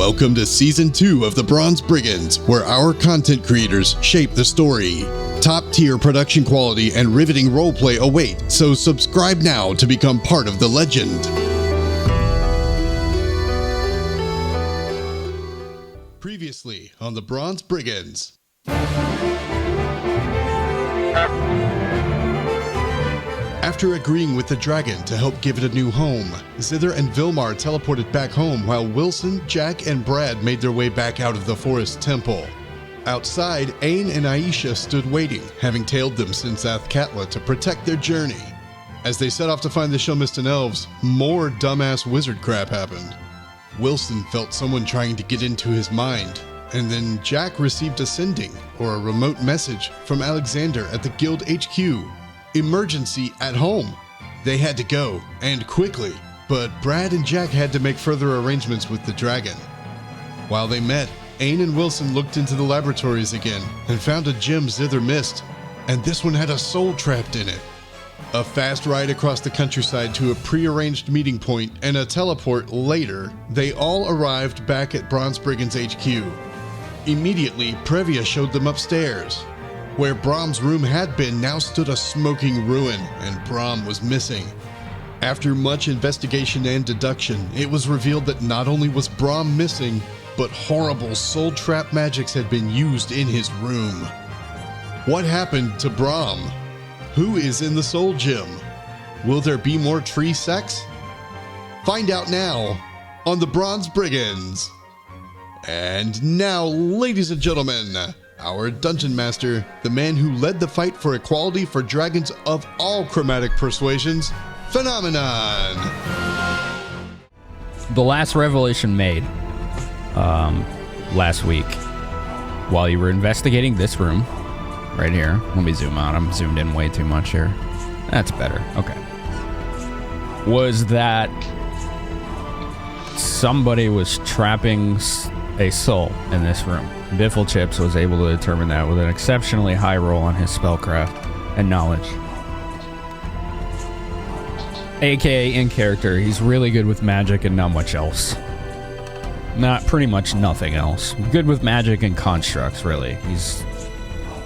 Welcome to Season 2 of the Bronze Brigands, where our content creators shape the story. Top-tier production quality and riveting roleplay await, so subscribe now to become part of the legend. Previously on the Bronze Brigands. After agreeing with the dragon to help give it a new home, Zither and Vilmar teleported back home while Wilson, Jack, and Brad made their way back out of the forest temple. Outside, Ain and Aisha stood waiting, having tailed them since Athkatla to protect their journey. As they set off to find the Shelmiston elves, more dumbass wizard crap happened. Wilson felt someone trying to get into his mind, and then Jack received a sending, or a remote message, from Alexander at the Guild HQ. Emergency at home. They had to go, and quickly, but Brad and Jack had to make further arrangements with the dragon. While they met, Ain and Wilson looked into the laboratories again and found a gem Zither missed, and this one had a soul trapped in it. A fast ride across the countryside to a pre-arranged meeting point and a teleport later, they all arrived back at Bronze Brigands HQ. Immediately, Previa showed them upstairs. Where Brom's room had been now stood a smoking ruin, and Brom was missing. After much investigation and deduction, it was revealed that not only was Brom missing, but horrible soul trap magics had been used in his room. What happened to Brom? Who is in the soul gem? Will there be more tree sex? Find out now on the Bronze Brigands. And now, ladies and gentlemen, our Dungeon Master, the man who led the fight for equality for dragons of all chromatic persuasions, Finamenon! The last revelation made last week, while you were investigating this room, right here. Let me zoom out. I'm zoomed in way too much here. That's better. Okay. Was that somebody was trapping a soul in this room. Biffle Chips was able to determine that with an exceptionally high roll on his spellcraft and knowledge. AKA in character, he's really good with magic and not much else. Not pretty much nothing else. Good with magic and constructs, really.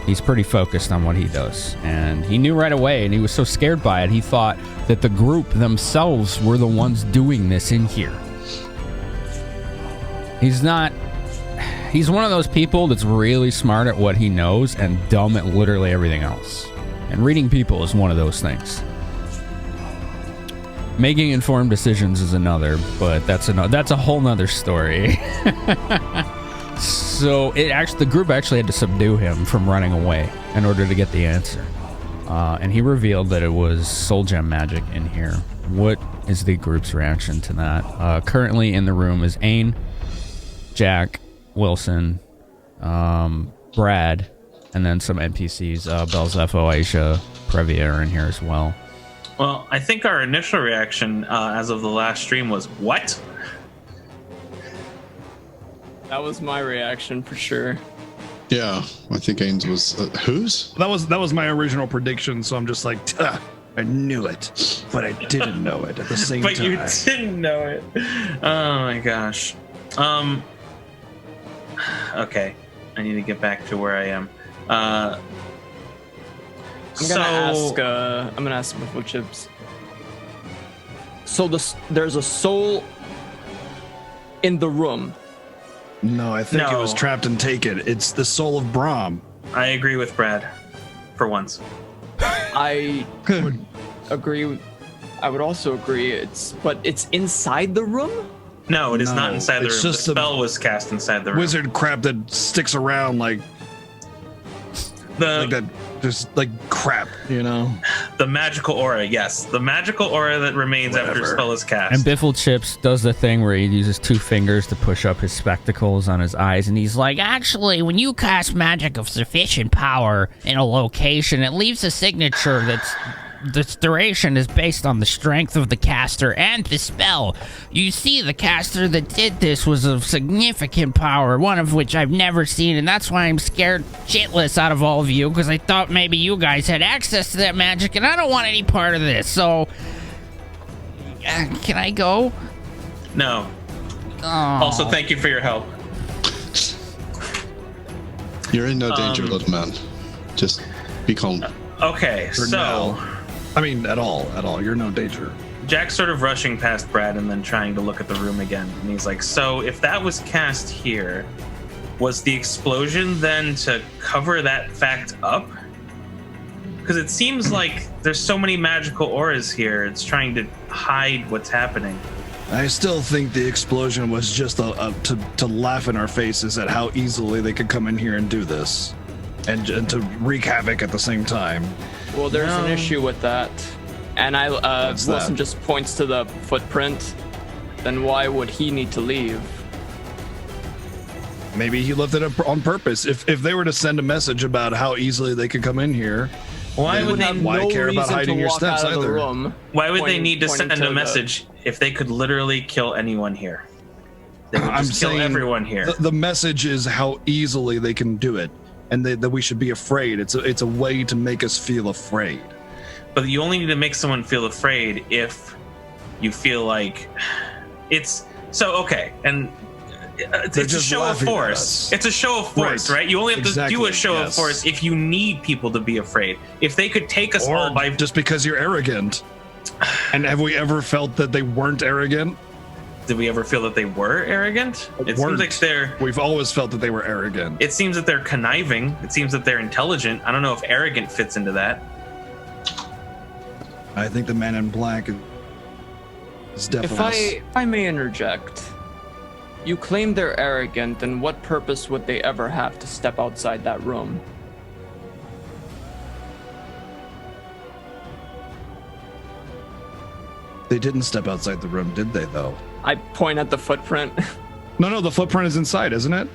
He's pretty focused on what he does. And he knew right away, and he was so scared by it, he thought that the group themselves were the ones doing this in here. He's one of those people that's really smart at what he knows and dumb at literally everything else. And reading people is one of those things. Making informed decisions is another, but that's a whole nother story. So the group actually had to subdue him from running away in order to get the answer. And he revealed that it was soul gem magic in here. What is the group's reaction to that? Currently in the room is Ain, Jack, Wilson, Brad, and then some NPCs. Belzepho, Aisha, Previa are in here as well. Well, I think our initial reaction as of the last stream was, what? That was my reaction for sure. Yeah, I think Ain's was... whose? That was my original prediction, so I'm just like, I knew it, but I didn't know it at the same time. But you didn't know it. Oh my gosh. Okay, I need to get back to where I am. I'm gonna ask Biffle Chips. So there's a soul in the room. No, I think it was trapped and taken. It's the soul of Brom. I agree with Brad, for once. I would agree. I would also agree. But it's inside the room. No, it is not inside the room. Just the spell was cast inside the room. Wizard crap that sticks around like that, just like crap, you know? The magical aura, yes. The magical aura that remains after a spell is cast. And Biffle Chips does the thing where he uses two fingers to push up his spectacles on his eyes, and he's like, actually, when you cast magic of sufficient power in a location, it leaves a signature that's... The duration is based on the strength of the caster and the spell. You see, the caster that did this was of significant power, one of which I've never seen, and that's why I'm scared shitless out of all of you, because I thought maybe you guys had access to that magic, and I don't want any part of this, so... can I go? No. Also, thank you for your help. You're in no danger, little man. Just be calm. Okay, For so now. I mean, at all. You're in no danger. Jack's sort of rushing past Brad and then trying to look at the room again. And he's like, so if that was cast here, was the explosion then to cover that fact up? Because it seems like there's so many magical auras here, it's trying to hide what's happening. I still think the explosion was just to laugh in our faces at how easily they could come in here and do this. And to wreak havoc at the same time. Well, there's an issue with that. And Wilson that? just points to the footprint. Then why would he need to leave? Maybe he left it up on purpose. If they were to send a message about how easily they could come in here, Why would they? Why care about hiding your steps either? Why would they need to send pointing a message if they could literally kill anyone here? They would just kill everyone here. The message is how easily they can do it, and that we should be afraid. It's a way to make us feel afraid. But you only need to make someone feel afraid if you feel like it's so okay. And it's a show of force. It's a show of force, right? You only have to do a show of force if you need people to be afraid. If they could take us all by just because you're arrogant. And have we ever felt that they weren't arrogant? Did we ever feel that they were arrogant? It seems like We've always felt that they were arrogant. It seems that they're conniving. It seems that they're intelligent. I don't know if arrogant fits into that. I think the man in black is definitely. If I may interject, you claim they're arrogant, then what purpose would they ever have to step outside that room? They didn't step outside the room, did they, though? I point at the footprint. No, the footprint is inside, isn't it?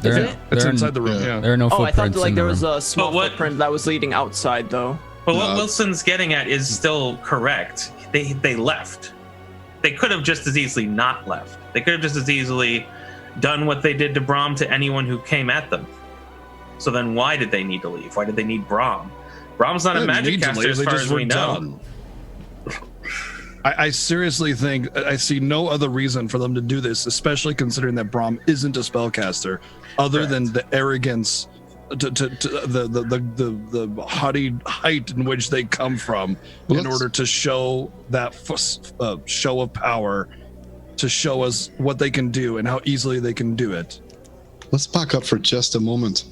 It's inside the room, yeah. There are no footprints. I thought like there was room. a small footprint that was leading outside, though. But what Wilson's getting at is still correct. They left. They could have just as easily not left. They could have just as easily done what they did to Brahm to anyone who came at them. So then why did they need to leave? Why did they need Brahm? Brahm's not a magic caster as far as we know. I seriously think I see no other reason for them to do this, especially considering that Brahm isn't a spellcaster, other than the arrogance, to the haughty height in which they come from, in order to show that show of power, to show us what they can do and how easily they can do it. Let's back up for just a moment.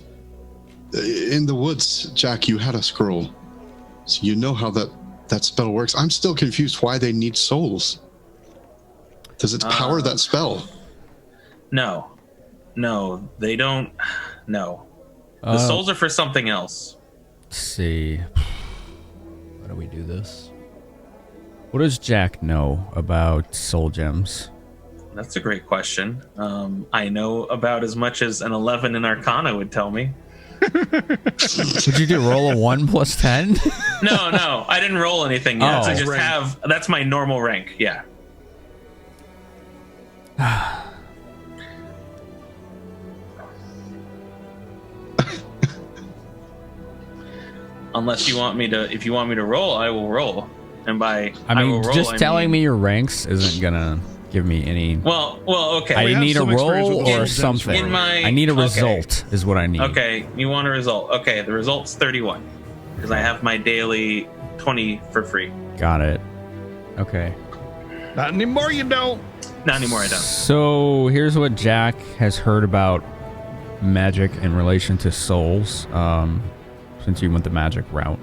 In the woods, Jack, you had a scroll, so you know how that spell works. I'm still confused why they need souls. Does it power that spell? No, they don't. No, the souls are for something else. Let's see. How do we do this? What does Jack know about soul gems? That's a great question. I know about as much as an 11 in Arcana would tell me. Did you do roll a 1 plus 10? No, I didn't roll anything yet. Oh. I just have. That's my normal rank. Yeah. Unless you want me to, if you want me to roll, I will roll. And by I will mean, roll, just telling me your ranks isn't gonna give me any. Well, okay. I need a roll or something. I need a result, is what I need. Okay, you want a result? Okay, the result's 31 because I have my daily 20 for free. Got it. Okay. Not anymore, you don't. Not anymore, I don't. So here's what Jack has heard about magic in relation to souls. Since you went the magic route.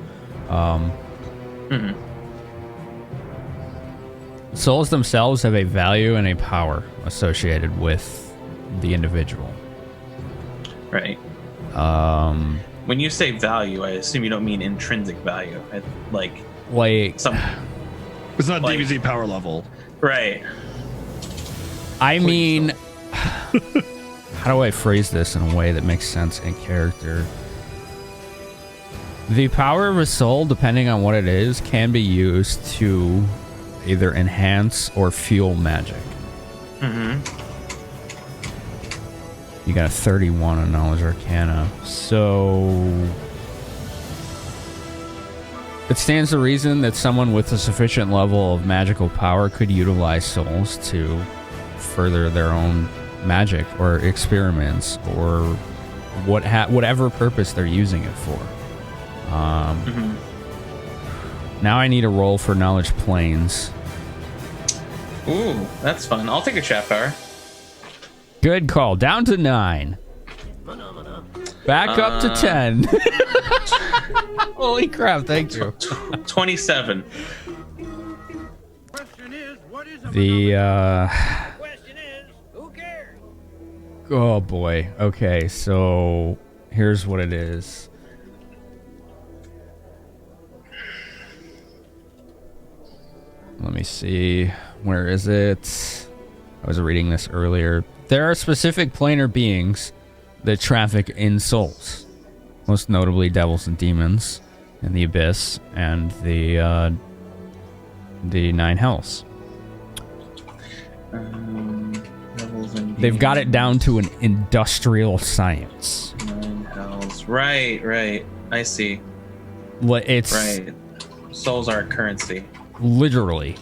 Souls themselves have a value and a power associated with the individual. Right. When you say value, I assume you don't mean intrinsic value. Like some. It's not DBZ power level. Right. I mean, how do I phrase this in a way that makes sense in character? The power of a soul, depending on what it is, can be used to either enhance or fuel magic. You got a 31 on Knowledge Arcana. So it stands to reason that someone with a sufficient level of magical power could utilize souls to further their own magic or experiments or whatever purpose they're using it for. Now I need a roll for knowledge planes. Ooh, that's fun. I'll take a chat power. Good call. Down to 9. Back up to 10. Holy crap, thank you. 27. Oh boy. Okay, so here's what it is. Let me see. Where is it? I was reading this earlier. There are specific planar beings that traffic in souls, most notably devils and demons in the abyss and the 9 hells. They've got it down to an industrial science. 9 hells. Right. I see. It's right. Souls are a currency. Literally.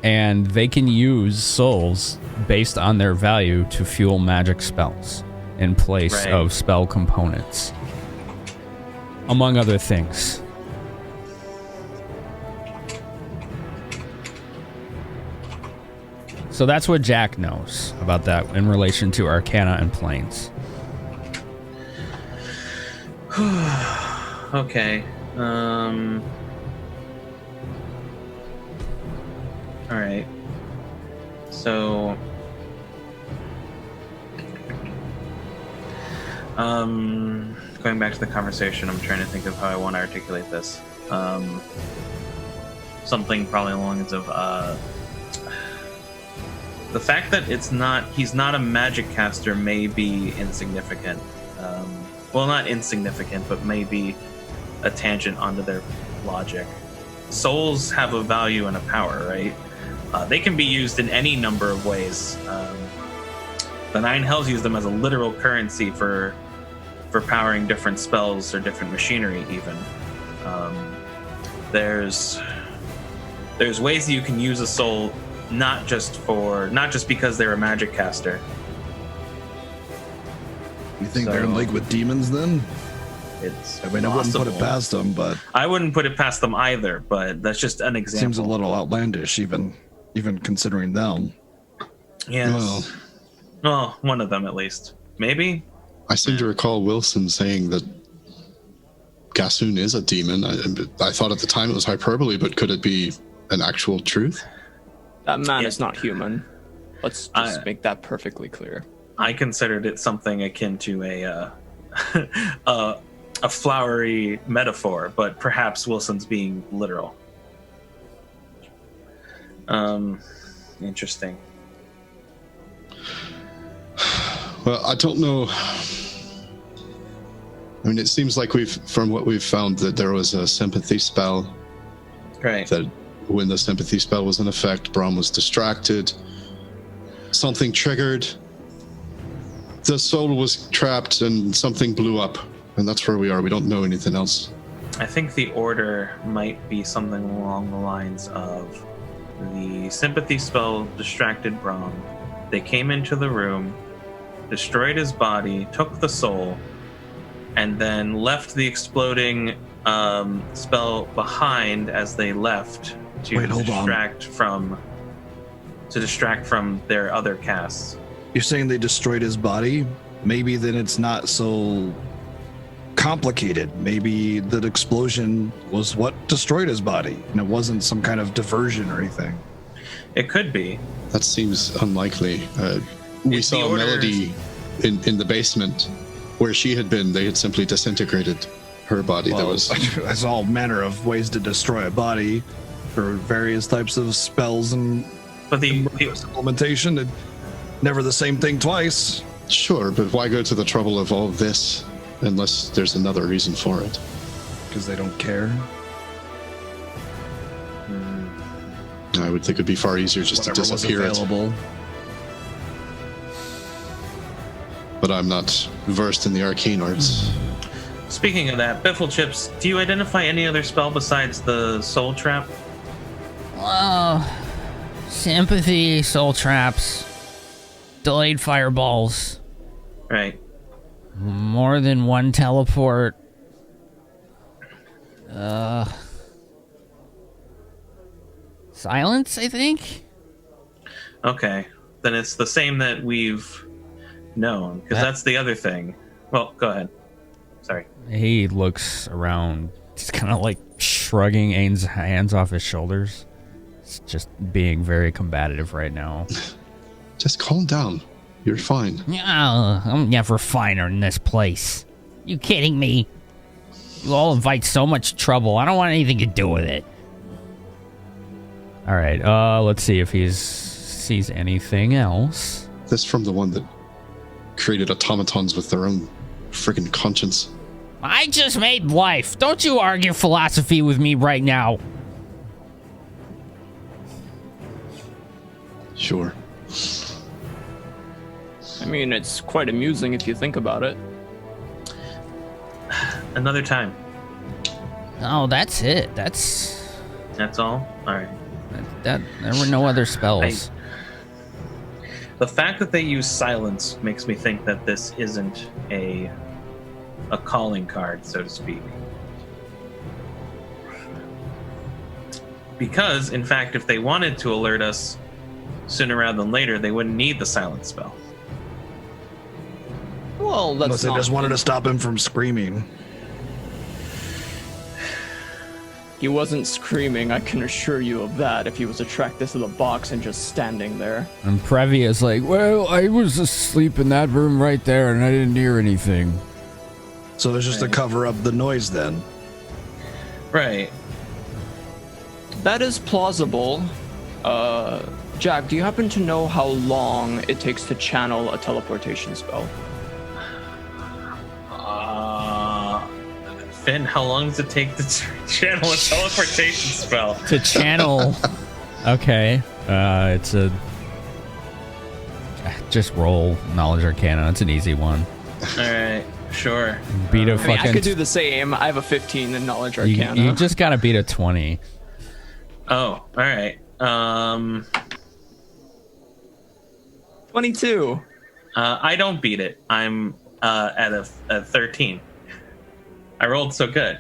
And they can use souls based on their value to fuel magic spells in place of spell components, among other things. So that's what Jack knows about that in relation to Arcana and Planes. Okay. All right. So, going back to the conversation, I'm trying to think of how I want to articulate this. Something probably along the lines of the fact that he's not a magic caster may be insignificant. Well, not insignificant, but maybe a tangent onto their logic. Souls have a value and a power, right? They can be used in any number of ways. The 9 hells use them as a literal currency for powering different spells or different machinery. Even there's ways that you can use a soul not just because they're a magic caster. You think they're in league with demons then? It's I mean, I wouldn't put it past them, but I wouldn't put it past them either. But that's just an example. Seems a little outlandish, even considering them. Yes. Well, one of them at least. Maybe. I seem to recall Wilson saying that Gassoon is a demon. I thought at the time it was hyperbole, but could it be an actual truth? That man is not human. Let's just make that perfectly clear. I considered it something akin to a flowery metaphor, but perhaps Wilson's being literal. Interesting. Well, I don't know. I mean, it seems like from what we've found, that there was a sympathy spell. Right. That when the sympathy spell was in effect, Brom was distracted. Something triggered. The soul was trapped and something blew up. And that's where we are. We don't know anything else. I think the order might be something along the lines of the sympathy spell distracted Brom. They came into the room, destroyed his body, took the soul, and then left the exploding spell behind as they left to distract from their other casts. You're saying they destroyed his body? Maybe then it's not so complicated. Maybe that explosion was what destroyed his body, and it wasn't some kind of diversion or anything. It could be. That seems unlikely. We saw Melody in the basement where she had been. They had simply disintegrated her body. Well, there's all manner of ways to destroy a body for various types of spells and implementation. It, never the same thing twice. Sure, but why go to the trouble of all this unless there's another reason for it? Because they don't care. I would think it'd be far easier just to disappear it. But I'm not versed in the arcane arts. Speaking of that, Biffle Chips, do you identify any other spell besides the soul trap? Sympathy, soul traps, delayed fireballs, Right. more than one teleport. Silence, I think? Okay. Then it's the same that we've known, because that's the other thing. Well, go ahead. Sorry. He looks around, just kind of like shrugging Ains' hands off his shoulders. It's just being very combative right now. Just calm down. You're fine. Yeah, I'm never finer in this place. You kidding me? You all invite so much trouble. I don't want anything to do with it. All right, let's see if he sees anything else. This from the one that created automatons with their own friggin' conscience. I just made life. Don't you argue philosophy with me right now. Sure. I mean, it's quite amusing if you think about it. Another time. Oh, that's it. That's all? All right. that. There were no other spells. The fact that they use silence makes me think that this isn't a calling card, so to speak. Because, in fact, if they wanted to alert us sooner rather than later, they wouldn't need the silence spell. Well, that's Unless they just wanted to stop him from screaming. He wasn't screaming, I can assure you of that, if he was attracted to the box and just standing there. And Previa's like, well, I was asleep in that room right there and I didn't hear anything. So it's just to cover up the noise then. Right. That is plausible. Jack, do you happen to know how long it takes to channel a teleportation spell? Finn, how long does it take to channel a teleportation spell? To channel. Okay. It's a. Just roll Knowledge Arcana. It's an easy one. Alright, sure. Beat a I fucking. mean, I could do the same. I have a 15 in Knowledge Arcana. You just gotta beat a 20. Oh, alright. 22. I don't beat it. I'm at a 13. I rolled so good.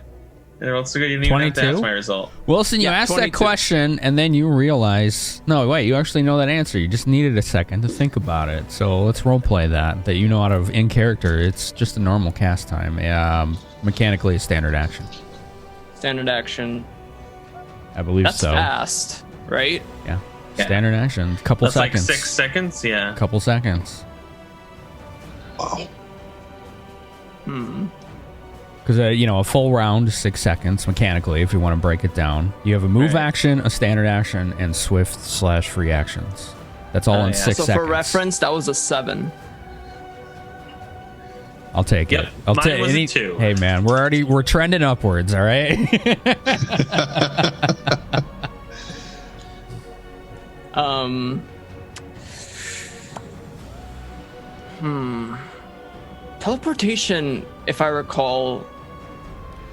You didn't even have to 22? ask my result. Wilson, you Yeah, asked 22. that question and then you realize. No, wait, you actually know that answer. You just needed a second to think about it. So let's roleplay that you know out of in character. It's just a normal cast time. Mechanically, a standard action. Standard action. I believe That's so. fast, right? Yeah. Yeah. Standard action. Couple That's seconds. like 6 seconds? Yeah. Couple seconds. Wow. Because, a full round is 6 seconds mechanically if you want to break it down. You have a move Right. action, a standard action, and swift/free actions. That's all in yeah. 6 So seconds. for reference, that was a 7. I'll take Yep, it. I'll mine take was a any. 2. Hey man, we're trending upwards. All right. Teleportation, if I recall,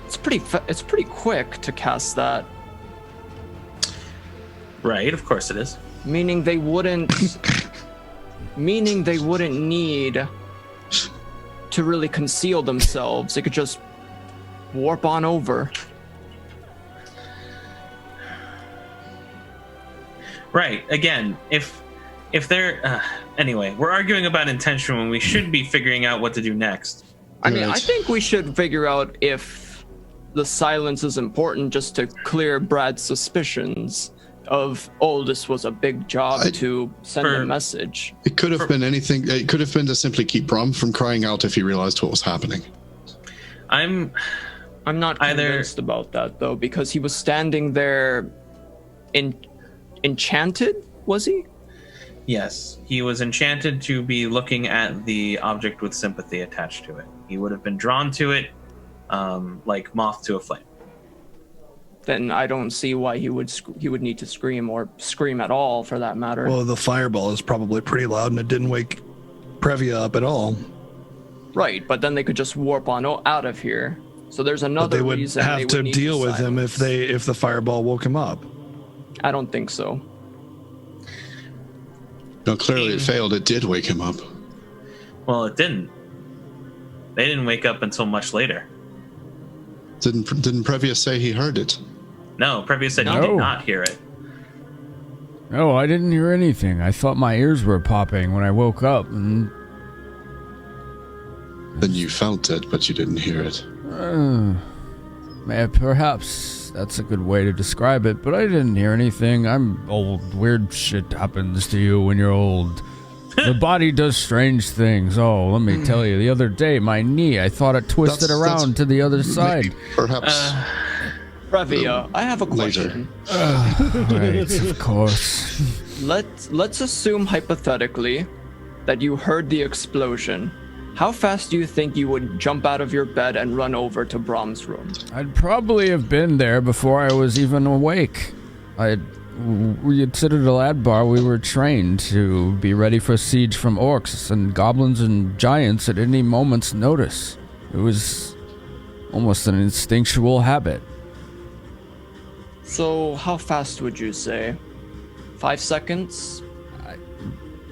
it's pretty quick to cast that. Right, of course it is. Meaning they wouldn't need to really conceal themselves. They could just warp on over. Right. Again, if they're anyway, we're arguing about intention when we should be figuring out what to do next. I mean, Right. I think we should figure out if the silence is important just to clear Brad's suspicions of, oh, this was a big job to send a message. It could have been anything. It could have been to simply keep Brom from crying out if he realized what was happening. I'm not Either- convinced about that, though, because he was standing there enchanted, was he? Yes, he was enchanted to be looking at the object with sympathy attached to it. He would have been drawn to it, like moth to a flame. Then I don't see why he would need to scream or scream at all, for that matter. Well, the fireball is probably pretty loud and it didn't wake Previa up at all. Right, but then they could just warp on out of here. So there's But another they would reason have they would to need deal with him silence. if the fireball woke him up. I don't think so. No, clearly it failed. It did wake him up. Well, it didn't. They didn't wake up until much later. Didn't Previous say he heard it? No, Previous said he did not hear it. No, I didn't hear anything. I thought my ears were popping when I woke up. And Then you felt it, but you didn't hear it. Perhaps that's a good way to describe it, but I didn't hear anything. I'm old. Weird shit happens to you when you're old. The body does strange things. Oh, let me tell you. The other day, my knee, I thought it twisted around to the other side. Perhaps. Previa, I have a question. Right, of course. Let's assume hypothetically that you heard the explosion. How fast do you think you would jump out of your bed and run over to Brom's room? I'd probably have been there before I was even awake. We at Citadel Adbar, we were trained to be ready for siege from orcs and goblins and giants at any moment's notice. It was almost an instinctual habit. So, how fast would you say? 5 seconds?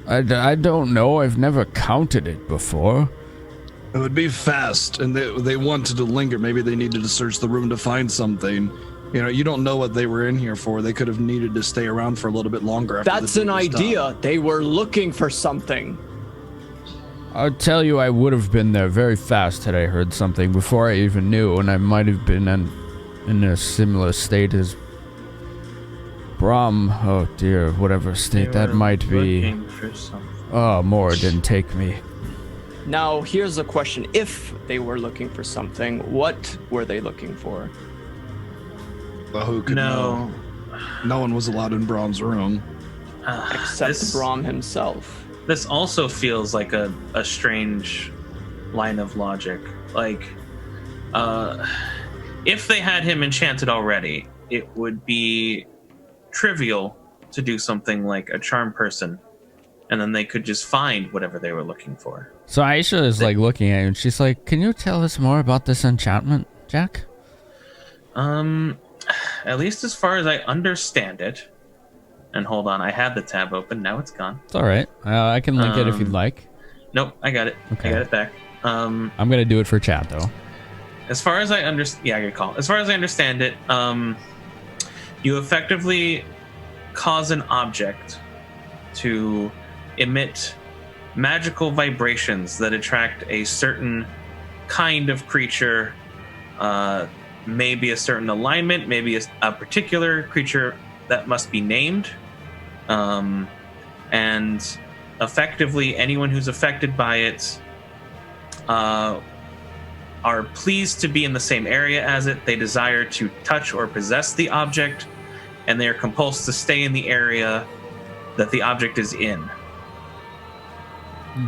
I don't know. I've never counted it before. It would be fast, and they wanted to linger. Maybe they needed to search the room to find something. You know, you don't know what they were in here for. They could have needed to stay around for a little bit longer. That's an idea. They were looking for something. I'll tell you, I would have been there very fast had I heard something before I even knew, and I might have been in a similar state as Brom. Oh dear, whatever state that might be. Oh, more didn't take me. Now, here's a question. If they were looking for something, what were they looking for? Well, who could know? No one was allowed in Brom's room. Except Brom himself. This also feels like a strange line of logic. Like, if they had him enchanted already, it would be trivial to do something like a charm person, and then they could just find whatever they were looking for. So Aisha is like looking at you, and she's like, "Can you tell us more about this enchantment, Jack?" At least as far as I understand it. And hold on, I had the tab open. Now it's gone. It's all right. I can link it if you'd like. Nope, I got it. Okay. I got it back. I'm gonna do it for chat though. As far as I understand, yeah, good call. As far as I understand it, you effectively cause an object to emit magical vibrations that attract a certain kind of creature, maybe a certain alignment, maybe a particular creature that must be named, and effectively anyone who's affected by it are pleased to be in the same area as it. They desire to touch or possess the object, and they are compelled to stay in the area that the object is in.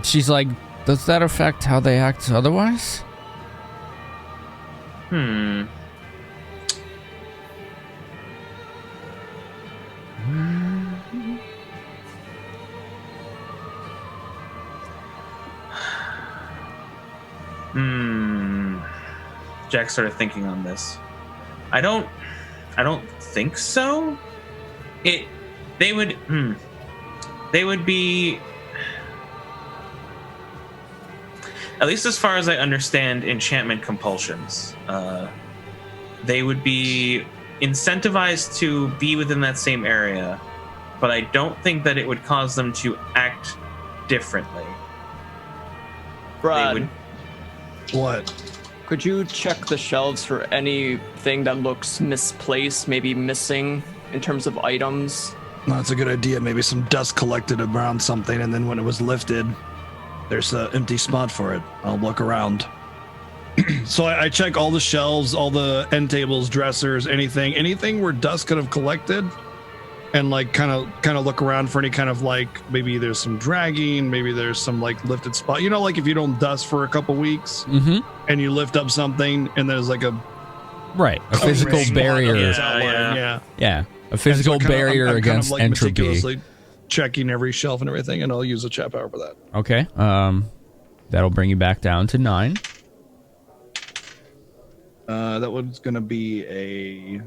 She's like, "Does that affect how they act otherwise?" Jack started thinking on this. I don't think so. They would be, at least as far as I understand enchantment compulsions, they would be incentivized to be within that same area, but I don't think that it would cause them to act differently. Brad, What? could you check the shelves for anything that looks misplaced, maybe missing in terms of items? No, that's a good idea. Maybe some dust collected around something, and then when it was lifted, there's an empty spot for it. I'll look around. So I check all the shelves, all the end tables, dressers, anything where dust could have collected, and like kind of look around for any kind of like, maybe there's some dragging, maybe there's some like lifted spot. You know, like if you don't dust for a couple weeks and you lift up something and there's like a physical barrier. Yeah. A physical barrier I'm against like entropy. meticulously checking every shelf and everything, and I'll use a chat power for that. Okay. That'll bring you back down to 9. That one's gonna be a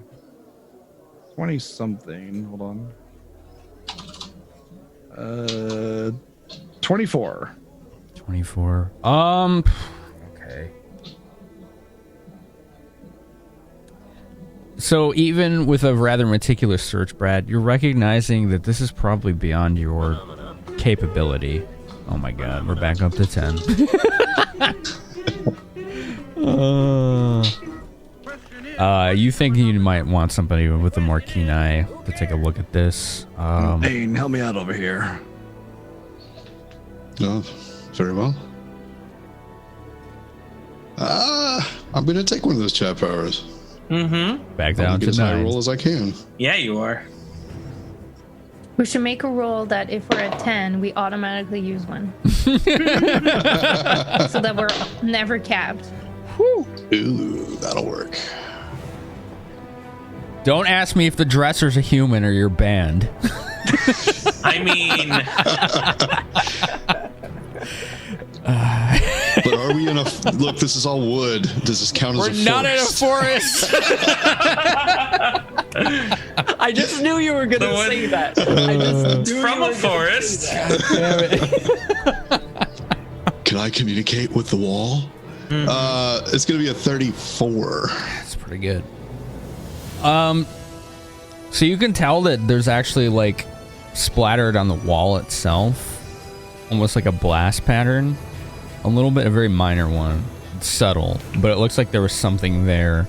20 something. Hold on. 24. 24. Okay. So even with a rather meticulous search, Brad, you're recognizing that this is probably beyond your capability. Oh my god, we're back up to 10. You think you might want somebody with a more keen eye to take a look at this. Dane, help me out over here. No, very well. I'm going to take one of those chat powers. Mm-hmm. Back I'll down get to as high a 9. roll as I can. Yeah, you are. We should make a rule that if we're at 10, we automatically use one. So that we're never capped. Ooh, that'll work. Don't ask me if the dresser's a human or you're banned. I mean, But are we in a... Look, this is all wood. Does this count as a forest? We're not in a forest. I just knew you were going to say that. I just knew from you a were gonna say forest. that. Can I communicate with the wall? It's going to be a 34. That's pretty good. So you can tell that there's actually like splattered on the wall itself, almost like a blast pattern. A little bit, a very minor one. It's subtle, but it looks like there was something there.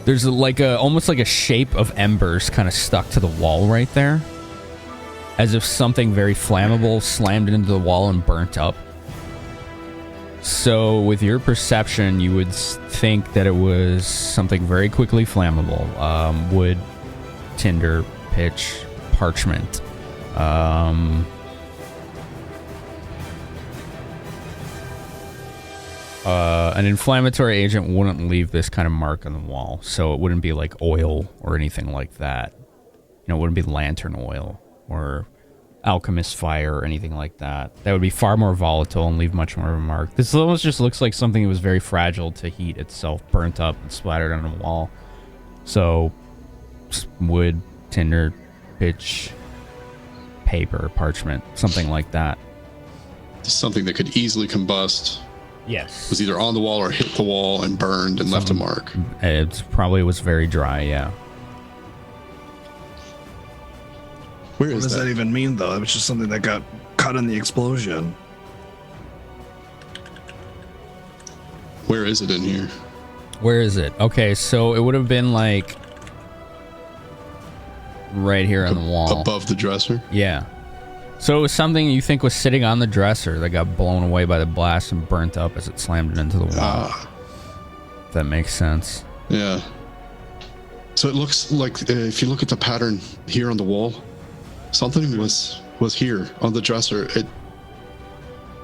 There's almost like a shape of embers kind of stuck to the wall right there, as if something very flammable slammed into the wall and burnt up. So with your perception, you would think that it was something very quickly flammable. Wood, tinder, pitch, parchment. An inflammatory agent wouldn't leave this kind of mark on the wall, so it wouldn't be like oil or anything like that. You know, it wouldn't be lantern oil or alchemist fire or anything like that. That would be far more volatile and leave much more of a mark. This almost just looks like something that was very fragile to heat itself, burnt up and splattered on the wall. So, wood, tinder, pitch, paper, parchment, something like that. Something that could easily combust. Yes. Was either on the wall or hit the wall and burned and left a mark. It probably was very dry, yeah. Where What is does that even mean, though? It was just something that got caught in the explosion. Where is it in here? Where is it? Okay, so it would have been like right here on the wall. Above the dresser? Yeah. So it was something you think was sitting on the dresser that got blown away by the blast and burnt up as it slammed it into the wall. If that makes sense. Yeah. So it looks like if you look at the pattern here on the wall, something was here on the dresser. It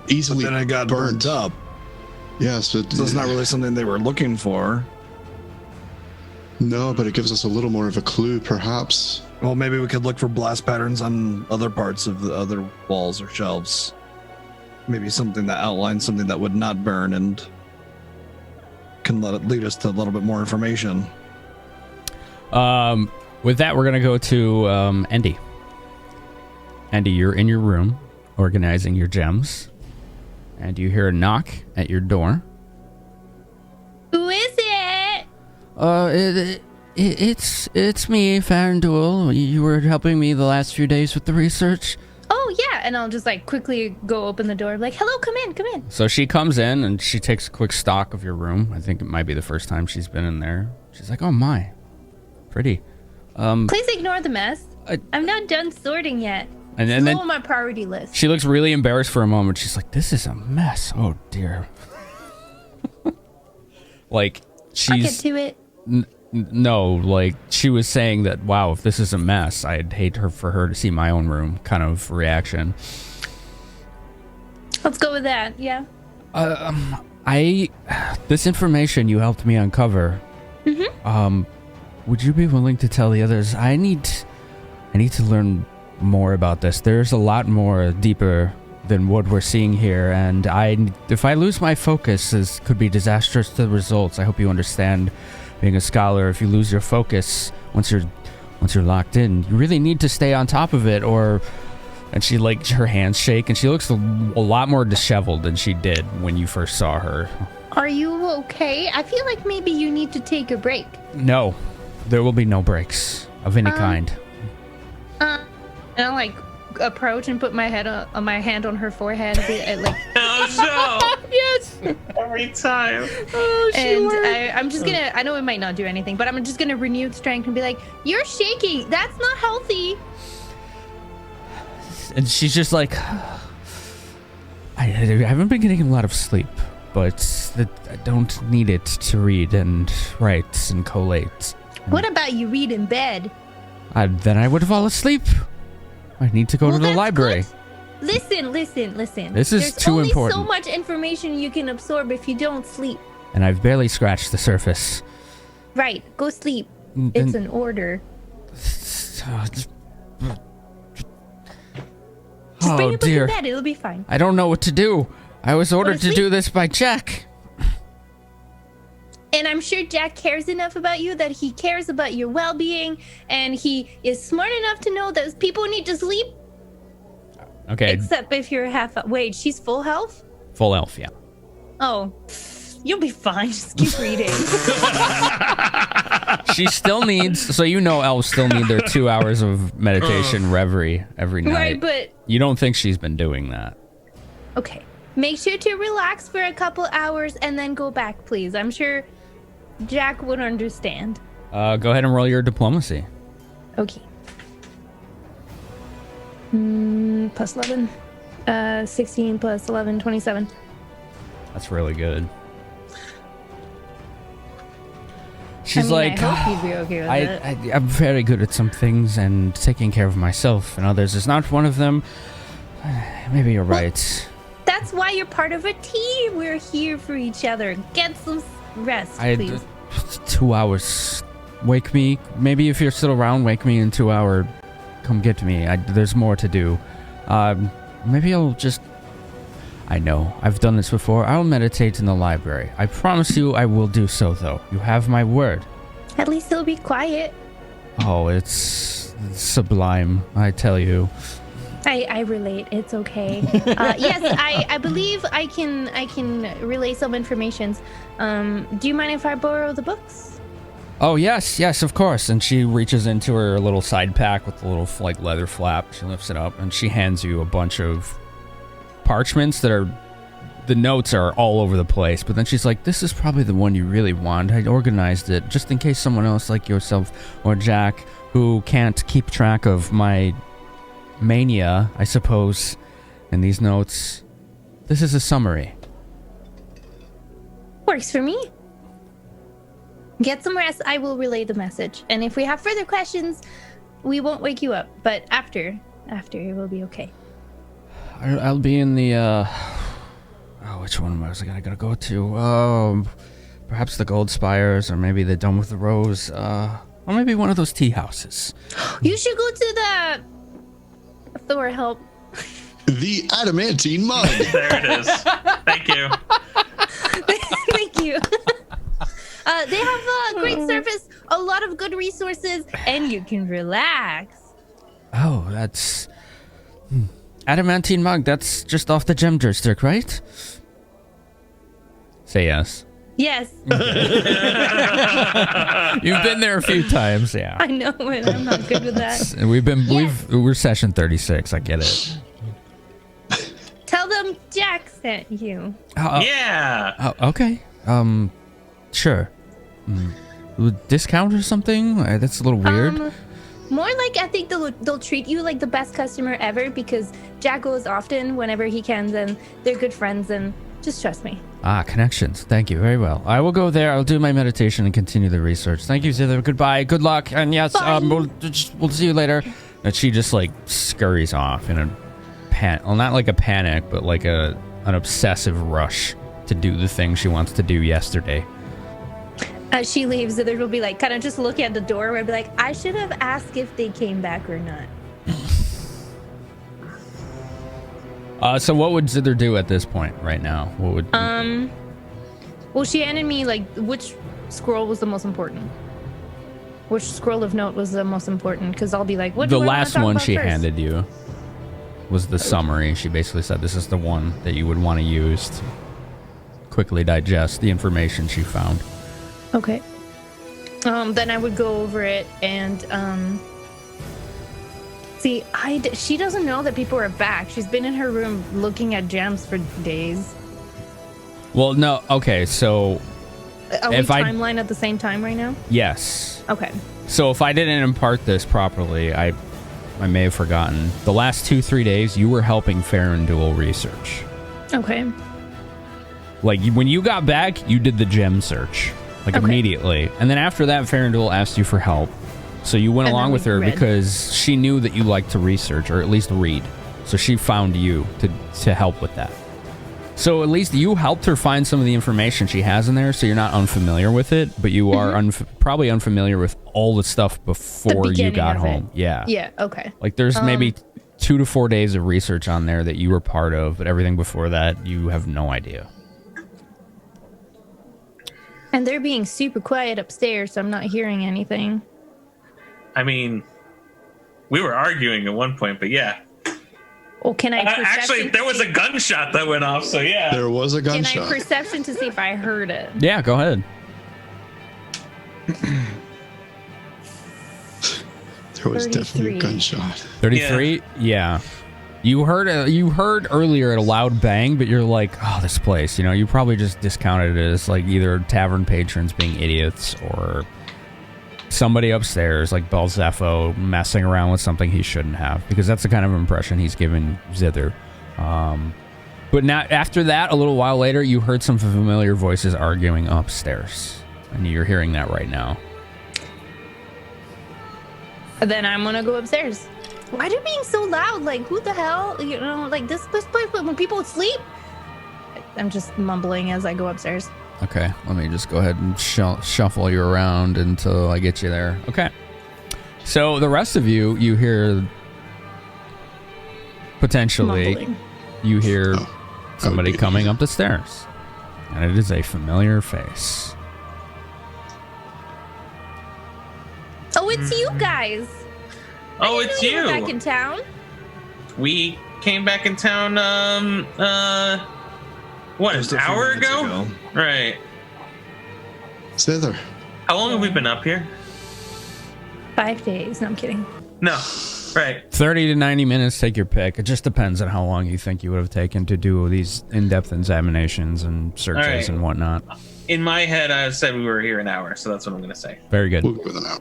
easily But then it got burnt up. Yes, So it's not really something they were looking for. No, but it gives us a little more of a clue, perhaps. Well, maybe we could look for blast patterns on other parts of the other walls or shelves. Maybe something that outlines something that would not burn and can lead us to a little bit more information. With that, we're going to go to Andy. Andy, you're in your room organizing your gems, and you hear a knock at your door. Who is it? It's me, Faerenduil. You were helping me the last few days with the research. Oh, yeah. And I'll just like quickly go open the door. Like, hello, come in, come in. So she comes in and she takes a quick stock of your room. I think it might be the first time she's been in there. She's like, oh my, pretty. Please ignore the mess. I'm not done sorting yet. And It's then low on my priority list. she looks really embarrassed for a moment. She's like, this is a mess. Oh dear. Like I'll get she's to it. no, like she was saying that, wow, if this is a mess, I'd hate for her to see my own room kind of reaction. Let's go with that. Yeah. This information you helped me uncover. Would you be willing to tell the others? I need to learn more about this. There's a lot more deeper than what we're seeing here, and if I lose my focus, this could be disastrous to the results. I hope you understand, being a scholar, if you lose your focus once you're locked in, you really need to stay on top of it, or... And she, like, her hands shake, and she looks a lot more disheveled than she did when you first saw her. Are you okay? I feel like maybe you need to take a break. No, there will be no breaks of any kind. And I'll, like, approach and put my hand on her forehead. Like, Oh no! Yes! Every time. Oh, and I'm just gonna, I know it might not do anything, but I'm just gonna renew strength and be like, you're shaking. That's not healthy. And she's just like, I haven't been getting a lot of sleep, but I don't need it to read and write and collate. What about you read in bed? Then I would fall asleep. I need to go to the library. Good. Listen. This is too important. There's only so much information you can absorb if you don't sleep. And I've barely scratched the surface. Right, go sleep. Then- It's an order. Just bring it dear. to bed. It'll be fine. I don't know what to do. I was ordered to sleep. do this by Jack. And I'm sure Jack cares enough about you that he cares about your well-being, and he is smart enough to know that people need to sleep. Okay. Except if you're wait, she's full health? Full elf, yeah. Oh, you'll be fine. Just keep reading. She still needs, so you know elves still need their 2 hours of meditation reverie every night. Right, but... You don't think she's been doing that. Okay. Make sure to relax for a couple hours and then go back, please. I'm sure Jack would understand. Go ahead and roll your diplomacy. Okay. Plus 11. 16 plus 11, 27. That's really good. I She's mean, like, I hope you'd be okay with it. I'm very good at some things and taking care of myself, and others is not one of them. Maybe you're right. That's why you're part of a team. We're here for each other. Get some rest, please. 2 hours. Wake me. Maybe if you're still around, wake me in 2 hours. Come get me. There's more to do. Maybe I'll just... I know. I've done this before. I'll meditate in the library. I promise you I will do so, though. You have my word. At least it'll be quiet. Oh, it's sublime, I tell you. I relate. It's okay. Yes, I believe I can relay some information. Do you mind if I borrow the books? Oh, yes, of course. And she reaches into her little side pack with the little, like, leather flap. She lifts it up, and she hands you a bunch of parchments that are... The notes are all over the place. But then she's like, this is probably the one you really want. I organized it just in case someone else like yourself or Jack, who can't keep track of my mania, I suppose, in these notes. This is a summary. Works for me. Get some rest. I will relay the message. And if we have further questions, we won't wake you up. But after it will be okay. I'll be in the, which one was I gonna go to? Perhaps the Gold Spires, or maybe the Dome of the Rose, or maybe one of those tea houses. You should go to the... Thor, help. The adamantine mug. There it is. Thank you. Thank you. They have a great service, a lot of good resources, and you can relax. Oh, that's... Adamantine mug, that's just off the gem district, right? Say yes. Yes. You've been there a few times, yeah. I know, and I'm not good with that. We're session 36, I get it. Tell them Jack sent you. Yeah. Okay. Sure. Discount or something? That's a little weird. More like I think they'll treat you like the best customer ever because Jack goes often whenever he can, and they're good friends, and just trust me. Connections. Thank you. Very well. I will go there. I'll do my meditation and continue the research. Thank you, Zither. Goodbye. Good luck. And yes, we'll see you later. And she just like scurries off in a well, not like a panic, but like an obsessive rush to do the thing she wants to do yesterday. As she leaves, Zither will be like, kind of just look at the door and be like, I should have asked if they came back or not. So what would Zither do at this point right now? What would Well, she handed me like which scroll was the most important. Which scroll of note was the most important? Because I'll be like, what? The do I wanna last talk one about she first? handed you was the summary. She basically said this is the one that you would want to use to quickly digest the information she found. Okay. Then I would go over it and see. She doesn't know that people are back. She's been in her room looking at gems for days. Well, no. Okay, so Are we if timeline at the same time right now? yes. Okay. So if I didn't impart this properly, I may have forgotten. The last 2-3 days, you were helping Faerenduil research. Okay. Like, when you got back, you did the gem search. Like, Okay. immediately. And then after that, Faerenduil asked you for help. So you went And along then with we her read. because she knew that you liked to research, or at least read. So she found you to help with that. So at least you helped her find some of the information she has in there, so you're not unfamiliar with it, but you are probably unfamiliar with all the stuff before you beginning got of it. home. Yeah. Yeah. Okay. Like there's maybe 2 to 4 days of research on there that you were part of, but everything before that, you have no idea. And they're being super quiet upstairs, so I'm not hearing anything. I mean, we were arguing at one point, but yeah. Well, can I Actually, there was a gunshot that went off, so yeah. There was a Can gunshot. I perception to see if I heard it? Yeah, go ahead. There was definitely 33. a gunshot. 33? Yeah. You heard earlier a loud bang, but you're like, oh, this place, you probably just discounted it as like either tavern patrons being idiots or somebody upstairs like Belzepho messing around with something he shouldn't have, because that's the kind of impression he's given Zither. But now after that, a little while later, you heard some familiar voices arguing upstairs, and you're hearing that right now. Then I'm gonna go upstairs. Why are they being so loud? Like, who the hell? Like this place when people sleep. I'm just mumbling as I go upstairs. Okay, let me just go ahead and shuffle you around until I get you there. Okay. So the rest of you hear potentially, Mumbling. you hear Oh, somebody okay. coming up the stairs. And it is a familiar face. Oh, it's you guys. Oh, I didn't it's know you were you. back in town. We came back in town, what, Just a an few hour minutes ago? Right. Zither. How long have we been up here? 5 days. No, I'm kidding. No. Right. 30 to 90 minutes, take your pick. It just depends on how long you think you would have taken to do these in-depth examinations and searches All right. and whatnot. In my head, I said we were here an hour, so that's what I'm going to say. Very good. We'll go with an hour.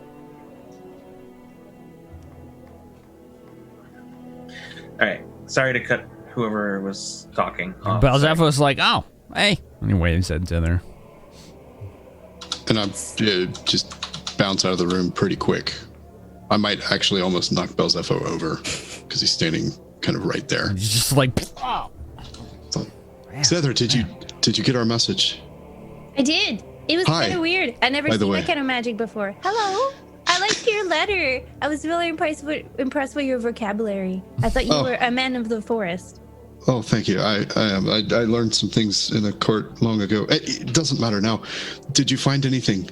All right. Sorry to cut whoever was talking off. Belzepho's like, oh, hey. Anyway, he said to her. And I'm just bounce out of the room pretty quick. I might actually almost knock Belzepho over because he's standing kind of right there. He's just like, oh. So, Zither, did you get our message? I did. It was Hi. kind of weird. I never By the seen way. that kind of magic before. Hello. I liked your letter. I was really impressed with your vocabulary. I thought you Oh. were a man of the forest. Oh, thank you. I learned some things in a court long ago. It doesn't matter now. Did you find anything?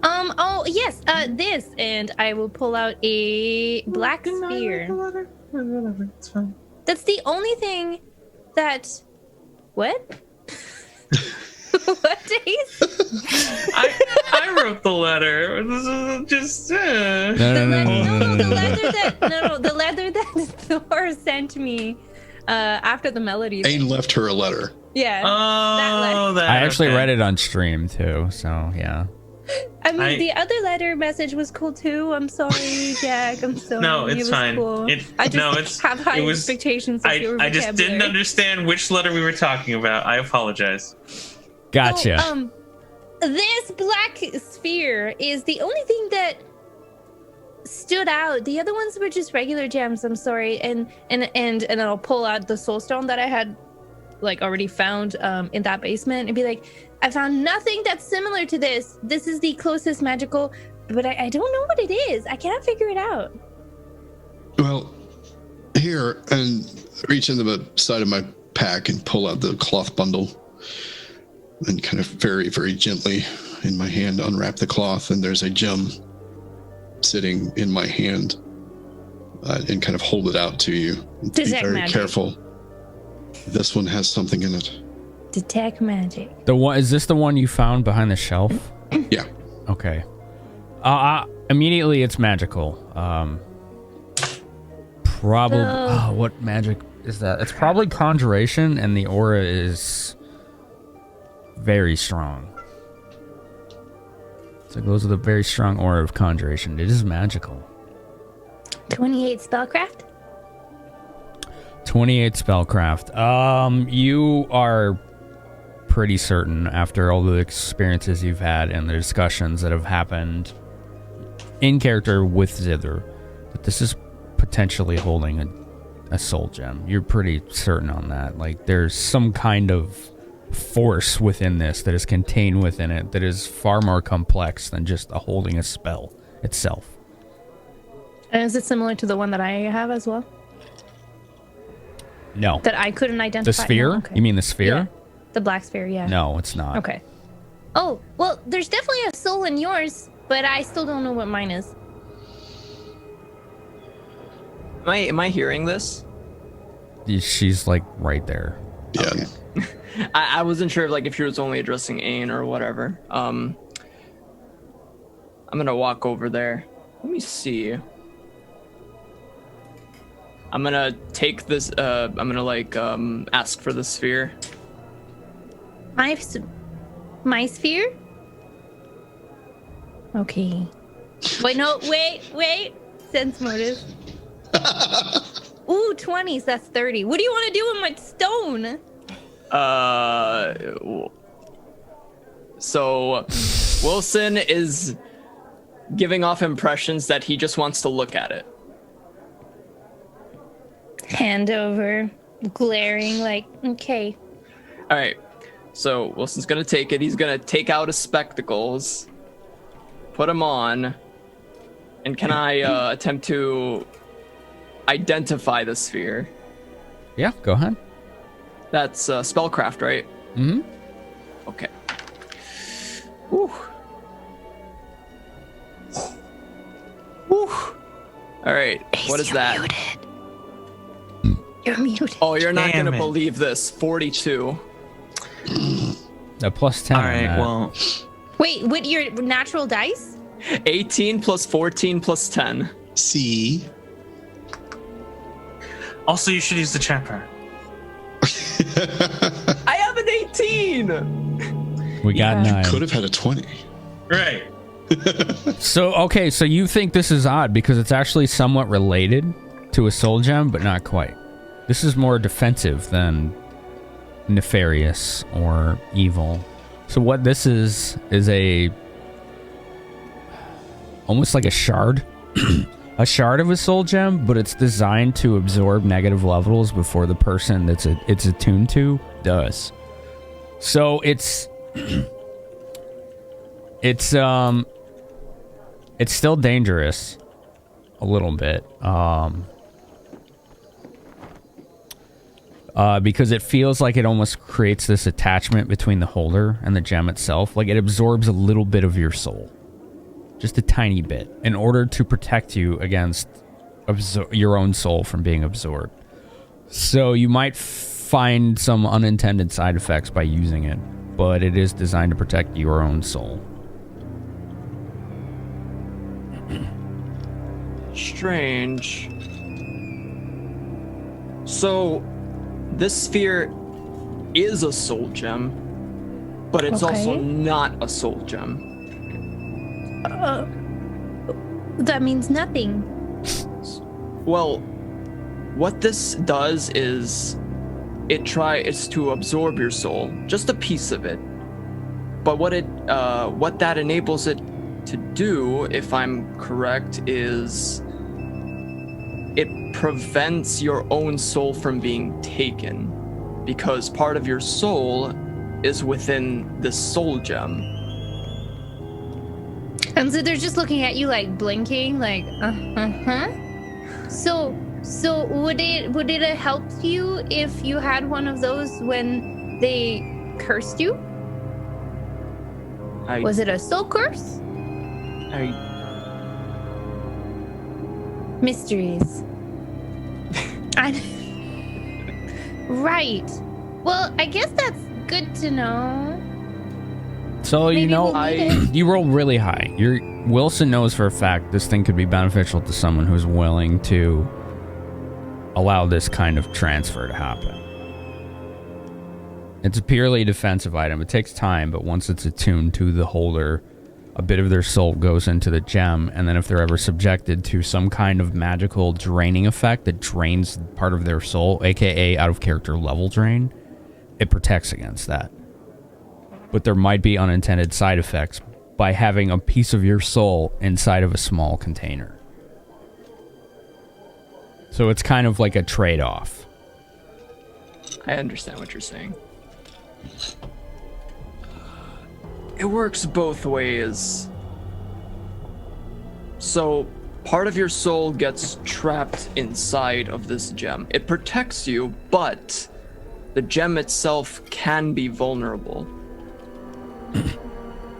Oh yes. This, and I will pull out a black sphere. It's fine. That's the only thing that. What? What, Days? I wrote the letter. This is just. The letter that Thor sent me after the melody. Ain left her a letter. Yeah. Oh, that. I actually okay. read it on stream too, so yeah. I mean, the other letter message was cool too. I'm sorry, Jack. I'm sorry. No, It it's was fine. Cool. I have high expectations of your I just didn't vocabulary. understand which letter we were talking about. I apologize. Gotcha. So, this black sphere is the only thing that stood out. The other ones were just regular gems. I'm sorry, and I'll pull out the soul stone that I had like already found in that basement and be like, I found nothing that's similar to this. This is the closest magical, but I don't know what it is. I cannot figure it out. Well, Here, and reach into the side of my pack and pull out the cloth bundle and kind of very, very gently in my hand unwrap the cloth, and there's a gem sitting in my hand and kind of hold it out to you. Be very magic. Careful. This one has something in it. Detect magic. Is this the one you found behind the shelf? Yeah. Okay. Immediately it's magical. Probably. What magic is that? It's probably conjuration, and the aura is very strong. So it goes with a very strong aura of conjuration. It is magical. 28 spellcraft? 28 spellcraft. You are pretty certain after all the experiences you've had and the discussions that have happened in character with Zither that this is potentially holding a soul gem. You're pretty certain on that. Like, there's some kind of force within this that is contained within it that is far more complex than just holding a spell itself. And is it similar to the one that I have as well? No. That I couldn't identify? The sphere? No, okay. You mean the sphere? Yeah. The black sphere, yeah. No, it's not. Okay. Oh, well, there's definitely a soul in yours, but I still don't know what mine is. Am I hearing this? She's like right there. Yeah. Okay. I wasn't sure if she was only addressing Ain or whatever. I'm gonna walk over there. Let me see. I'm gonna take this. I'm gonna ask for the sphere. My sphere? Okay. Wait. Sense motive. Ooh, 20s. That's 30. What do you want to do with my stone? So Wilson is giving off impressions that he just wants to look at it. Hand over, glaring okay. All right. So Wilson's gonna take it. He's gonna take out his spectacles, put them on, and can I attempt to identify the sphere? Yeah, go ahead. That's spellcraft, right? Mm-hmm. Okay. Whew. Whew. All right. What is that? Muted. You're muted. Oh, you're not Damn gonna it. believe this. 42. A plus 10. All on right, that. well, Wait, with your natural dice? 18 plus 14 plus 10. See? also you should use the chat bar. I have an 18. We got 9. Could have had a 20. Right. So you think this is odd because it's actually somewhat related to a soul gem, but not quite. This is more defensive than nefarious or evil. So what this is almost like a shard. A shard of a soul gem, but it's designed to absorb negative levels before the person it's attuned to does. So it's still dangerous a little bit. Because it feels like it almost creates this attachment between the holder and the gem itself. Like it absorbs a little bit of your soul. Just a tiny bit. In order to protect you against your own soul from being absorbed. So you might find some unintended side effects by using it. But it is designed to protect your own soul. Strange. So, this sphere is a soul gem, but it's also not a soul gem. That means nothing. Well, what this does is it tries to absorb your soul, just a piece of it. But what that enables it to do, if I'm correct, is it prevents your own soul from being taken, because part of your soul is within this soul gem. And so they're just looking at you blinking, So So would it have helped you if you had one of those when they cursed you? Was it a soul curse? Mysteries. Right. Well, I guess that's good to know. So, Maybe you know, we'll need it. you roll really high. Wilson knows for a fact this thing could be beneficial to someone who's willing to allow this kind of transfer to happen. It's a purely defensive item. It takes time, but once it's attuned to the holder, a bit of their soul goes into the gem, and then if they're ever subjected to some kind of magical draining effect that drains part of their soul, aka out of character level drain, it protects against that. But there might be unintended side effects by having a piece of your soul inside of a small container. So it's kind of like a trade-off. I understand what you're saying. It works both ways. So, part of your soul gets trapped inside of this gem. It protects you, but the gem itself can be vulnerable.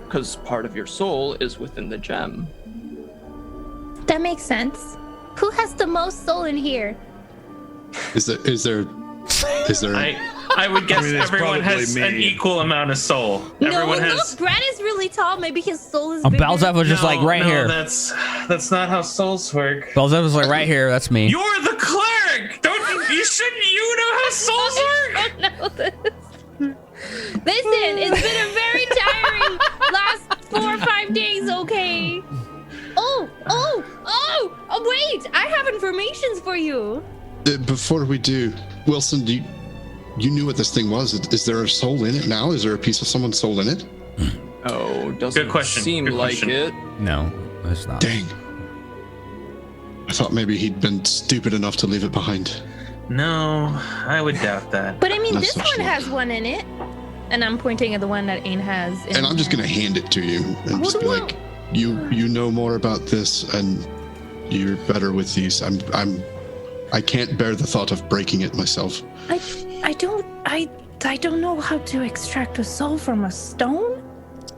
Because part of your soul is within the gem. That makes sense. Who has the most soul in here? Is there? I would guess mean, it's everyone probably has me. an equal amount of soul. Everyone no, has. look, Brad is really tall. Maybe his soul is bigger. Belzev was just like right here. That's not how souls work. Belzev was like right here. That's me. You're the cleric. Shouldn't you know how souls work? I don't know this. Listen, it's been a very tiring last 4 or 5 days, okay? Oh, wait, I have informations for you. Before we do, Wilson, you knew what this thing was. Is there a soul in it now? Is there a piece of someone's soul in it? Oh, doesn't Good question. seem Good like question. it. No, it's not. Dang. I thought maybe he'd been stupid enough to leave it behind. No, I would doubt that. But I mean, That's this such one luck. has one in it. And I'm pointing at the one that Ain has. And I'm just gonna hand it to you and just be like, you know more about this and you're better with these. I can't bear the thought of breaking it myself. I don't know how to extract a soul from a stone.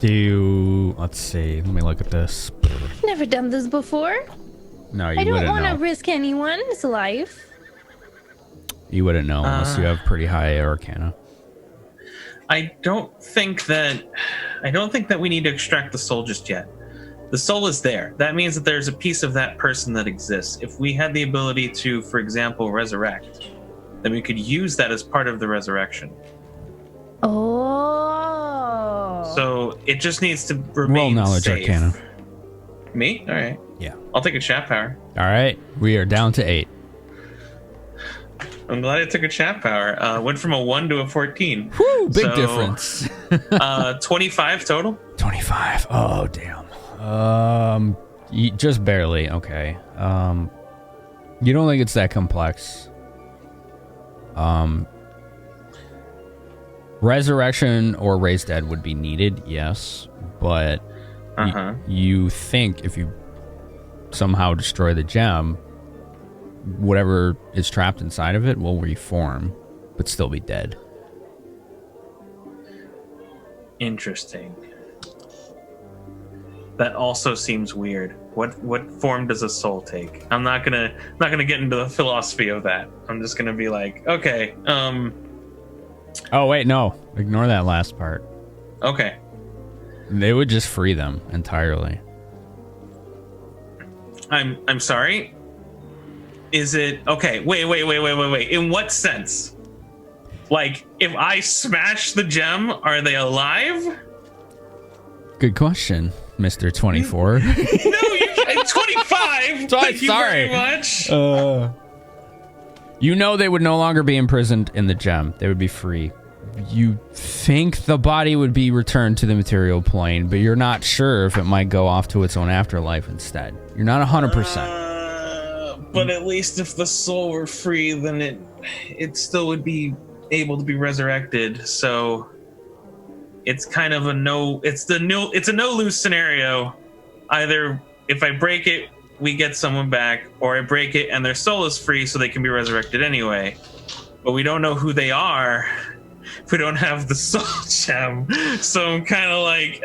Let's see. Let me look at this. I've never done this before. No, you I don't wouldn't want to know. risk anyone's life. You wouldn't know unless you have pretty high arcana. I don't think that we need to extract the soul just yet. The soul is there. That means that there's a piece of that person that exists. If we had the ability to, for example, resurrect, then we could use that as part of the resurrection. Oh. So it just needs to remain Roll knowledge safe. arcana. Me? All right. Yeah. I'll take a chat power. All right. We are down to 8. I'm glad I took a chat power. Went from a 1 to a 14. Woo, big So, difference. 25 total. 25. Oh, damn. Just barely. Okay. You don't think it's that complex? Resurrection or raise dead would be needed, yes, but you think if you somehow destroy the gem, whatever is trapped inside of it will reform, but still be dead. Interesting. That also seems weird. What form does a soul take? I'm not gonna get into the philosophy of that. I'm just gonna be like, okay, Oh wait, no. Ignore that last part. okay. They would just free them entirely. I'm sorry. Is it okay? Wait. In what sense? Like, if I smash the gem, are they alive? Good question, Mr. 24. No, it's 25. Thank you sorry. very much. You know they would no longer be imprisoned in the gem. They would be free. You think the body would be returned to the material plane, but you're not sure if it might go off to its own afterlife instead. You're not 100%. But at least if the soul were free, then it still would be able to be resurrected. So it's kind of a no. It's a no lose scenario. Either if I break it, we get someone back, or I break it and their soul is free so they can be resurrected anyway. But we don't know who they are if we don't have the soul gem. So I'm kind of like,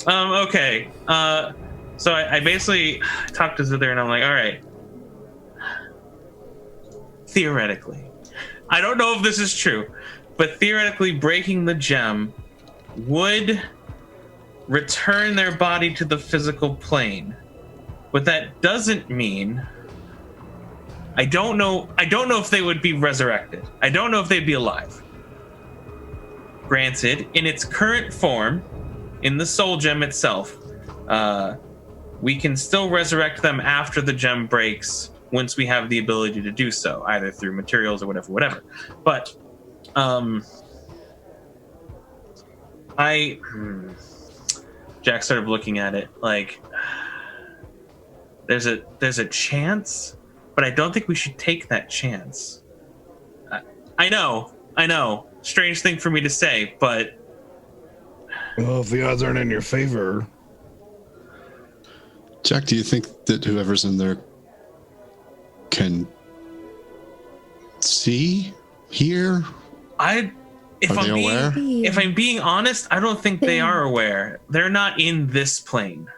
okay. So I basically talked to Zither and I'm like, all right. Theoretically, I don't know if this is true, but theoretically breaking the gem would return their body to the physical plane. But that doesn't mean... I don't know if they would be resurrected. I don't know if they'd be alive. Granted, in its current form, in the soul gem itself, we can still resurrect them after the gem breaks once we have the ability to do so, either through materials or whatever. But Jack started looking at it like there's a chance, but I don't think we should take that chance. I know. Strange thing for me to say, but... Well, if the odds aren't in your favor... Jack, do you think that whoever's in there can see, hear? If I'm being honest, I don't think they are aware. They're not in this plane.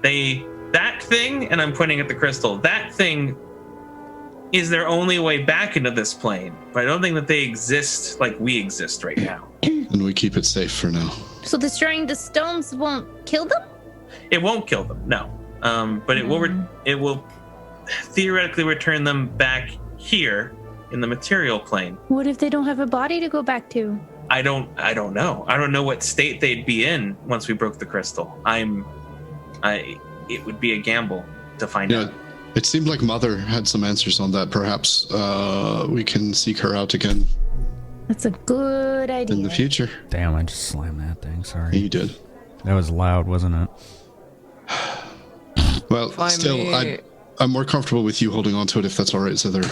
That thing, and I'm pointing at the crystal, that thing is their only way back into this plane. But I don't think that they exist like we exist right now. And we keep it safe for now. So destroying the stones won't kill them? It won't kill them, no. But it will theoretically return them back here in the material plane. What if they don't have a body to go back to? I don't know. I don't know what state they'd be in once we broke the crystal. It would be a gamble to find out. It seemed like Mother had some answers on that. Perhaps we can seek her out again. That's a good idea. In the future. Damn, I just slammed that thing. Sorry. You did. That was loud, wasn't it? Well, I'm more comfortable with you holding on to it if that's all right, Zither.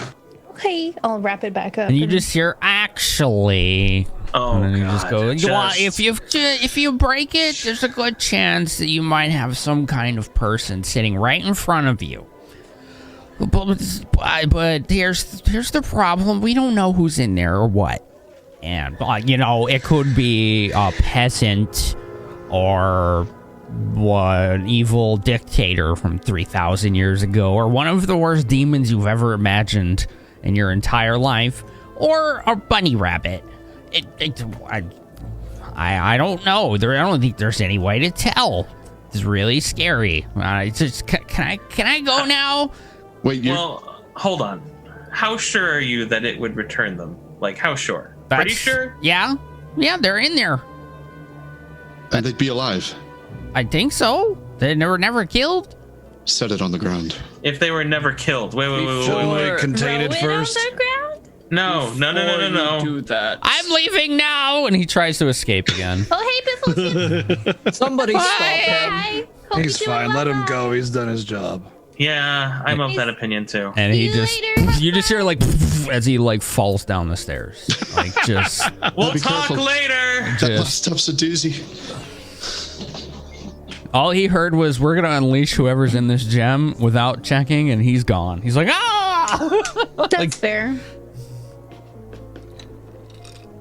Okay, I'll wrap it back up. And you just hear, actually... Oh, and then you God. just go, well, if you break it, there's a good chance that you might have some kind of person sitting right in front of you. But here's the problem. We don't know who's in there or what. And, it could be a peasant or an evil dictator from 3,000 years ago, or one of the worst demons you've ever imagined in your entire life, or a bunny rabbit. I don't know. I don't think there's any way to tell. It's really scary. Can I go now? Wait, well, hold on. How sure are you that it would return them? Like, how sure? Pretty sure? Yeah, they're in there. And they'd be alive. I think so. They were never killed. Set it on the ground. If they were never killed. Wait. Contain it first. No. Do that. I'm leaving now, and he tries to escape again. Oh, hey, Biffleton. Somebody stop him. Hi. Hope He's you're doing fine. Let him well. go. He's done his job. Yeah, I'm of that opinion too. And See he you just, later. you just hear like as he like falls down the stairs, like just. We'll be talk careful. later. That last stuff's a doozy. All he heard was, "We're gonna unleash whoever's in this gem," without checking, and he's gone. He's like, "Ah!" That's fair.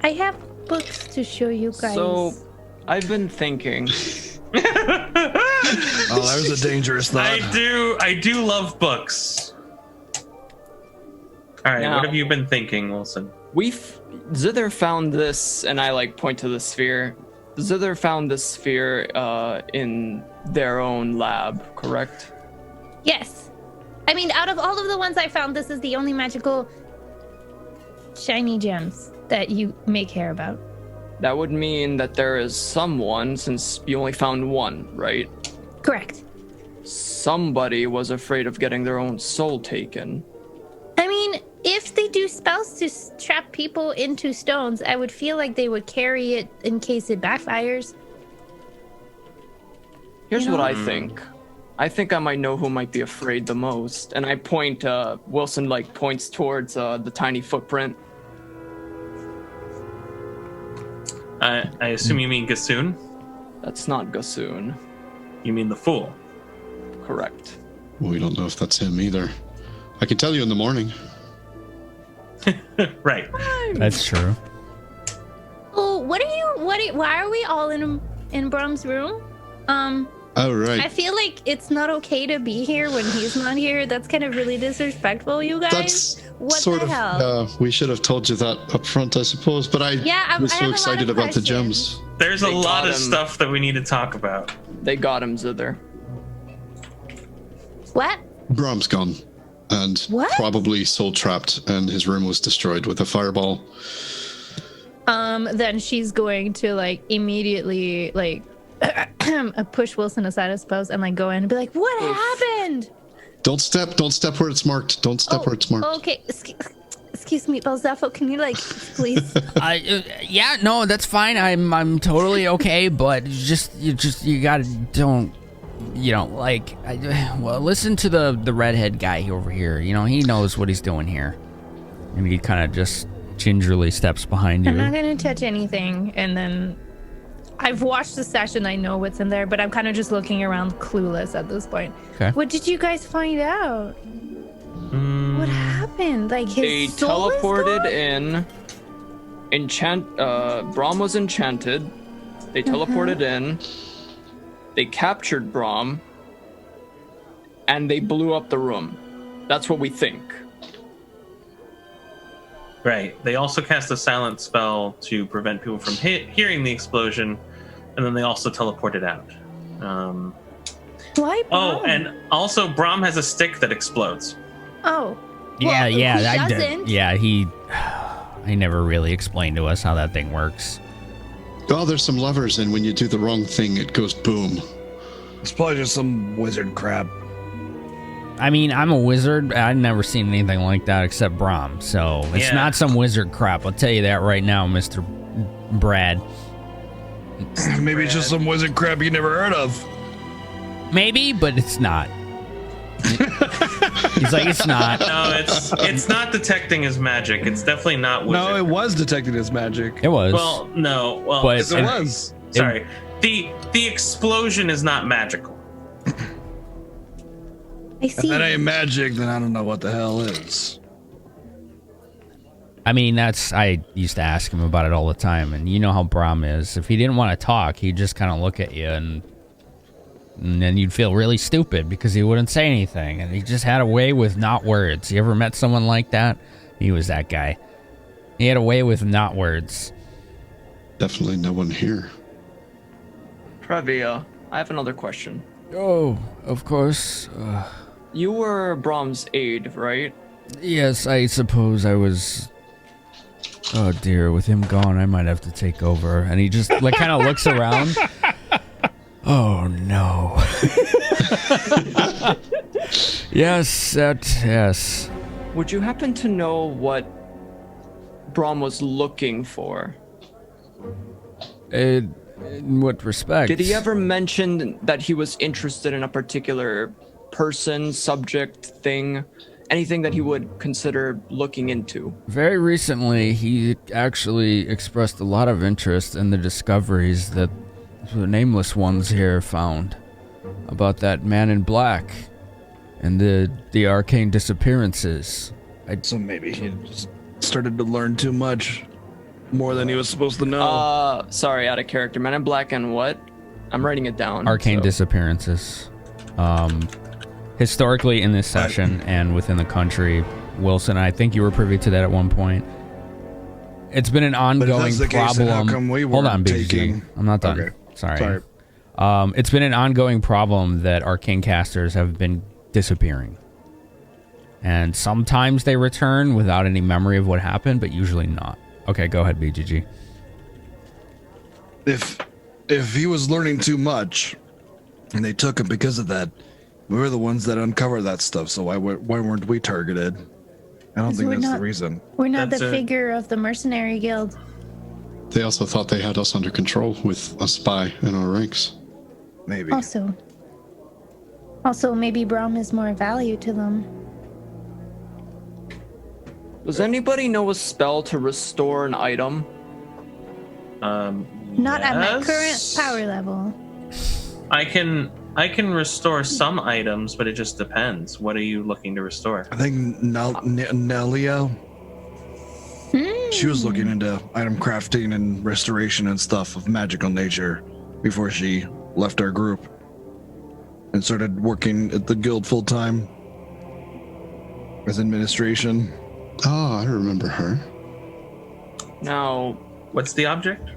I have books to show you guys. So, I've been thinking. Oh, that was a dangerous thought. I do love books. All right, Now- what have you been thinking, Wilson? Zither found this, and I point to the sphere. Zither found this sphere in their own lab, correct? Yes. I mean, out of all of the ones I found, this is the only magical shiny gems that you may care about. That would mean that there is someone, since you only found one, right? Correct. Somebody was afraid of getting their own soul taken. I mean, if they do spells to trap people into stones, I would feel like they would carry it in case it backfires. Here's what I think. I think I might know who might be afraid the most. And I point, Wilson points towards the tiny footprint. I assume you mean Gassoon? That's not Gassoon. You mean the fool? Correct. We don't know if that's him either. I can tell you in the morning. Right. That's true. Oh, why are we all in Brom's room? Oh, right. I feel like it's not okay to be here when he's not here. That's kind of really disrespectful, you guys. That's what sort the hell? of. We should have told you that up front, I suppose. But I was I so have a lot excited of about the questions. gems. There's a They lot got of him. stuff that we need to talk about. They got him, Zither. What? Brom's gone, and What? probably soul trapped, and his room was destroyed with a fireball. Then she's going to like immediately like push Wilson aside, I suppose, and like go in and be like, "What happened?" Don't step where it's marked. Don't step where it's marked. Okay, excuse me, Belzepho, can you like please? Yeah, no, that's fine. I'm totally okay, but you gotta don't. Well, listen to the redhead guy over here. He knows what he's doing here. And he kind of just gingerly steps behind you. I'm not gonna touch anything, and then I've watched the session. I know what's in there, but I'm kind of just looking around, clueless at this point. Okay. What did you guys find out? What happened? Like his They soul is teleported gone? Brom was enchanted. They teleported in. They captured Brom. And they blew up the room. That's what we think. Right. They also cast a silent spell to prevent people from hearing the explosion, and then they also teleported out. Why? Oh, Brom? and also Brom has a stick that explodes. Oh. Yeah, Well, yeah, he I did. doesn't. Yeah, he never really explained to us how that thing works. Oh, there's some levers, and when you do the wrong thing, it goes boom. It's probably just some wizard crap. I mean, I'm a wizard. I've never seen anything like that except Brom, so it's Yeah. not some wizard crap. I'll tell you that right now, Mr. Brad. Maybe it's just some wizard crap you never heard of. Maybe, but it's not. He's like, it's not. No, it's not detecting his magic. It's definitely not wizard. No, it was detecting his magic. It was. Well, no. Well, But Yes, it was. sorry. The explosion is not magical. I see. If that ain't magic, then I don't know what the hell is. I mean, I used to ask him about it all the time, and you know how Brom is. If he didn't want to talk, he'd just kind of look at you, and then you'd feel really stupid because he wouldn't say anything, and he just had a way with not words. You ever met someone like that? He was that guy. He had a way with not words. Definitely no one here. Trevia, I have another question. Oh, of course. You were Brom's aide, right? Yes, I suppose I was. Oh dear, with him gone, I might have to take over. And he just like kind of looks around. Oh no. Yes. Would you happen to know what Brom was looking for? In what respect? Did he ever mention that he was interested in a particular person, subject, thing? Anything that he would consider looking into? Very recently, he actually expressed a lot of interest in the discoveries that the nameless ones here found about that man in black and the arcane disappearances. So maybe he just started to learn too much. More than he was supposed to know. Sorry, out of character. Man in Black and what? I'm writing it down. Arcane so- disappearances. Historically in this session and within the country, Wilson, I think you were privy to that at one point. It's been an ongoing that's the case, then problem. how come we Hold on, weren't BG. taking- I'm not done. Okay. Sorry. It's been an ongoing problem that arcane casters have been disappearing. And sometimes they return without any memory of what happened, but usually not. Okay, go ahead, BGG. If he was learning too much, and they took him because of that, we were the ones that uncovered that stuff. So why weren't we targeted? I don't think we're that's not- the reason. We're not That's the it. figure of the mercenary guild. They also thought they had us under control with a spy in our ranks. Maybe. Also, maybe Brom is more value to them. Does anybody know a spell to restore an item? Not at my current Yes. power level. I can I can restore some items, but it just depends. What are you looking to restore? I think Nelia, she was looking into item crafting and restoration and stuff of magical nature before she left our group and started working at the guild full time as administration. Oh, I remember her. Now, What's the object?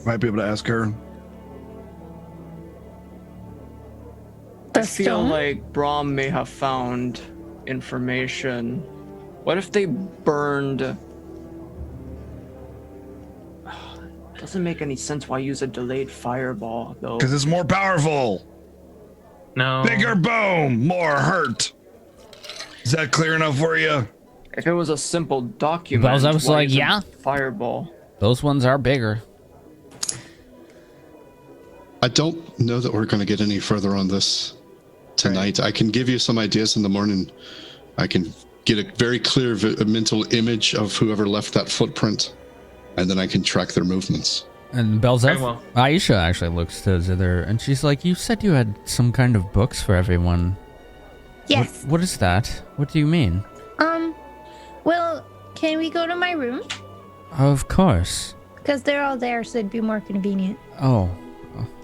Might be able to ask her. The I feel stone? like Brahm may have found information. What if they burned? Doesn't make any sense why use a delayed fireball though. Because it's more powerful. No. Bigger boom, more hurt. Is that clear enough for you? If it was a simple document, Bells, I was why like, use a yeah. fireball. Those ones are bigger. I don't know that we're going to get any further on this tonight. I can give you some ideas in the morning. I can get a very clear mental image of whoever left that footprint, and then I can track their movements. And Belzef, Very well. Aisha actually looks to Zither, and she's like, you said you had some kind of books for everyone. Yes. What is that? What do you mean? Well, can we go to my room? Of course. Because they're all there, so it'd be more convenient. Oh,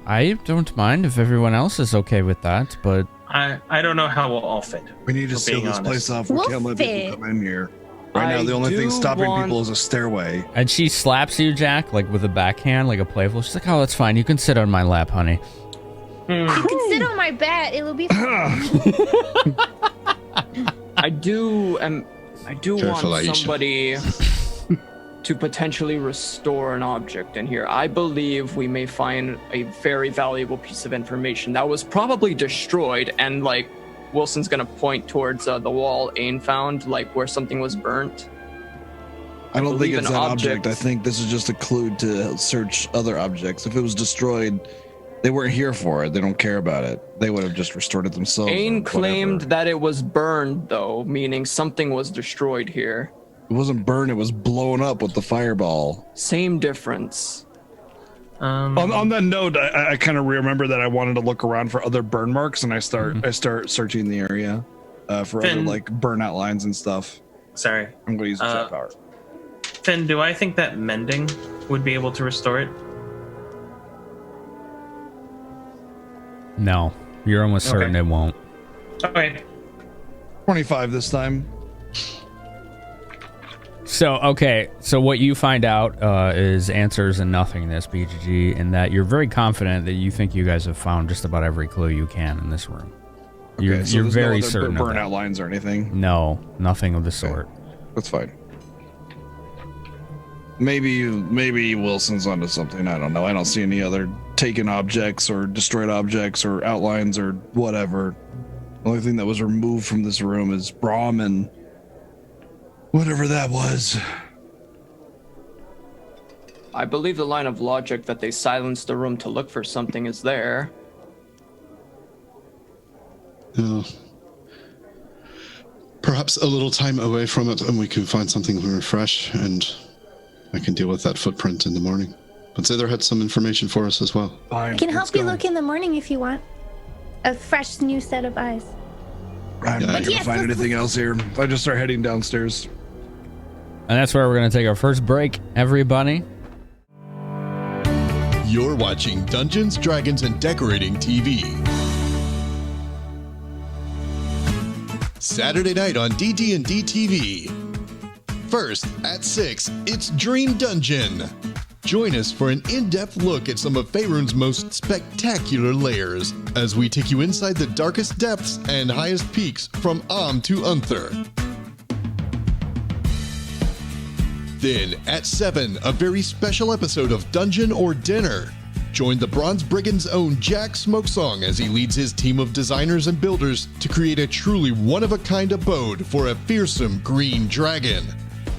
I don't mind if everyone else is okay with that, but I don't know how we'll all fit. We need to For seal being this honest. place off. We We'll can't let fit. people come in here. Right now, I the only thing do stopping want- people is a stairway. and she slaps you, Jack, like with a backhand, like a playful. She's like, "Oh, that's fine. You can sit on my lap, honey." You can sit on my bed. It'll be fine. I do Careful, want Aisha. somebody to potentially restore an object in here. I believe we may find a very valuable piece of information that was probably destroyed, and like Wilson's gonna point towards the wall Ain found, like where something was burnt. I don't think believe it's an that object. object- I think this is just a clue to search other objects. If it was destroyed, they weren't here for it. They don't care about it. They would have just restored it themselves. Ain or claimed whatever. that it was burned, though, meaning something was destroyed here. It wasn't burned. It was blown up with the fireball. Same difference. On that note, I kind of remember that I wanted to look around for other burn marks, and I start searching the area for other Finn. like burnout lines and stuff. Sorry. I'm going to use the chat power. Finn, do I think that mending would be able to restore it? No, you're almost certain Okay. it won't. Okay. 25 this time. So, okay, so what you find out is answers and nothingness, BGG, in that you're very confident that you think you guys have found just about every clue you can in this room. You're, Okay, so you're there's very no other certain of burnout that. lines or anything. No, nothing of the sort. That's fine. Maybe Wilson's onto something. I don't know. I don't see any other taken objects or destroyed objects or outlines or whatever. The only thing that was removed from this room is Brahm and whatever that was. I believe the line of logic that they silenced the room to look for something is there. Perhaps a little time away from it, and we can find something to refresh, and I can deal with that footprint in the morning. But Zither had some information for us as well. Fine. I can let's help you go. look in the morning if you want. A fresh new set of eyes. I'm Yeah, not but gonna yes, find let's- anything else here. I just start heading downstairs. And that's where we're going to take our first break, everybody. You're watching Dungeons, Dragons, and Decorating TV. Saturday night on DD&D TV. First, at 6, it's Dream Dungeon. Join us for an in-depth look at some of Faerun's most spectacular layers as we take you inside the darkest depths and highest peaks from Am to Unther. Then, at 7, a very special episode of Dungeon or Dinner. Join the Bronze Brigands' own Jack Smokesong as he leads his team of designers and builders to create a truly one-of-a-kind abode for a fearsome green dragon.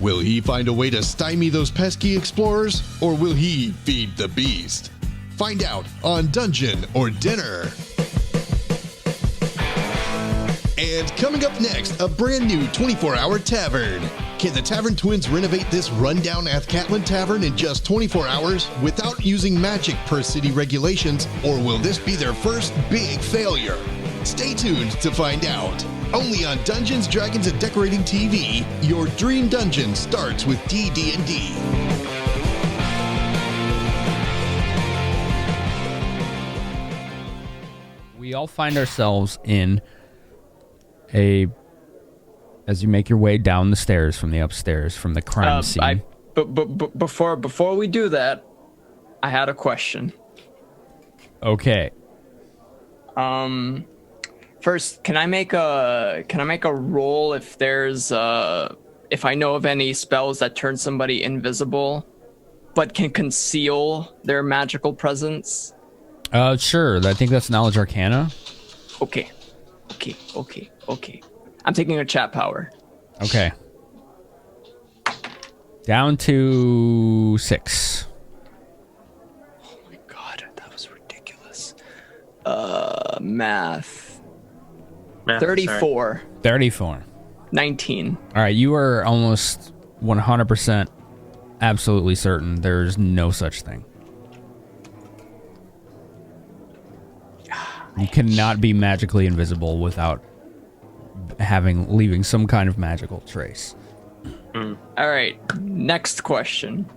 Will he find a way to stymie those pesky explorers, or will he feed the beast? Find out on Dungeon or Dinner. And coming up next, a brand new 24-hour tavern. Can the Tavern Twins renovate this rundown Athcatlin Tavern in just 24 hours without using magic per city regulations, or will this be their first big failure? Stay tuned to find out. Only on Dungeons, Dragons, and Decorating TV, your dream dungeon starts with DnD. We all find ourselves in as you make your way down the stairs from the upstairs from the crime scene. But before we do that, I had a question. Okay. First, can I make a roll if there's if I know of any spells that turn somebody invisible, but can conceal their magical presence? Sure. I think that's Knowledge Arcana. Okay. I'm taking a chat power. Okay. Down to 6. Oh my god, that was ridiculous. Math. 34. 34. 19. All right, you are almost 100% absolutely certain there's no such thing. You cannot be magically invisible without leaving some kind of magical trace. All right, next question.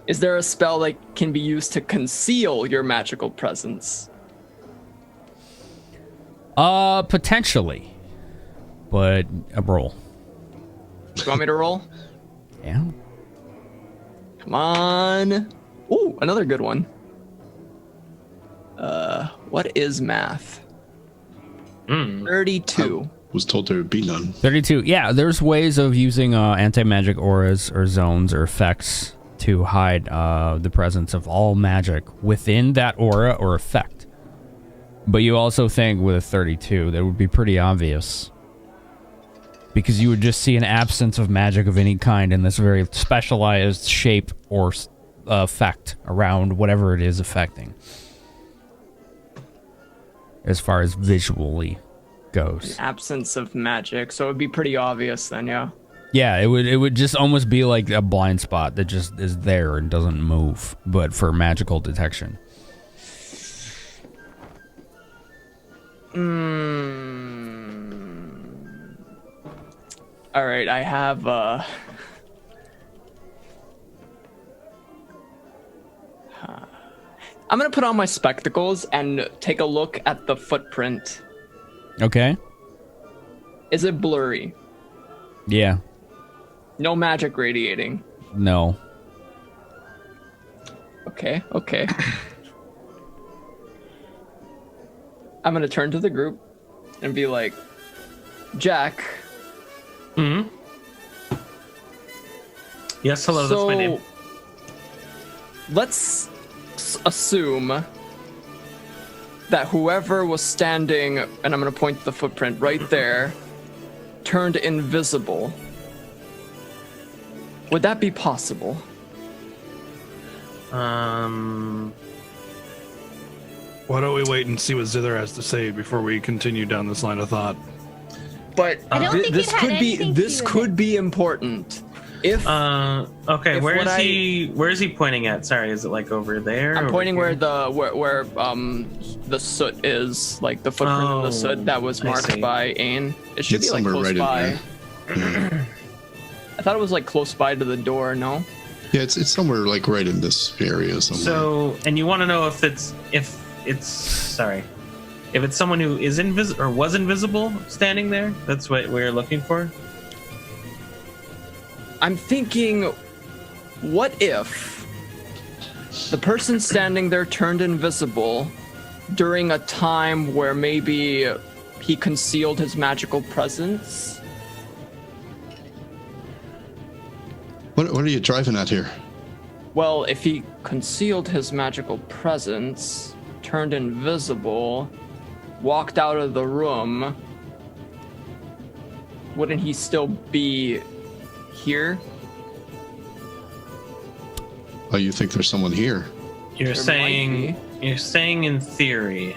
Is there a spell that can be used to conceal your magical presence? Potentially. But a roll. You want me to roll? Yeah. Come on. Ooh, another good one. What is math? 32. Was told there would be none. 32. Yeah, there's ways of using anti-magic auras or zones or effects to hide the presence of all magic within that aura or effect. But you also think with a 32, that would be pretty obvious. Because you would just see an absence of magic of any kind in this very specialized shape or effect around whatever it is affecting. As far as visually goes. Absence of magic, so it would be pretty obvious then, yeah. Yeah, it would just almost be like a blind spot that just is there and doesn't move, but for magical detection. All right, I have I'm gonna put on my spectacles and take a look at the footprint. Okay. Is it blurry? Yeah. No magic radiating. No. Okay. I'm gonna turn to the group and be like, Jack. Yes, hello, that's my name. Let's assume that whoever was standing, and I'm gonna point to the footprint right there, turned invisible. Would that be possible? Why don't we wait and see what Zither has to say before we continue down this line of thought? But I don't think this it had could be anything to this do with could it. be important. If okay, If where what is he? Where is he pointing at? Sorry, is it like over there? I'm over pointing here? where the soot is, like the footprint of the soot that was I marked see. by Ain. It should It's be like somewhere close right in by. I thought it was like close by to the door. No. Yeah, it's somewhere like right in this area somewhere. So, and you want to know if it's someone who is invisible or was invisible standing there? That's what we're looking for. I'm thinking, what if the person standing there turned invisible during a time where maybe he concealed his magical presence? What are you driving at here? Well, if he concealed his magical presence, turned invisible, walked out of the room, wouldn't he still be here? Oh, you think there's someone here? You're There saying in theory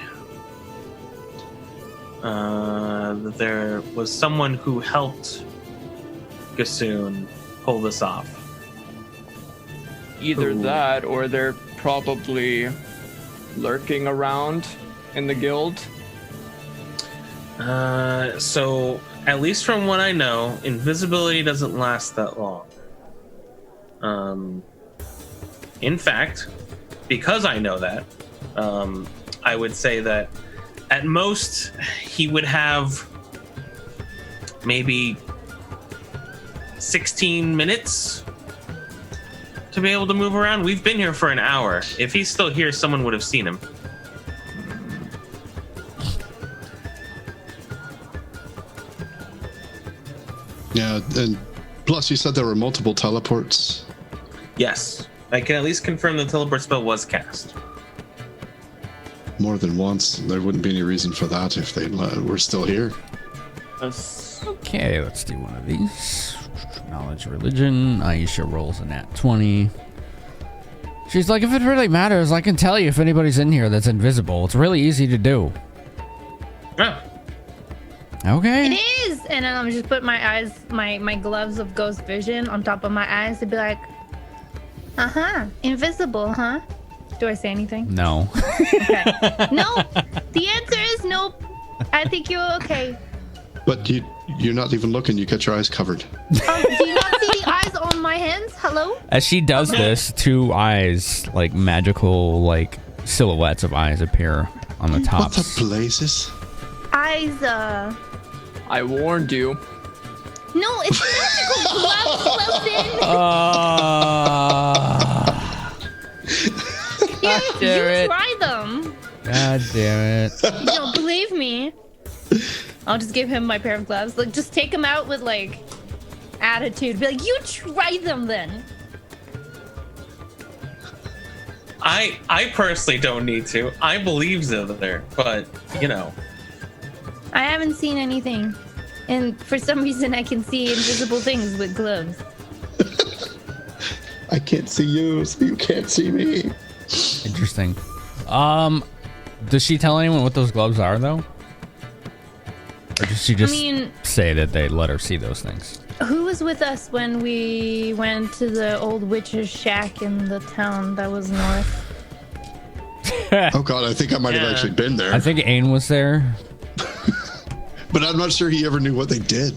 that there was someone who helped Gassoon pull this off? Either Ooh. that, or they're probably lurking around in the guild. So at least from what I know, invisibility doesn't last that long. In fact, because I know that, I would say that at most he would have maybe 16 minutes to be able to move around. We've been here for an hour. If he's still here, someone would have seen him. Yeah, and plus you said there were multiple teleports. Yes, I can at least confirm the teleport spell was cast. More than once. There wouldn't be any reason for that if they were still here. Okay, let's do one of these. Knowledge religion. Aisha rolls a nat 20. She's like, if it really matters, I can tell you if anybody's in here that's invisible. It's really easy to do. Oh, Okay. It is! And then I'm just put my eyes, my gloves of ghost vision on top of my eyes to be like, invisible, huh? Do I say anything? No. Okay. No, the answer is nope. I think you're okay. But you're not even looking. You got your eyes covered. Do you not see the eyes on my hands? Hello? As she does this, two eyes, like magical, like silhouettes of eyes appear on the What tops. the blazes? Eyes, I warned you. No, it's magical gloves, Wilson. You try them. God damn it. You don't believe me? I'll just give him my pair of gloves. Like, just take them out with, like, attitude. Be like, you try them then. I personally don't need to. I believe Zither, but you know. I haven't seen anything. And for some reason, I can see invisible things with gloves. I can't see you, so you can't see me. Interesting. Does she tell anyone what those gloves are, though? Or does she just say that they let her see those things? Who was with us when we went to the old witch's shack in the town that was north? Oh god, I think I might have actually been there. I think Ain was there. But I'm not sure he ever knew what they did.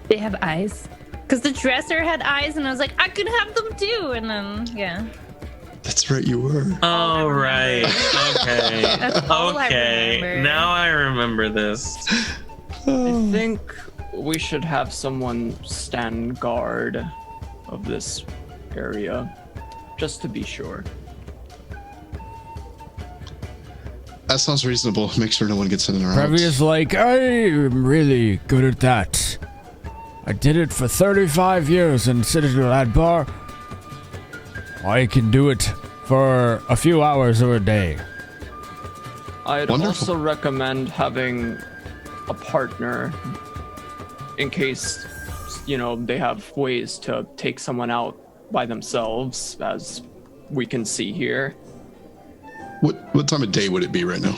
They have eyes. Because the dresser had eyes, and I was like, I could have them too. And then, yeah. That's right, you were. Oh, right. Okay. That's all I Okay. remember. Now I remember this. I think we should have someone stand guard of this area, just to be sure. That sounds reasonable. Make sure no one gets in or out. Previ is like, I'm really good at that. I did it for 35 years in Citadel Adbar. I can do it for a few hours or a day. I'd Wonderful. also recommend having a partner in case, you know, they have ways to take someone out by themselves, as we can see here. What time of day would it be right now?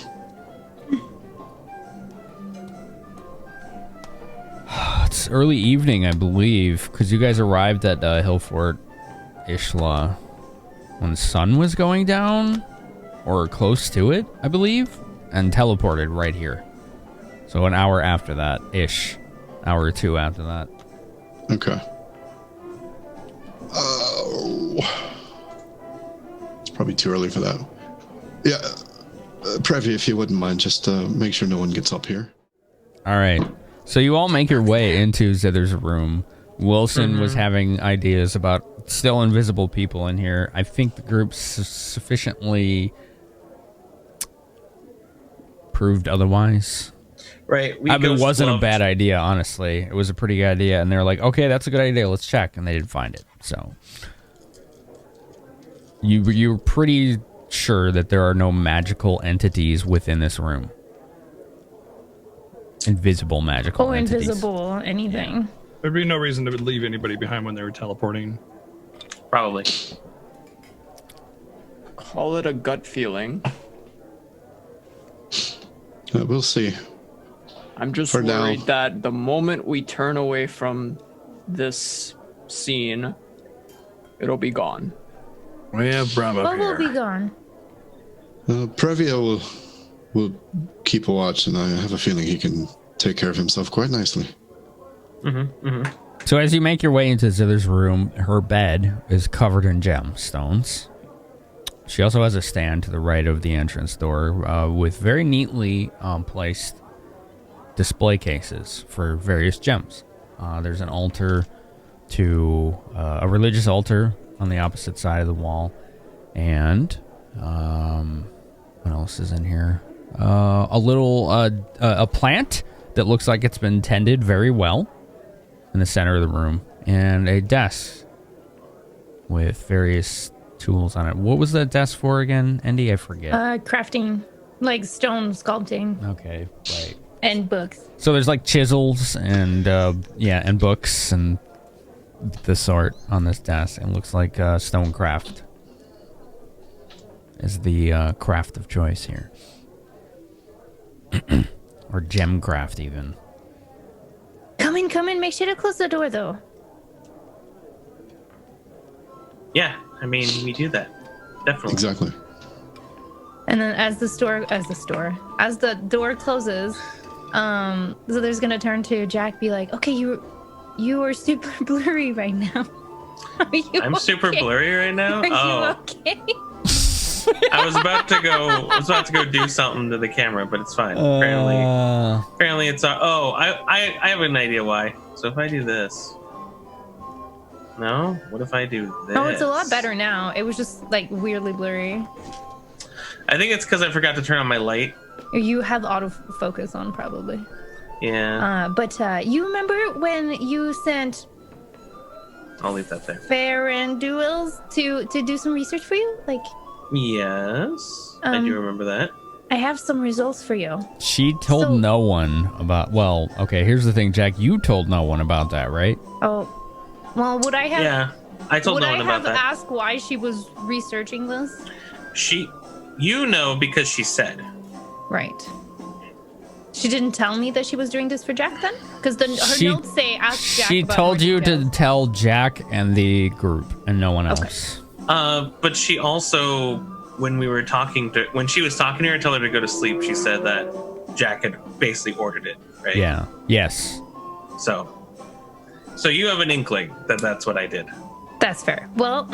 It's early evening, I believe, because you guys arrived at Hillfort Ishla when the sun was going down, or close to it, I believe, and teleported right here. So an hour after that, ish. Hour or two after that. Okay. Oh. It's probably too early for that. Yeah. Previ, if you wouldn't mind, just make sure no one gets up here. All right. So you all make your way into Zither's room. Wilson was having ideas about still invisible people in here. I think the group's sufficiently proved otherwise. Right. It wasn't a bad idea, honestly. It was a pretty good idea. And they're like, okay, that's a good idea. Let's check. And they didn't find it. So you were pretty sure that there are no magical entities within this room. Invisible magical Or entities. invisible, anything. There'd be no reason to leave anybody behind when they were teleporting. Probably. Call it a gut feeling. We'll see. I'm just For now. worried that the moment we turn away from this scene, it'll be gone. We have Brom up What will here. be gone? Previa will keep a watch, and I have a feeling he can take care of himself quite nicely. So as you make your way into Zither's room, her bed is covered in gemstones. She also has a stand to the right of the entrance door with very neatly placed display cases for various gems. There's an altar a religious altar on the opposite side of the wall. And what else is in here? A little a plant that looks like it's been tended very well in the center of the room, and a desk with various tools on it. What was that desk for again, Andy? I forget. Crafting, like stone sculpting Okay, right. and books. So there's like chisels and and books and the sort on this desk. It looks like stonecraft is the craft of choice here. Or gemcraft even. Come in. Make sure to close the door, though. Yeah, I mean, we do that. Definitely. Exactly. And then as the door closes, Zither's gonna turn to Jack, be like, "Okay, you are super blurry right now. Are you I'm super okay? blurry right now. Are you Oh, okay?" I was about to go do something to the camera, but it's fine. Apparently it's I have an idea why. So if I do this. No? What if I do this? Oh, it's a lot better now. It was just like weirdly blurry. I think it's because I forgot to turn on my light. You have autofocus on probably. Yeah. But you remember when you sent I'll leave that there. Faerenduils to do some research for you? Like, Yes. I do remember that. I have some results for you. She told no one about. Well, okay. Here's the thing, Jack. You told no one about that, right? Oh, well, would I have? Yeah. I told would no one I about have that. asked why she was researching this? You know because she said. Right. She didn't tell me that she was doing this for Jack then? Because her notes say ask Jack. She about told more you to details. tell Jack and the group and no one else. But she also, when she was talking to her, tell her to go to sleep. She said that Jack had basically ordered it, right? Yeah. Yes. So you have an inkling that that's what I did. That's fair. Well,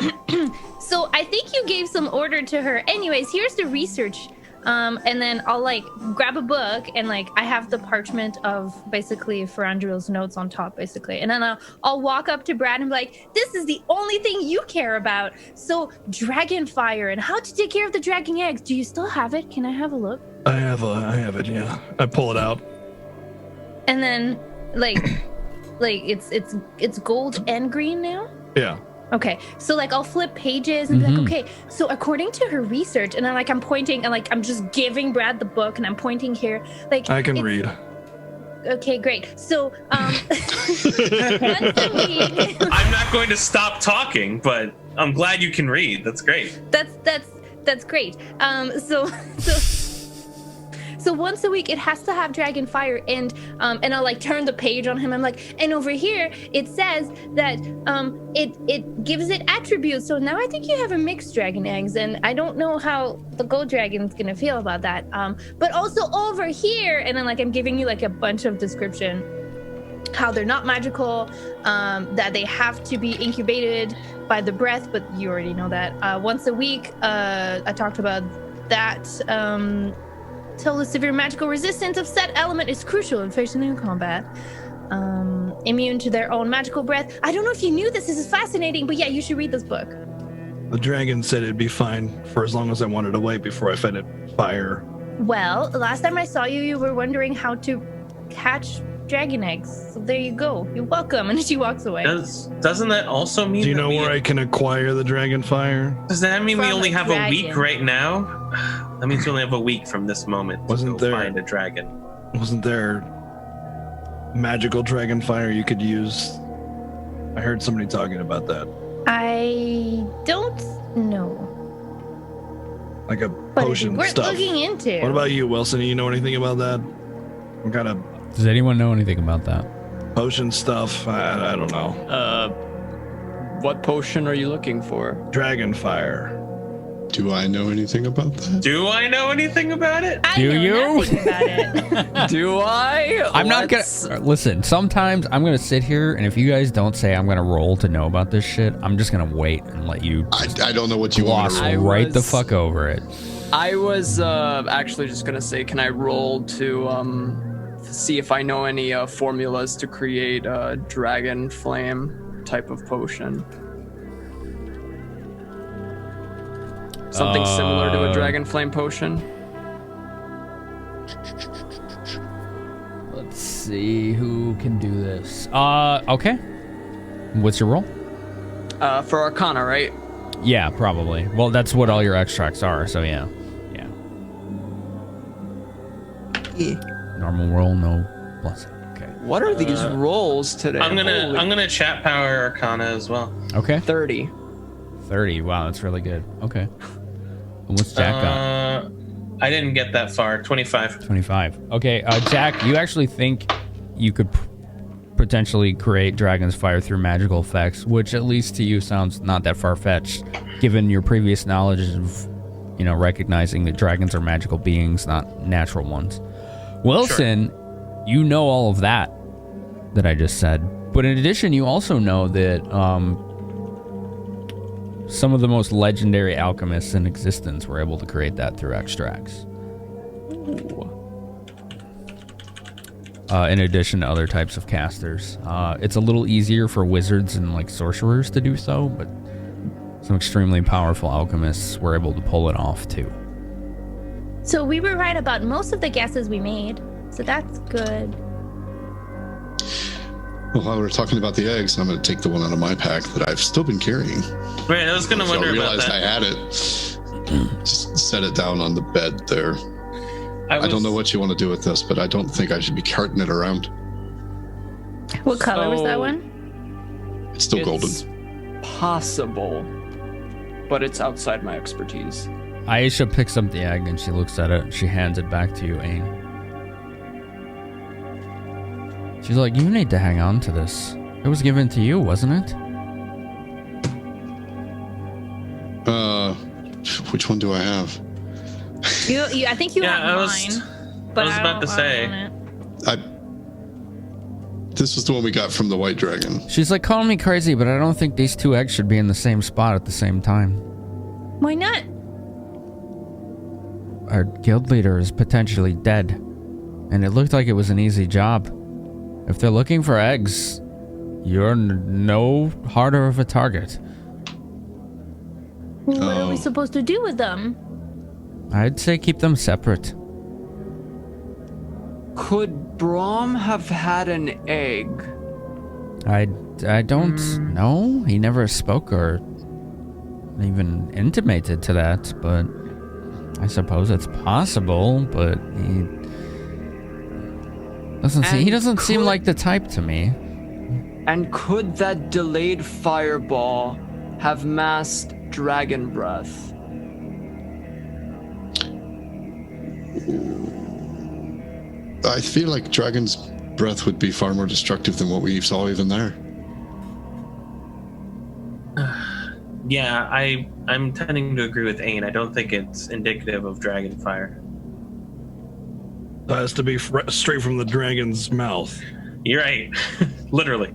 so I think you gave some order to her. Anyways, here's the research. And then I'll like grab a book and like I have the parchment of basically Faerenduil's notes on top, basically. And then I'll walk up to Brad and be like, "This is the only thing you care about. So dragon fire and how to take care of the dragon eggs. Do you still have it? Can I have a look?" I have it. Yeah, I pull it out. And then like it's gold and green now. Yeah. Okay, so like I'll flip pages and be like, okay, so according to her research, and then like I'm pointing and like I'm just giving Brad the book and I'm pointing here, like I can read. Okay, great. So once a week, I'm not going to stop talking, but I'm glad you can read. That's great. that's great. So once a week it has to have dragon fire, and I'll like turn the page on him. I'm like, and over here it says that it gives it attributes. So now I think you have a mixed dragon eggs, and I don't know how the gold dragon's gonna feel about that. But also over here, and then like I'm giving you like a bunch of description, how they're not magical, that they have to be incubated by the breath, but you already know that. Once a week, I talked about that. Till the severe magical resistance of said element is crucial in facing new combat. Immune to their own magical breath. I don't know if you knew this. This is fascinating, but yeah, you should read this book. The dragon said it'd be fine for as long as I wanted to wait before I fed it fire. Well, the last time I saw you, you were wondering how to hatch dragon eggs. So there you go. You're welcome. And she walks away. Doesn't that also mean? Do you that know where I can acquire the dragon fire? Does that mean we From only a have a dragon. week right now? That means we only have a week from this moment Wasn't to go there- find a dragon. Wasn't there magical dragon fire you could use? I heard somebody talking about that. I don't know. Like a But it's potion worth stuff. looking into. What about you, Wilson? Do you know anything about that? What kind of Does anyone know anything about that? Potion stuff. I don't know. What potion are you looking for? Dragon fire. Do I know anything about that? Do I know anything about it? I Do know you? nothing about it. Do I? I'm not Let's- gonna listen. Sometimes I'm gonna sit here, and if you guys don't say I'm gonna roll to know about this shit, I'm just gonna wait and let you I don't know what you want gloss to I roll. right the was- fuck over it. I was actually just gonna say, can I roll to see if I know any formulas to create a dragon flame type of potion? Something similar to a dragon flame potion. Let's see who can do this. Okay. What's your roll? For Arcana, right? Yeah, probably. Well, that's what all your extracts are, so yeah. Yeah. Normal roll, no plus. Okay. What are these rolls today? I'm Holy- gonna chat power Arcana as well. Okay. 30. 30. Wow, that's really good. Okay. And what's Jack got? I didn't get that far. 25. 25. Okay, Jack, you actually think you could potentially create Dragon's Fire through magical effects, which at least to you sounds not that far-fetched, given your previous knowledge of, recognizing that dragons are magical beings, not natural ones. Wilson, you know all of that I just said. But in addition, you also know that some of the most legendary alchemists in existence were able to create that through extracts. In addition to other types of casters. It's a little easier for wizards and sorcerers to do so, but some extremely powerful alchemists were able to pull it off too. So we were right about most of the guesses we made. So that's good. Well, while we're talking about the eggs, I'm going to take the one out of my pack that I've still been carrying. Right, I was gonna So I wonder about realized I that. had it. Just set it down on the bed there. I don't know what you want to do with this, but I don't think I should be carting it around. What color was that So- one? It's still golden. It's possible, but it's outside my expertise. Aisha picks up the egg and she looks at it and she hands it back to you, Ain. She's like, you need to hang on to this. It was given to you, wasn't it? Which one do I have? I think you Yeah, have I was- mine. But I was about to say. This was the one we got from the white dragon. She's like, call me crazy, but I don't think these two eggs should be in the same spot at the same time. Why not? Our guild leader is potentially dead, and it looked like it was an easy job. If they're looking for eggs, you're no harder of a target. Well, what are we Oh. supposed to do with them? I'd say keep them separate. Could Braum have had an egg? I don't know. He never spoke or even intimated to that, but I suppose it's possible, but he doesn't seem like the type to me. And could that delayed fireball have masked dragon breath? I feel like dragon's breath would be far more destructive than what we saw even there. Yeah, I'm tending to agree with Ain. I don't think it's indicative of dragon fire. That has to be straight from the dragon's mouth. You're right. Literally.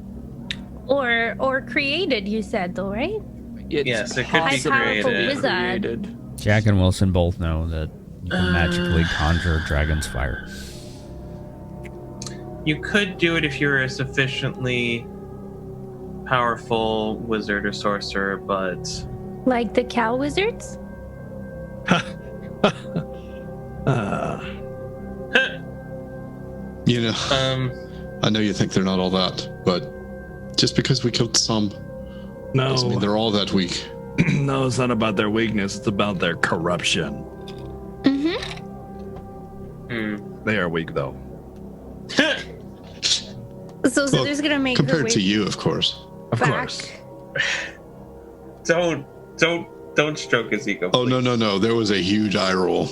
Or created, you said, though, right? It's Yes, it could be possibly created. Wizard. created. Jack and Wilson both know that you can magically conjure dragon's fire. You could do it if you're a sufficiently powerful wizard or sorcerer, but Like the cow wizards? You know, I know you think they're not all that, but just because we killed some doesn't mean No, they're all that weak. no, it's not about their weakness. It's about their corruption. They are weak, though. So Well, there's gonna make her Compared way to you, of course. Of back. course. don't stroke his ego. Oh, no. There was a huge eye roll.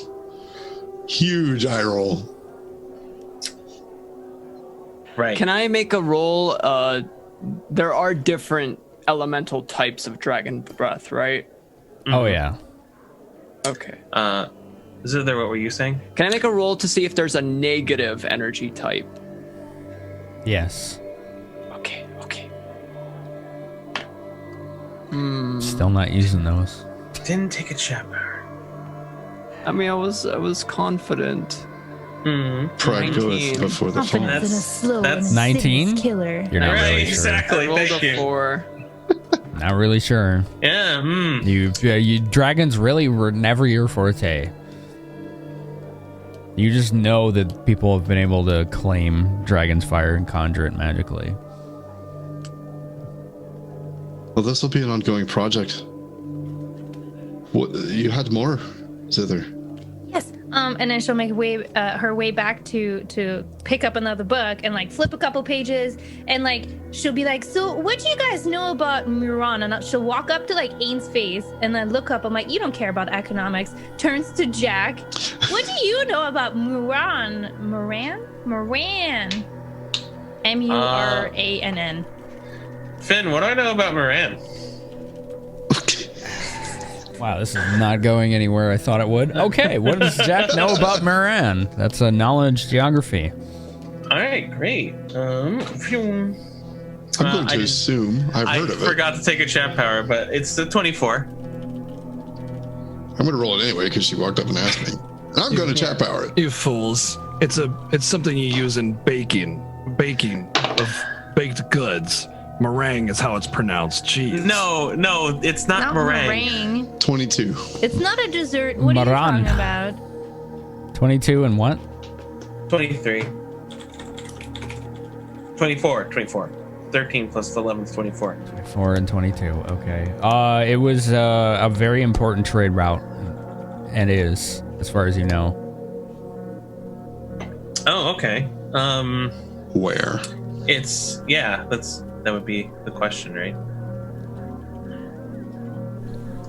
Huge eye roll. Right. Can I make a roll? There are different elemental types of dragon breath, right? Oh yeah. Okay. Zither, what were you saying? Can I make a roll to see if there's a negative energy type? Yes. Okay. Still not using those. Didn't take a chapter. I mean, I was confident. Pride 19. goeth before the fall. Confidence in a slow that's and 19? insidious killer. You're not Right, really sure. exactly. I rolled Thank a you. 4. Not really sure. Yeah. You dragons really were never your forte. You just know that people have been able to claim dragon's fire and conjure it magically. Well, this will be an ongoing project. What, you had more, Zither. Yes. And then she'll make her way back to pick up another book and like flip a couple pages and like she'll be like, so what do you guys know about Muran? And she'll walk up to like Ain's face and then look up. I'm like, you don't care about economics. Turns to Jack. What do you know about Muran? Muran? Murann. Finn, what do I know about Moran? Wow, this is not going anywhere I thought it would. Okay, what does Jack know about Moran? That's a knowledge geography. All right, great. I'm going to assume I've heard of it. I forgot to take a chat power, but it's the 24. I'm going to roll it anyway because she walked up and asked me. And I'm going to chat power it. You fools! It's something you use in baking of baked goods. Meringue is how it's pronounced. Jeez. No, it's not meringue. 22. It's not a dessert. What are you Maran. talking about? 22 and what? 23. 24. 13 plus 11 is 24. 24 and 22. Okay. It was a very important trade route, and is, as far as you know. Oh, okay. Where? That would be the question, right?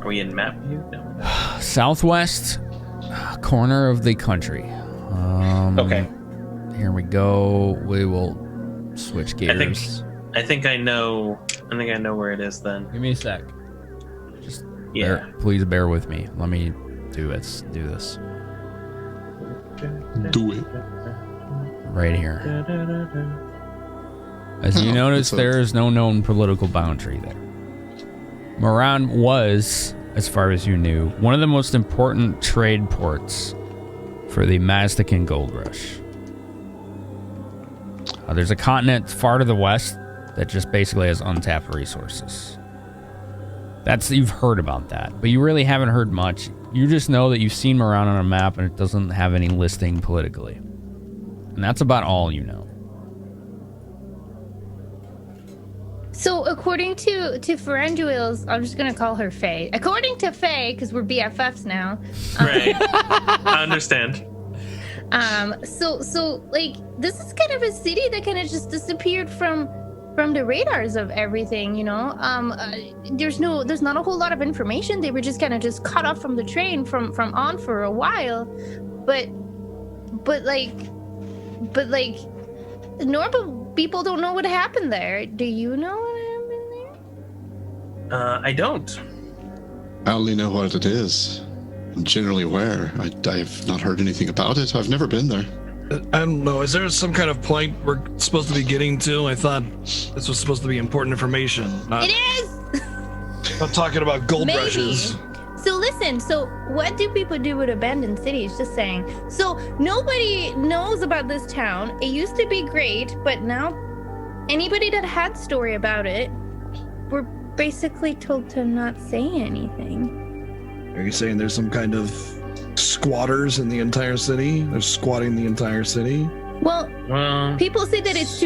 Are we in map view? No. Southwest corner of the country. Okay. Here we go. We will switch gears. I think I know where it is then. Give me a sec. Just Yeah. please bear with me. Let me do this. Do it. Right here. As you notice, there is no known political boundary there. Moran was, as far as you knew, one of the most important trade ports for the Mazdakan gold rush. There's a continent far to the west that just basically has untapped resources. You've heard about that, but you really haven't heard much. You just know that you've seen Moran on a map and it doesn't have any listing politically. And that's about all you know. So according to Faerenduil's, I'm just gonna call her Faye. According to Faye, because we're BFFs now. Right. I understand. So like this is kind of a city that kind of just disappeared from the radars of everything, you know. There's not a whole lot of information. They were just kind of just cut off from the train from on for a while, but like normal people don't know what happened there. Do you know what happened there? I don't. I only know what it is. I'm generally aware. I've not heard anything about it. I've never been there. I don't know. Is there some kind of point we're supposed to be getting to? I thought this was supposed to be important information. It is. Not talking about gold Maybe. rushes. So listen, so what do people do with abandoned cities? Just saying. So nobody knows about this town. It used to be great, but now anybody that had story about it were basically told to not say anything. Are you saying there's some kind of squatters in the entire city? They're squatting the entire city? Well, people say that it's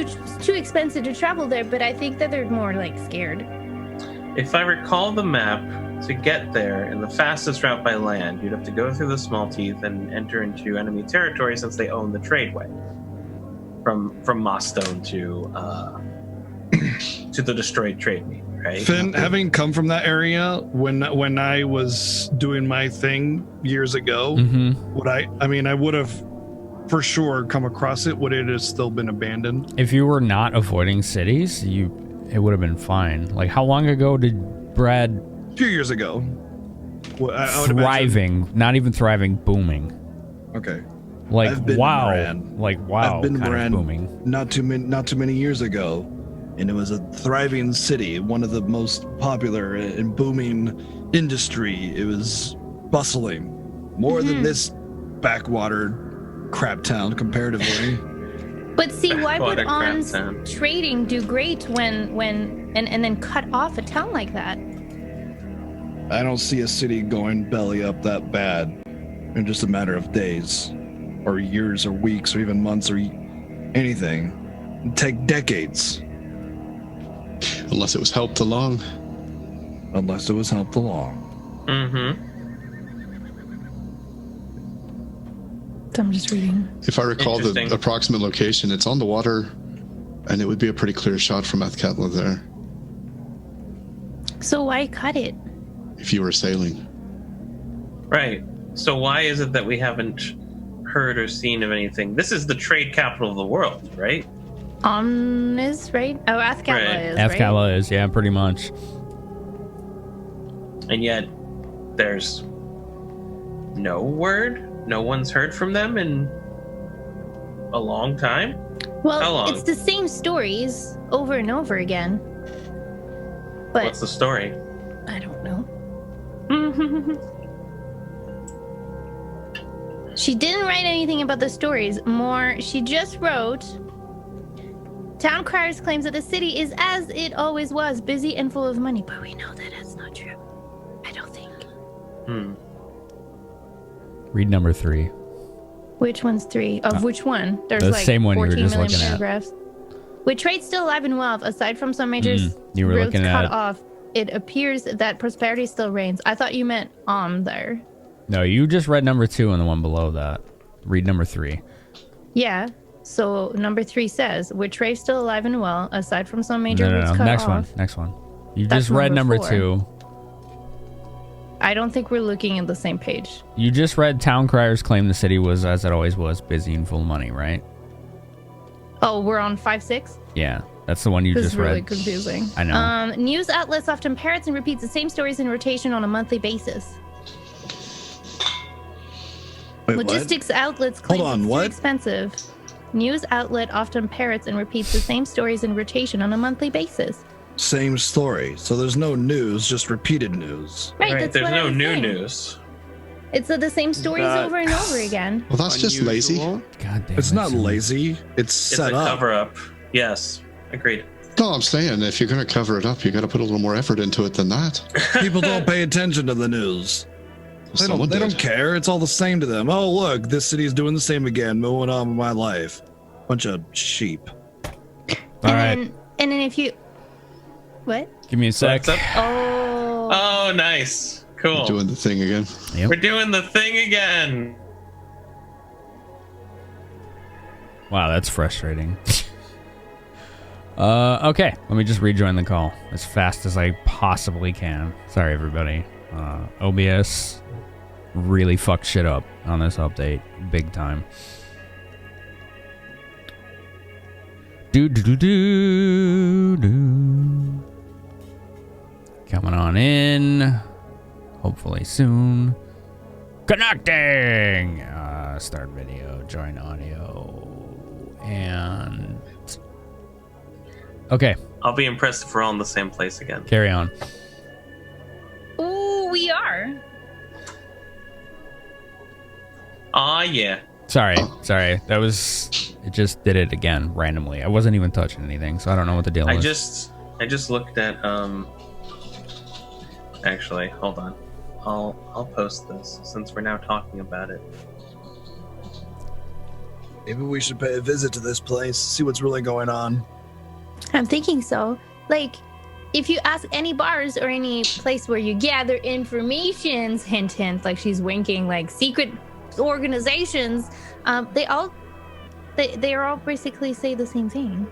too expensive to travel there, but I think that they're more like scared. If I recall the map, to get there in the fastest route by land, you'd have to go through the Small Teeth and enter into enemy territory since they own the tradeway from Mossstone to the destroyed trade meet, right? Finn, having come from that area when I was doing my thing years ago, Mm-hmm. I would have for sure come across it, would it have still been abandoned? If you were not avoiding cities, it would have been fine. Like, how long ago did Brad... A few years ago. Well, I would thriving, not even thriving, booming. Okay. Like, I've been wow. Moran. Like, wow, I've been kind Moran of booming. not too many years ago, and it was a thriving city, one of the most popular and booming industry. It was bustling, more than this backwater crap town comparatively. But see, why would Backwater crap On's town. trading do great when and then cut off a town like that? I don't see a city going belly up that bad in just a matter of days, or years, or weeks, or even months, or anything. It'd take decades. Unless it was helped along. Unless it was helped along. Mm-hmm. I'm just reading. If I recall the Interesting. approximate location, it's on the water, and it would be a pretty clear shot from Athkatla there So why cut it? if you were sailing. Right. So why is it that we haven't heard or seen of anything? This is the trade capital of the world, right? Is right? Oh, Athkatla Right. is right. Athkatla is, yeah, pretty much. And yet there's no word? No one's heard from them in a long time? How Well, long? it's the same stories over and over again. But What's the story? I don't know. She didn't write anything about the stories. She just wrote, Town Criers claims that the city is as it always was, busy and full of money. But we know that that's not true. I don't think. Read number 3. Which one's 3? Of which one? There's the like same one you were 14 just million looking at. paragraphs. With trade still alive and well, aside from some major you were routes looking cut at- off, it appears that prosperity still reigns. I thought you meant there. No, you just read number 2 and the one below that. Read number 3. Yeah. So number 3 says, with trade still alive and well, aside from some major routes No. cut Next off. Next one. You That's just read number number 4. 2. I don't think we're looking at the same page. You just read Town Criers claim the city was as it always was, busy and full of money, right? Oh, we're on 5-6? Yeah, that's the one you This just is really read. confusing. I know. News outlets often parrots and repeats the same stories in rotation on a monthly basis. Wait, what? Logistics outlets claim Hold on, it's too what? expensive. News outlet often parrots and repeats the same stories in rotation on a monthly basis. Same story. So there's no news, just repeated news. Right, that's There's what I no was new saying. news. It's the same stories That- over and over again. Well, that's just lazy. Unusual. God damn It's it, not Sam. lazy. It's It's set a up. cover up. Yes. Agreed. No, I'm saying if you're going to cover it up, you got to put a little more effort into it than that. People don't pay attention to the news. They Someone don't did. care. It's all the same to them. Oh, look, this city's doing the same again, moving on with my life. Bunch of sheep. All right, And then if you... What? give me a sec. What's up? Oh. Oh, nice. Cool. Doing the thing again. Yep. We're doing the thing again. Wow, that's frustrating. Okay, let me just rejoin the call as fast as I possibly can. Sorry, everybody. OBS really fucked shit up on this update, big time. Do. Coming on in, hopefully soon. Connecting. Start video, join audio, and okay, I'll be impressed if we're all in the same place again. carry on. Ooh, we are. Aw, yeah. Sorry. That was, it just did it again randomly. I wasn't even touching anything, so I don't know what the deal I is. just looked at actually, hold on. I'll post this since we're now talking about it. Maybe we should pay a visit to this place, see what's really going on. I'm thinking so. Like, if you ask any bars or any place where you gather informations, hint, hint, like she's winking, like secret organizations, they all basically say the same thing.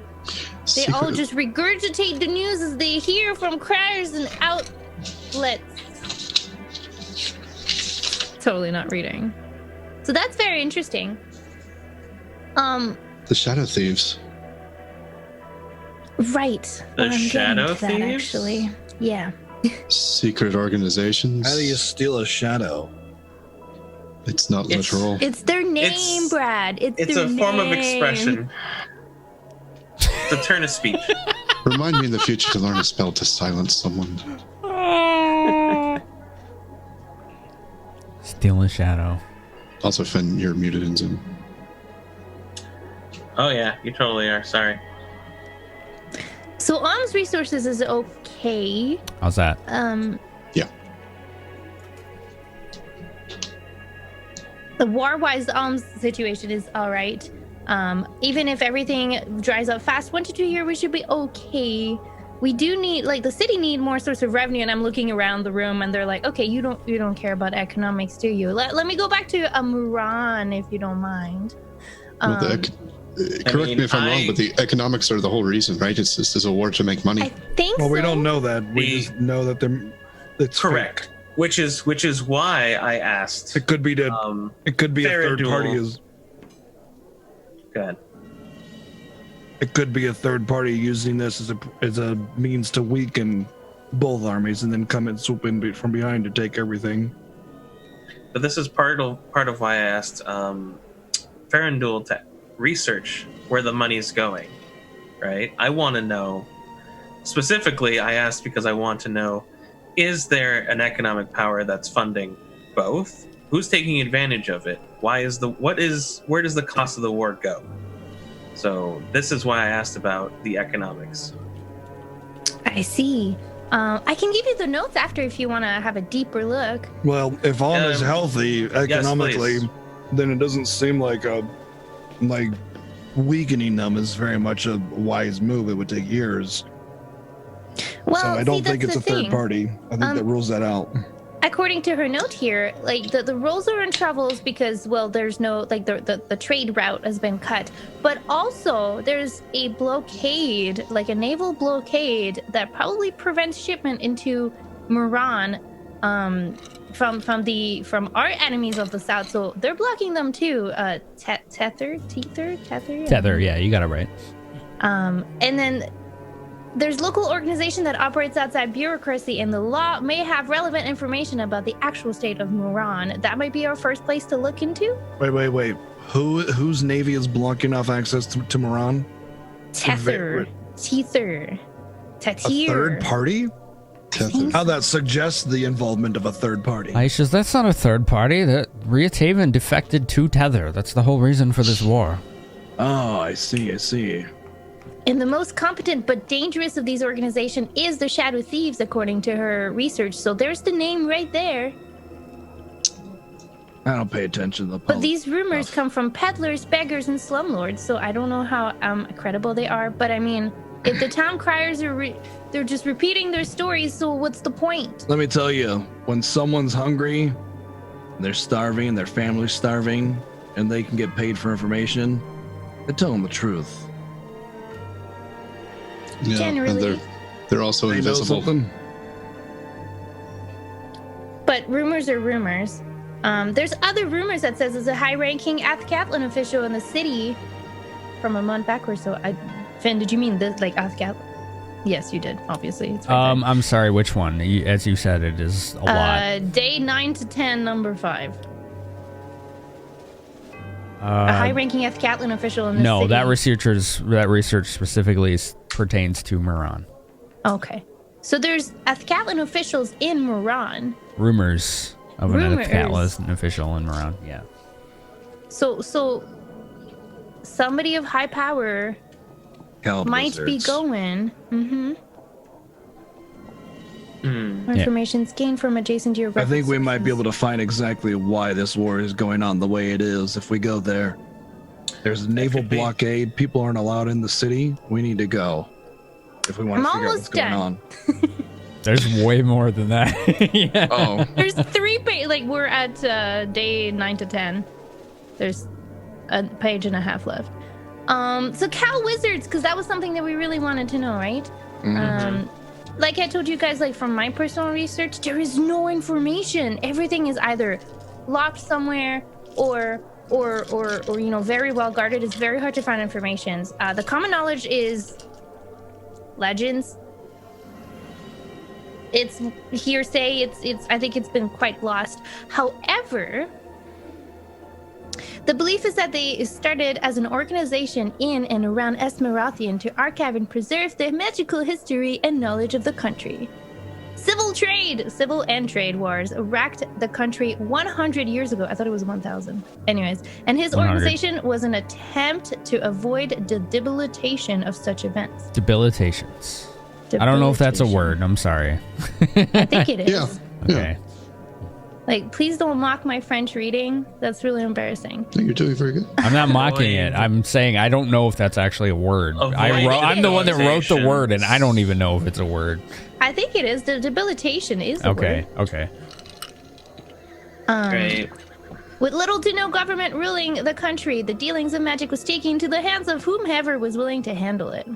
They all Secret- just regurgitate the news as they hear from criers and outlets. Totally not reading. So that's very interesting. The Shadow Thieves. Right. The I'm getting Shadow to that, Thieves? actually. Yeah. Secret organizations. How do you steal a shadow? It's not It's- literal. It's their name, It's- Brad. It's their a form of name. expression. It's a turn of speech. Remind me in the future to learn a spell to silence someone. Steal a shadow. Also, Finn, you're muted in Zoom. Oh yeah, you totally are. Sorry. So Alms Resources is okay. How's that? Yeah. The war-wise Alms situation is all right. Even if everything dries up fast, 1 to 2 years, we should be okay. We do need, like, the city need more source of revenue, and I'm looking around the room, and they're like, okay, you don't care about economics, do you? Let me go back to Muran, if you don't mind. Well, correct me if I'm wrong, but the economics are the whole reason, right? It's just as a war to make money. I think Well, so. we don't know that. We The- just know that it's Correct. Which is why I asked. It could be a third Faerenduil. party. Good. It could be a third party using this as a means to weaken both armies and then come and swoop in from behind to take everything. But this is part of why I asked Faerenduil to research where the money is going, right? I want to know specifically. I asked because I want to know: is there an economic power that's funding both? Who's taking advantage of it? Where does the cost of the war go? So this is why I asked about the economics. I see. I can give you the notes after if you want to have a deeper look. Well, if Alm is healthy economically, please. then it doesn't seem like weakening them is very much a wise move. It would take years. Well, So I don't see, think that's it's a the third thing. party. I think that rules that out. According to her note here, like the rolls are in troubles because, well, there's no, like, the trade route has been cut, but also there's a blockade, like a naval blockade that probably prevents shipment into Muran from our enemies of the south. So they're blocking them too. Tether. Tether, yeah, you got it right. And then there's local organization that operates outside bureaucracy, and the law may have relevant information about the actual state of Muran. That might be our first place to look into. Wait. Whose navy is blocking off access to Muran? Tether. A third party? Tether. How that suggests the involvement of a third party. Aisha, that's not a third party. That Riataven defected to Tether. That's the whole reason for this war. Oh, I see. And the most competent but dangerous of these organizations is the Shadow Thieves, according to her research. So there's the name right there. I don't pay attention to the But these rumors come from peddlers, beggars, and slumlords. So I don't know how credible they are. But I mean, if the town criers are they're just repeating their stories, so what's the point? Let me tell you, when someone's hungry, they're starving, their family's starving, and they can get paid for information, they tell them the truth. Yeah, Generally. and they're also They know invisible. something? But rumors are rumors. There's other rumors that says there's a high-ranking Athkatlan official in the city from a month backwards. So, Finn, did you mean this, like Athkatlan? Yes, you did. Obviously, it's right there. I'm sorry, which one? As you said, it is a lot. Day 9 to 10, number 5. A high-ranking Athkatlan official in the No, city. that research specifically pertains to Muran. Okay. So there's Athkatlan officials in Muran. Rumors of Rumors. an Atlas official in Muran. Yeah. So somebody of high power might be going. Mm-hmm. More information's gained from adjacent to your I think we might be able to find exactly why this war is going on the way it is if we go there. There's a naval could be. blockade. People aren't allowed in the city. We need to go if we want to I'm figure out what's almost going done. on. There's way more than that. Yeah. Oh, There's 3 like we're at day 9 to 10. There's a page and a half left. So Cal Wizards, because that was something that we really wanted to know, right? Like I told you guys, like from my personal research, there is no information. Everything is either locked somewhere or or very well guarded, it's very hard to find information. The common knowledge is legends. It's hearsay. It's I think it's been quite lost. However, the belief is that they started as an organization in and around Esmerathian to archive and preserve the magical history and knowledge of the country. Civil and trade wars racked the country 100 years ago. I thought it was 1,000. Anyways, and his 100. organization was an attempt to avoid the debilitation of such events. Debilitations. I don't know if that's a word. I'm sorry. I think it is. Yeah. Okay. Like, please don't mock my French reading. That's really embarrassing. No, you're doing very good. I'm not mocking it. I'm saying I don't know if that's actually a word. I'm the one that wrote the word, and I don't even know if it's a word. I think it is. The debilitation is the word. Okay. Great. With little to no government ruling the country, the dealings of magic was taken to the hands of whomever was willing to handle it.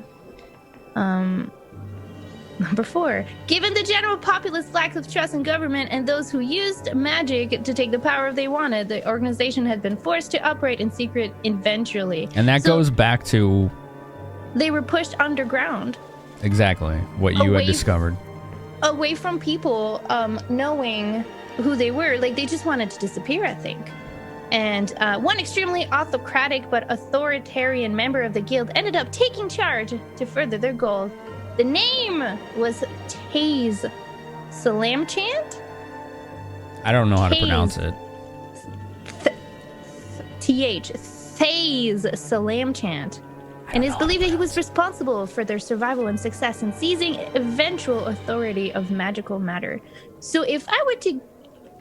Number 4, given the general populace lack of trust in government and those who used magic to take the power they wanted, the organization had been forced to operate in secret eventually. And that goes back to... They were pushed underground. Exactly what you had discovered. Away from people knowing who they were. Like, they just wanted to disappear, I think. And one extremely autocratic but authoritarian member of the guild ended up taking charge to further their goal. The name was Taze Salamchant? I don't know how to pronounce it. Th Thaze Salamchant. And it's believed that he was responsible for their survival and success in seizing eventual authority of magical matter. So if I were to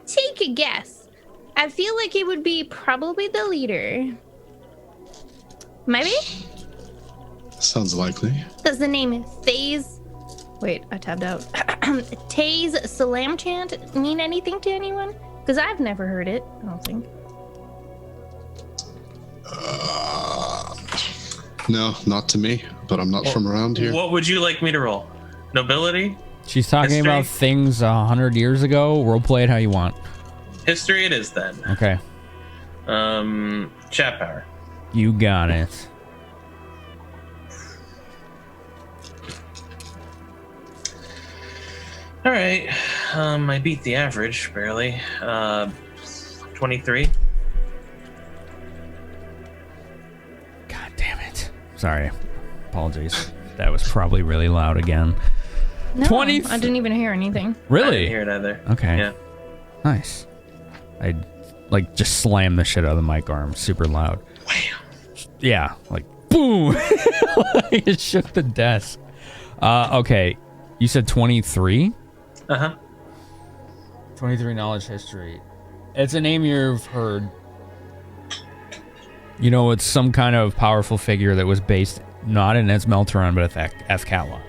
take a guess, I feel like it would be probably the leader. Maybe? Sounds likely. Does the name Thaze... Wait, I tabbed out. Taze Salamchant mean anything to anyone? Because I've never heard it, I don't think. No, not to me, but I'm not from around here. What would you like me to roll? Nobility? She's talking History? about things 100 years ago. Roleplay it how you want. History it is then. Okay. Chat power. You got it. All right. I beat the average barely. 23. God damn it. Sorry. Apologies. That was probably really loud again. No, 20. I didn't even hear anything. I Really? didn't hear it either. Okay. Yeah. Nice. I just slammed the shit out of the mic arm super loud. Wham. Yeah, like boom. It shook the desk. Okay. You said 23? Uh-huh. 23 knowledge history. It's a name you've heard. You know, it's some kind of powerful figure that was based not in Esmelteron, but at Athkatla.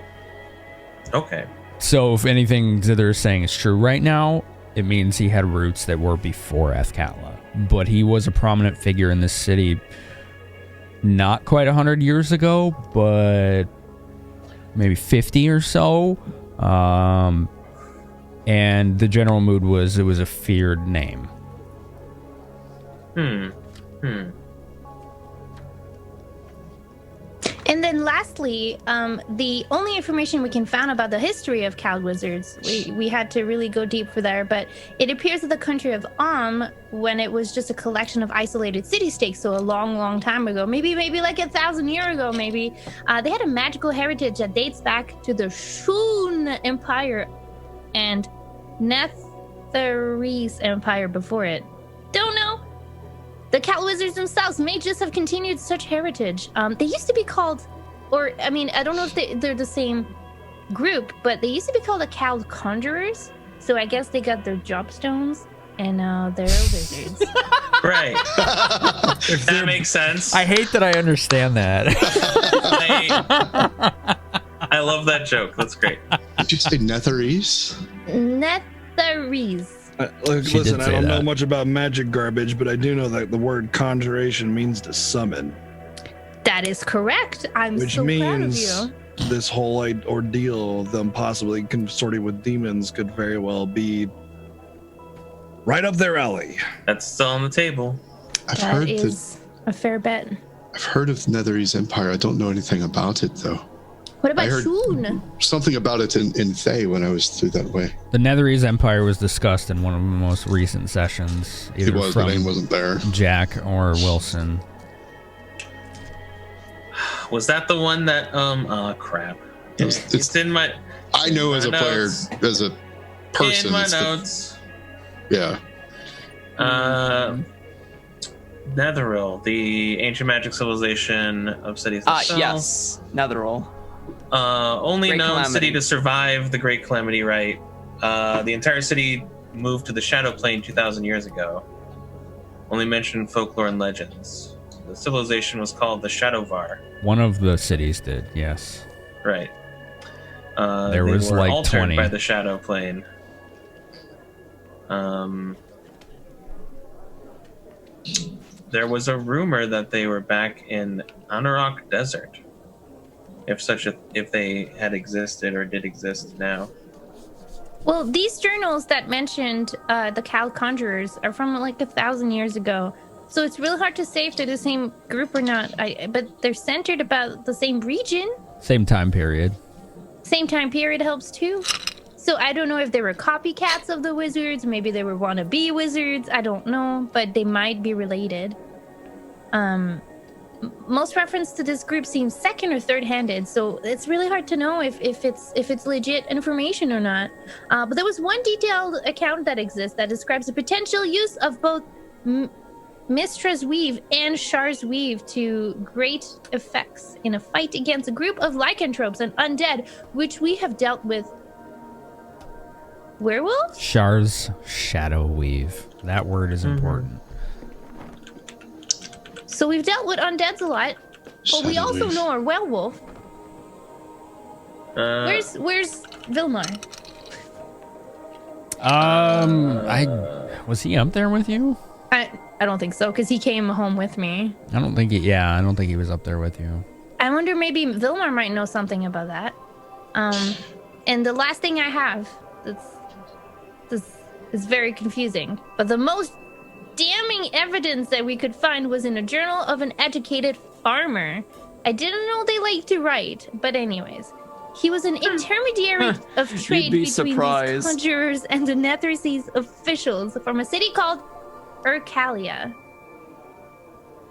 Okay. So if anything Zither is saying is true right now, it means he had roots that were before Athkatla. But he was a prominent figure in this city not quite 100 years ago, but maybe 50 or so. And the general mood was it was a feared name. And then lastly, the only information we can find about the history of Cloud Wizards, we had to really go deep for there, but it appears that the country of when it was just a collection of isolated city-states, so a long, long time ago, maybe like 1,000 years ago, maybe, they had a magical heritage that dates back to the Shun Empire and Netherese Empire before it. Don't know. The Cat Wizards themselves may just have continued such heritage. They used to be called, or I mean, I don't know if they're the same group, but they used to be called the Cal Conjurers. So I guess they got their jobstones, and now they're wizards. Right. That makes sense. I hate that I understand that. I love that joke. That's great. Did you say Netherese? Netherese. Listen, I say don't know that. much about magic garbage, but I do know that the word conjuration means to summon, That is correct. I'm which so proud of means you. this whole ordeal of them possibly consorting with demons could very well be right up their alley. That's still on the table. I've That heard is a fair bet. I've heard of Netherese Empire. I don't know anything about it though. What I about heard Shun? something about it in Theyre when I was through that way. The Netherese Empire was discussed in one of the most recent sessions. It was, from but Aang wasn't there. Jack or Wilson. Was that the one that crap. It's in my I know as a notes. player, as a person. In my it's notes. Yeah. Netheril, the ancient magic civilization of cities. Yes, Netheril. Only Great known Calamity. city to survive the Great Calamity, right? The entire city moved to the Shadow Plane 2,000 years ago. Only mentioned in folklore and legends. The civilization was called the Shadowvar. One of the cities did, yes. Right. There They was were like altered 20. by the Shadow Plane. There was a rumor that they were back in Anauroch Desert. If they had existed or did exist now. Well, these journals that mentioned the Cal Conjurers are from like 1,000 years ago. So it's really hard to say if they're the same group or not. But they're centered about the same region. Same time period. Same time period helps too. So I don't know if they were copycats of the wizards. Maybe they were wannabe wizards. I don't know, but they might be related. Most reference to this group seems second or third-handed, so it's really hard to know if it's legit information or not. But there was one detailed account that exists that describes the potential use of both Mistra's Weave and Shar's Weave to great effects in a fight against a group of lycanthropes and undead, which we have dealt with. Werewolves? Shar's Shadow Weave. That word is important. So we've dealt with undeads a lot, but we also Weave. know a werewolf. Where's Vilmar? Was he up there with you? I don't think so, because he came home with me. I don't think he was up there with you. I wonder maybe Vilmar might know something about that. And the last thing I have, this is very confusing, but the most damning evidence that we could find was in a journal of an educated farmer. I didn't know they liked to write, but anyways. He was an intermediary of trade be between surprised. these conjurers and the Netherseas officials from a city called Urkalia.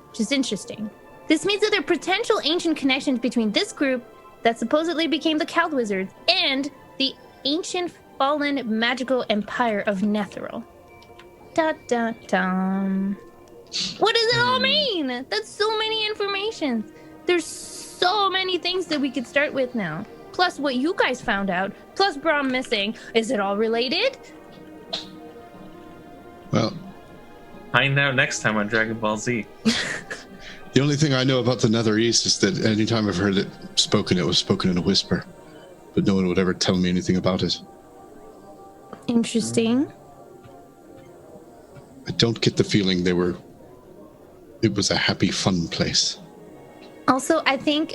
Which is interesting. This means that there are potential ancient connections between this group that supposedly became the Cald Wizards and the ancient fallen magical empire of Netheril. Da da dum. What does it all mean? That's so many information. There's so many things that we could start with now. Plus what you guys found out. Plus Braum missing. Is it all related? Well, Find out next time on Dragon Ball Z. the only thing I know about the Nether East is that anytime I've heard it was spoken in a whisper. But no one would ever tell me anything about it. Interesting. I don't get the feeling it was a happy, fun place. Also, I think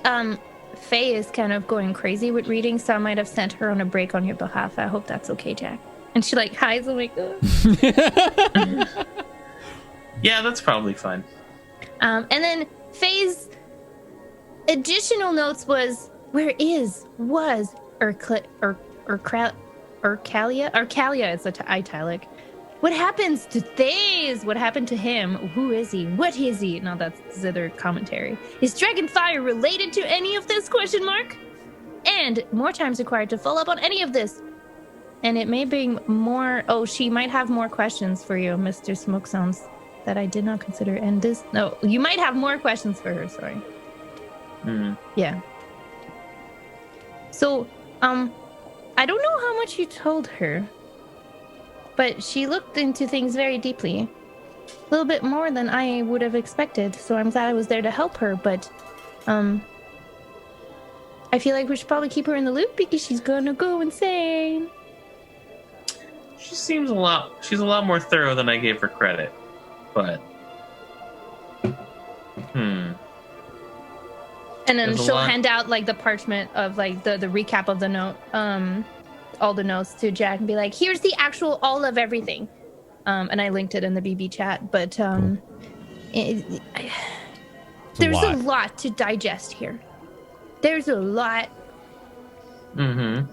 Faye is kind of going crazy with reading, so I might have sent her on a break on your behalf. I hope that's okay, Jack. And she like hides. I'm like, ugh. Yeah, that's probably fine. And then Faye's additional notes was Urkalia? Urkalia is italic. What happens to Thayre? What happened to him? Who is he? What is he? No, that's Zither commentary. Is Dragonfire related to any of this? ? And more time's required to follow up on any of this. And it may bring more. Oh, she might have more questions for you, Mr. Smoke Sounds, that I did not consider. And this, no, you might have more questions for her. Sorry. Yeah. So, I don't know how much you told her, but she looked into things very deeply. A little bit more than I would have expected, so I'm glad I was there to help her, but, I feel like we should probably keep her in the loop because she's gonna go insane. She's a lot more thorough than I gave her credit. But And then There's a she'll lot. hand out like the parchment of like the recap of the note, all the notes to Jack and be like, here's the actual all of everything. And I linked it in the BB chat, but There's a lot to digest here. There's a lot. Mm-hmm.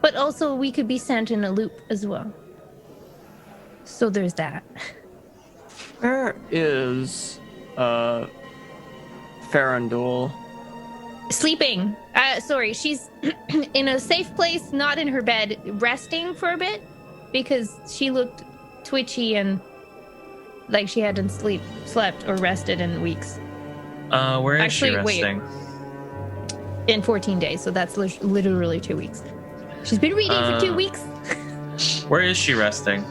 But also, we could be sent in a loop as well. So there's that. Where is Faerenduil? Sleeping. Sorry, she's in a safe place, not in her bed, resting for a bit because she looked twitchy and like she hadn't slept or rested in weeks. Where is Actually, she resting? In 14 days, so that's literally 2 weeks. She's been reading for 2 weeks. Where is she resting?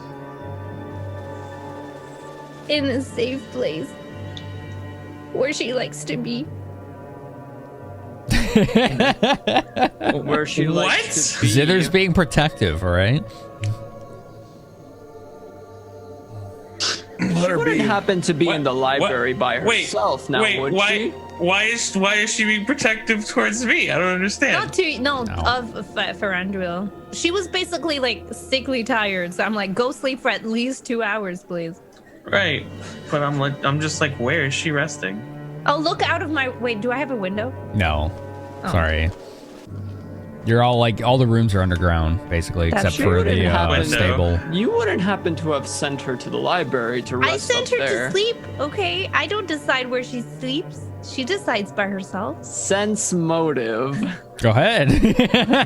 In a safe place where she likes to be. Where she likes to be. Zither's being protective, all right? She wouldn't happen to be in the library by herself now, would she? Why is she being protective towards me? I don't understand. Of Faerenduil. She was basically like sickly tired, so I'm like, go sleep for at least 2 hours, please. Right, but I'm just like, where is she resting? Oh, look out of my. Wait, do I have a window? No. Oh. Sorry. You're all like, all the rooms are underground, basically, That's except true. for the stable. You wouldn't happen to have sent her to the library to rest I sent up her there. to sleep. Okay, I don't decide where she sleeps. She decides by herself. Sense motive. Go ahead.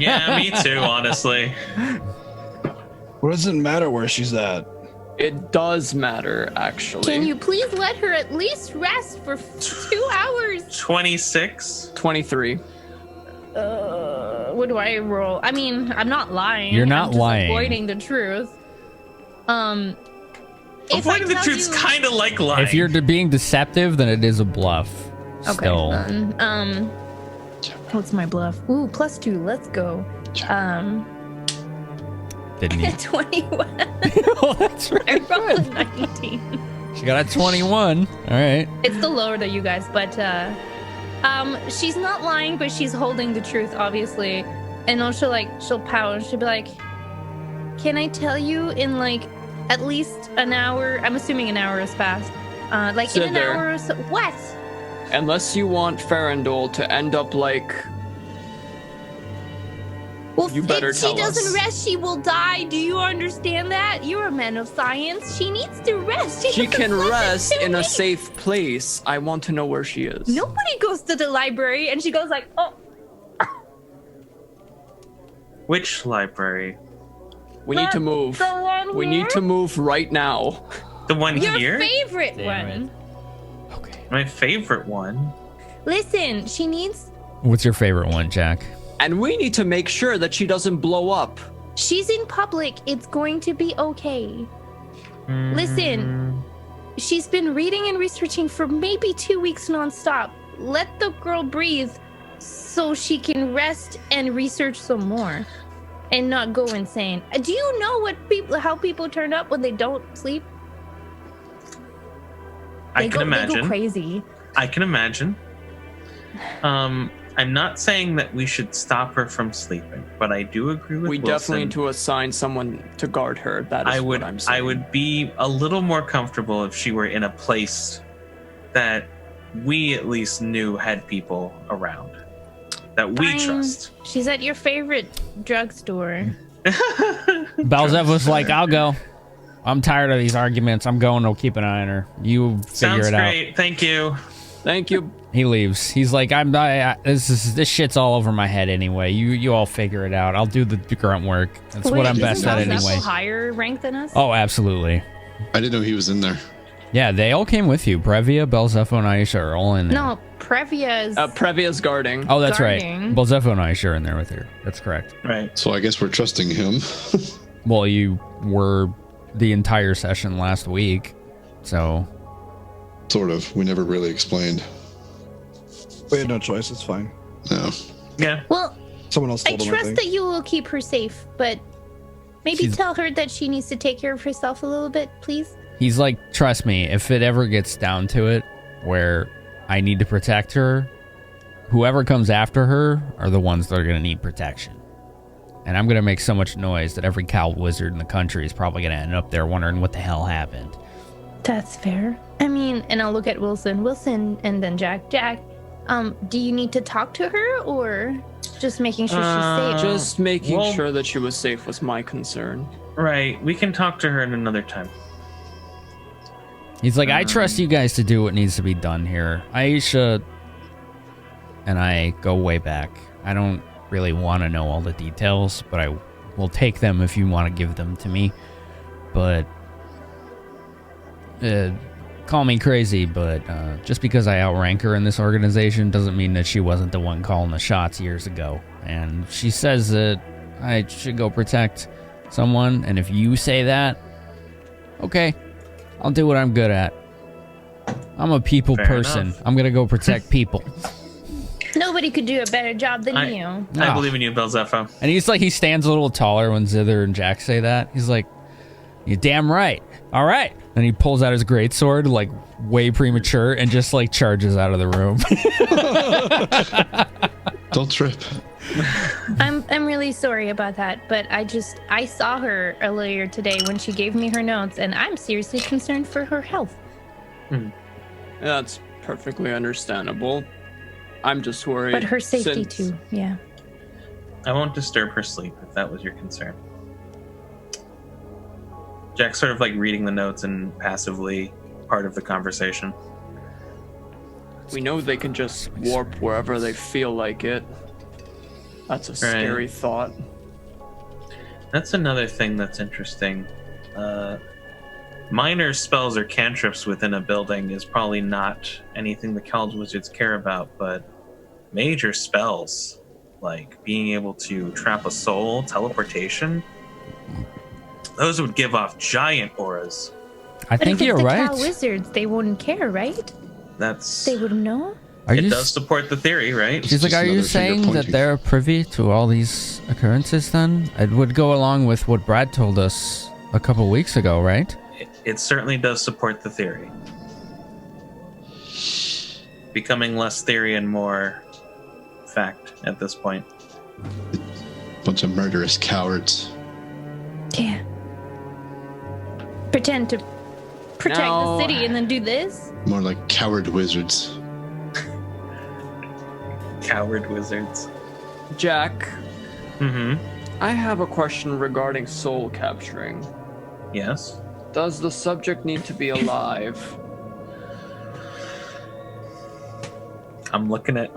Yeah, me too, honestly. What does it matter where she's at? It does matter, actually. Can you please let her at least rest for 2 hours? 26? 23. What do I roll? I mean, I'm not lying. You're not I'm just lying. Avoiding the truth. Avoiding the truth's kind of like lying. If you're being deceptive, then it is a bluff. Okay. Still. What's my bluff? Ooh, +2. Let's go. Didn't he? 21. Oh, that's I right. rolled a 19. She got a 21. All right. It's the lower than you guys, but she's not lying, but she's holding the truth, obviously. And then she'll pout and she'll be like, can I tell you in like at least an hour? I'm assuming an hour has passed. In an Zither. hour or so. What? Unless you want Faerenduil to end up like... Well, You better if she tell doesn't us. rest, she will die. Do you understand that? You're a man of science. She needs to rest. She hasn't can slept rest 2 in a weeks. safe place. I want to know where she is. Nobody goes to the library and she goes like, oh. Which library? We need to move. The one We here? need to move right now. The one Your here? favorite Damn one. Okay. My favorite one. Listen, she needs. What's your favorite one, Jack? And we need to make sure that she doesn't blow up. She's in public. It's going to be okay. Listen, she's been reading and researching for maybe 2 weeks nonstop. Let the girl breathe so she can rest and research some more and not go insane. Do you know how people turn up when they don't sleep? I can They imagine. go crazy. I can imagine. I'm not saying that we should stop her from sleeping, but I do agree with We Wilson. definitely need to assign someone to guard her. That is what I'm saying. I would be a little more comfortable if she were in a place that we at least knew had people around that we Fine. trust. She's at your favorite drugstore. Belzev was like, I'll go. I'm tired of these arguments. I'm going to keep an eye on her. You figure Sounds it out. great. Thank you. Thank you. He leaves. He's like, this shit's all over my head anyway. You all figure it out. I'll do the grunt work. That's what I'm best at Isn't anyway. Belzev higher rank than us? Oh, absolutely. I didn't know he was in there. Yeah, they all came with you. Brevia, Belzepho, and Aisha are all in there. No, Previa is. Previa's guarding. Oh, that's right. guarding. Belzepho and Aisha are in there with her. That's correct. Right. So I guess we're trusting him. Well, you were the entire session last week, so... Sort of. We never really explained. We had no choice. It's fine. No. Yeah. Well, Someone else I told him. I trust think. that you will keep her safe, but maybe She's- tell her that she needs to take care of herself a little bit, please. He's like, trust me, if it ever gets down to it, where I need to protect her, whoever comes after her are the ones that are going to need protection. And I'm going to make so much noise that every cow wizard in the country is probably going to end up there wondering what the hell happened. That's fair. I mean, and I'll look at Wilson, and then Jack. Jack, do you need to talk to her, or just making sure she's safe? Just making sure that she was safe was my concern. Right. We can talk to her at another time. He's like, I trust you guys to do what needs to be done here. Aisha and I go way back. I don't really want to know all the details, but I will take them if you want to give them to me. But call me crazy, but just because I outrank her in this organization doesn't mean that she wasn't the one calling the shots years ago. And she says that I should go protect someone, and if you say that, okay, I'll do what I'm good at. I'm a people person. Enough. I'm gonna go protect people. Nobody could do a better job than you. I believe in you, Belzepho. And he stands a little taller when Zither and Jack say that. He's like, you're damn right. All right. And he pulls out his greatsword, like way premature, and just like charges out of the room. Don't trip. I'm really sorry about that, but I saw her earlier today when she gave me her notes, and I'm seriously concerned for her health. That's perfectly understandable. I'm just worried. But her safety too, yeah. I won't disturb her sleep if that was your concern. Jack's sort of like reading the notes and passively part of the conversation. We know they can just warp wherever they feel like it. That's a scary thought. That's another thing that's interesting. Minor spells or cantrips within a building is probably not anything the Cald Wizards care about, but major spells, like being able to trap a soul, teleportation, those would give off giant auras. I think you're right. But if it's the Cal Wizards, they wouldn't care, right? They wouldn't know? It does support the theory, right? She's like, are you saying that they're privy to all these occurrences then? It would go along with what Brad told us a couple weeks ago, right? It certainly does support the theory. Becoming less theory and more fact at this point. Bunch of murderous cowards. Yeah. Pretend to protect the city and then do this? More like coward wizards. Coward wizards. Jack. Mm-hmm. I have a question regarding soul capturing. Yes. Does the subject need to be alive? I'm looking at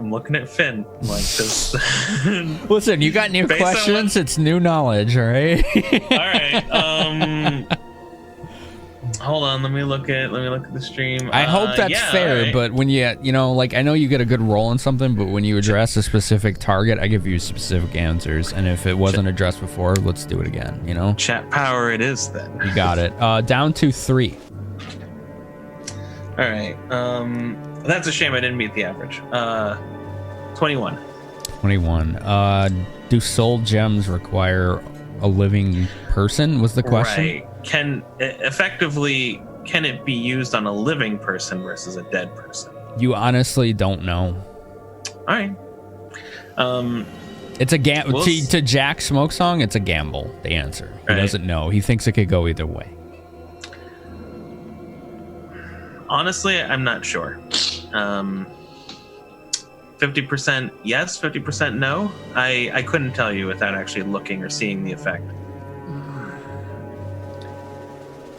Finn like this. Listen, you got new questions. It's new knowledge, all right? All right. Hold on. Let me look at the stream. I hope that's fair, right. But when you like, I know you get a good roll on something, but when you address a specific target, I give you specific answers. And if it wasn't addressed before, let's do it again. Chat power. It is then. You got it. Down to 3. All right. That's a shame I didn't meet the average. 21. 21. Do soul gems require a living person? Was the question? Right. Can it be used on a living person versus a dead person? You honestly don't know. All right. It's a gamble. To Jack Smokesong, it's a gamble. The answer. He doesn't know. He thinks it could go either way. Honestly, I'm not sure. 50% yes, 50% no. I couldn't tell you without actually looking or seeing the effect.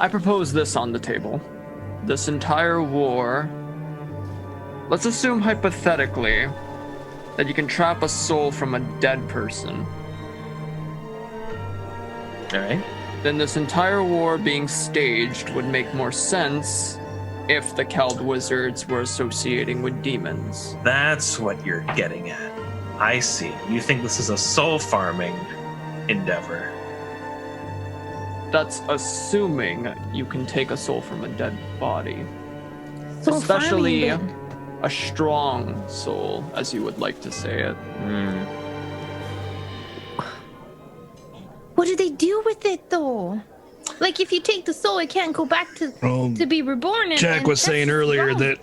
I propose this on the table. This entire war, let's assume hypothetically that you can trap a soul from a dead person. All right. Then this entire war being staged would make more sense if the Cald Wizards were associating with demons. That's what you're getting at. I see. You think this is a soul farming endeavor. That's assuming you can take a soul from a dead body. Soul especially farming, a strong soul, as you would like to say it. What do they do with it, though? Like, if you take the soul, it can't go back to be reborn. Jack was saying earlier that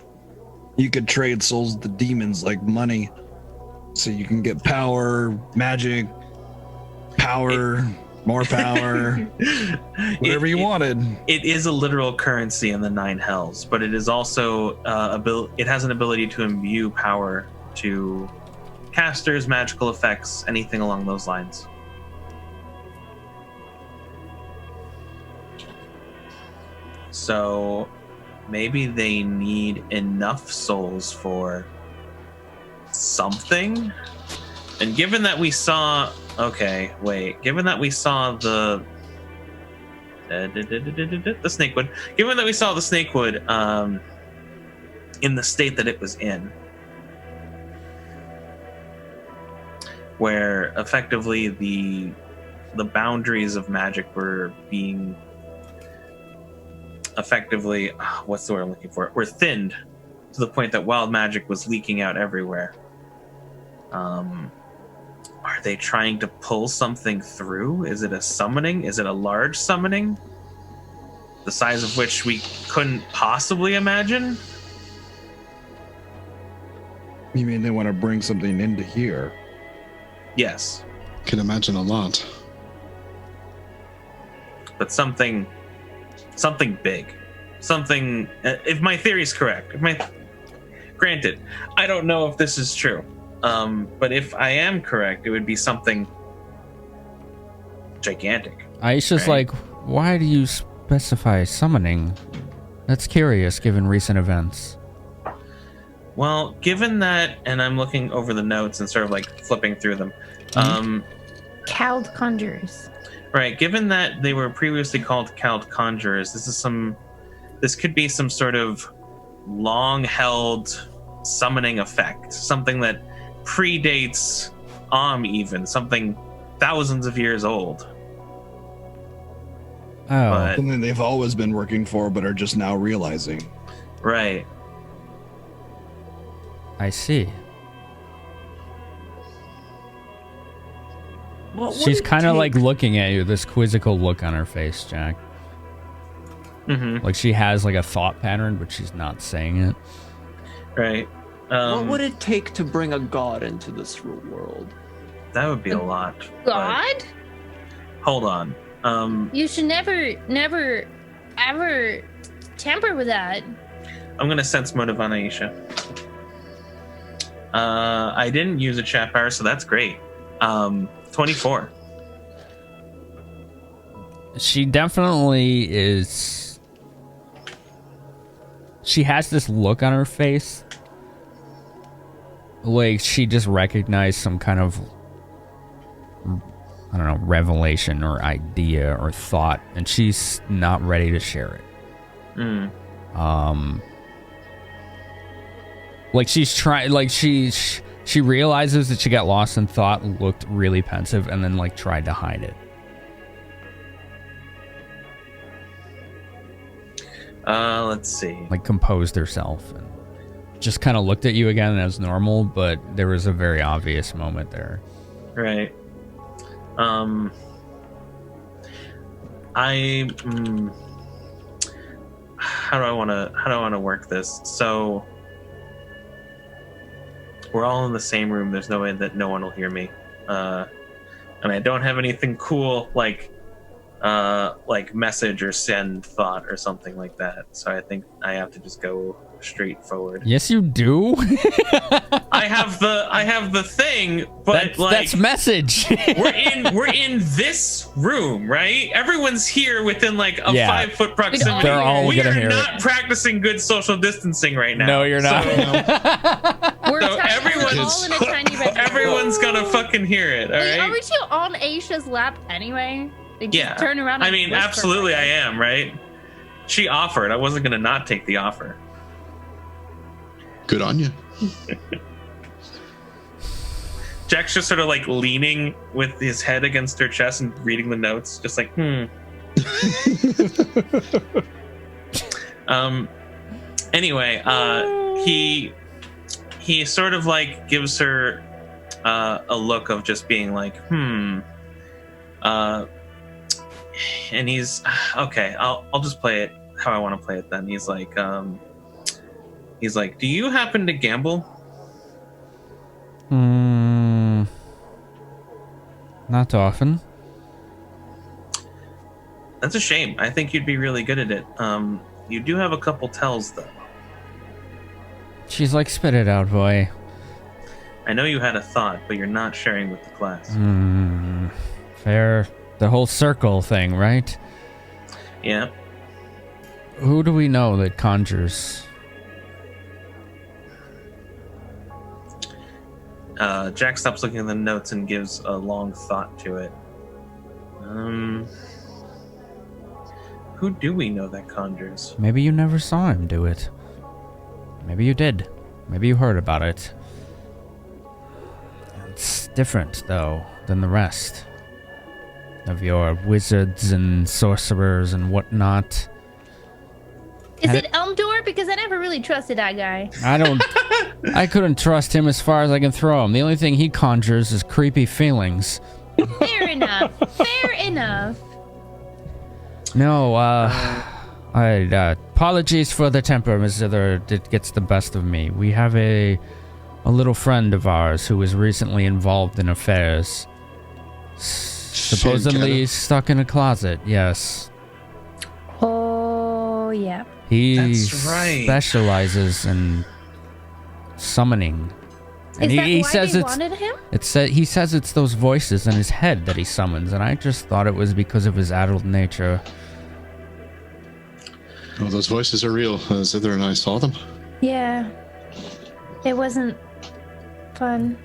you could trade souls to demons like money. So you can get power, magic, power. More power. Whatever you wanted. It is a literal currency in the Nine Hells, but it is also it has an ability to imbue power to casters, magical effects, anything along those lines. So maybe they need enough souls for something. And given that we saw, given that we saw the snakewood, given that we saw the snakewood in the state that it was in, where effectively the boundaries of magic were being effectively, what's the word I'm looking for? Were thinned to the point that wild magic was leaking out everywhere. Are they trying to pull something through? Is it a summoning? Is it a large summoning? The size of which we couldn't possibly imagine? You mean they want to bring something into here? Yes. Can imagine a lot. But something big. Something, if my theory is correct, granted, I don't know if this is true. But if I am correct, it would be something gigantic. Aisha's right? like, why do you specify summoning? That's curious, given recent events. Well, given that, and I'm looking over the notes and sort of like flipping through them. Cowled conjurers. Right. Given that they were previously called cowled conjurers, this could be some sort of long-held summoning effect, something that predates even something thousands of years old. Oh, But- Something they've always been working for, but are just now realizing. Right. I see. What would She's it kind of take- like looking at you, this quizzical look on her face, Jack. Mm-hmm. Like she has like a thought pattern, but she's not saying it. Right. What would it take to bring a god into this world? That would be a lot. but- God? Hold on. You should never, ever tamper with that. I'm gonna sense motive on Aisha. I didn't use a chat power, so that's great. 24. She definitely is. She has this look on her face. Like she just recognized some kind of, I don't know, revelation or idea or thought, and she's not ready to share it. Like she's trying, like she realizes that she got lost in thought, looked really pensive, and then like tried to hide it. Let's see. Like composed herself and just kind of looked at you again as normal, but there was a very obvious moment there. Right. How do I want to work this? So we're all in the same room. There's no way that no one will hear me. And I don't have anything cool like message or send thought or something like that. So I think I have to just go straight forward. Yes, you do. I have the thing, but that's message. we're in this room, right? Everyone's here within like a 5 foot proximity. They're all we gonna are hear not it. practicing good social distancing right now. No, you're not. We're So tiny, everyone's- we're all in a tiny bedroom. Everyone's gonna fucking hear it, all Like, right? aren't you on Aisha's lap anyway? They just Yeah. turn around. I and mean, whisper absolutely, for I you. am, right? She offered. I wasn't gonna not take the offer. Good on you. Jack's just sort of like leaning with his head against her chest and reading the notes, just like, Anyway, he sort of like gives her a look of just being like, and he's okay. I'll just play it how I want to play it. Then he's like, do you happen to gamble? Not often. That's a shame. I think you'd be really good at it. You do have a couple tells, though. She's like, spit it out, boy. I know you had a thought, but you're not sharing with the class. Fair. The whole circle thing, right? Yeah. Who do we know that conjures? Jack stops looking at the notes and gives a long thought to it. Who do we know that conjures? Maybe you never saw him do it. Maybe you did. Maybe you heard about it. It's different, though, than the rest of your wizards and sorcerers and whatnot. Is it Elmdor? Because I never really trusted that guy. I couldn't trust him as far as I can throw him. The only thing he conjures is creepy feelings. Fair enough. Fair enough. No, apologies for the temper, Miss Zither. It gets the best of me. We have a little friend of ours who was recently involved in affairs. Supposedly stuck in a closet, yes. Oh, yeah. He That's right. specializes in summoning. And Is that he why says they it's wanted him? he says it's those voices in his head that he summons, and I just thought it was because of his addled nature. Oh, those voices are real. Zither and I saw them. Yeah. It wasn't fun.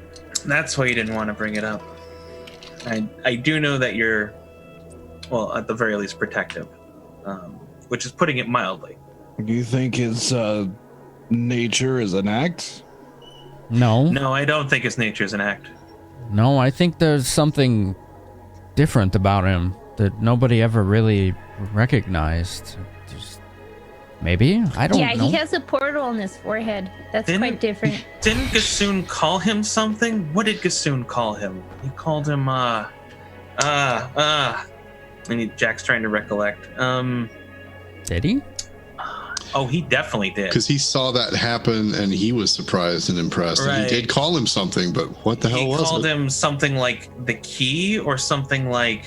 That's why you didn't want to bring it up. I do know that you're, well, at the very least, protective, which is putting it mildly. Do you think his nature is an act? No. No, I don't think his nature is an act. No, I think there's something different about him that nobody ever really recognized. Maybe? I don't know. Yeah, he has a portal on his forehead. That's quite different. Didn't Gassoon call him something? What did Gassoon call him? He called him, Jack's trying to recollect. Did he? Oh, he definitely did. Because he saw that happen and he was surprised and impressed. And he did call him something, but what the hell was it? He called him something like the key or something like...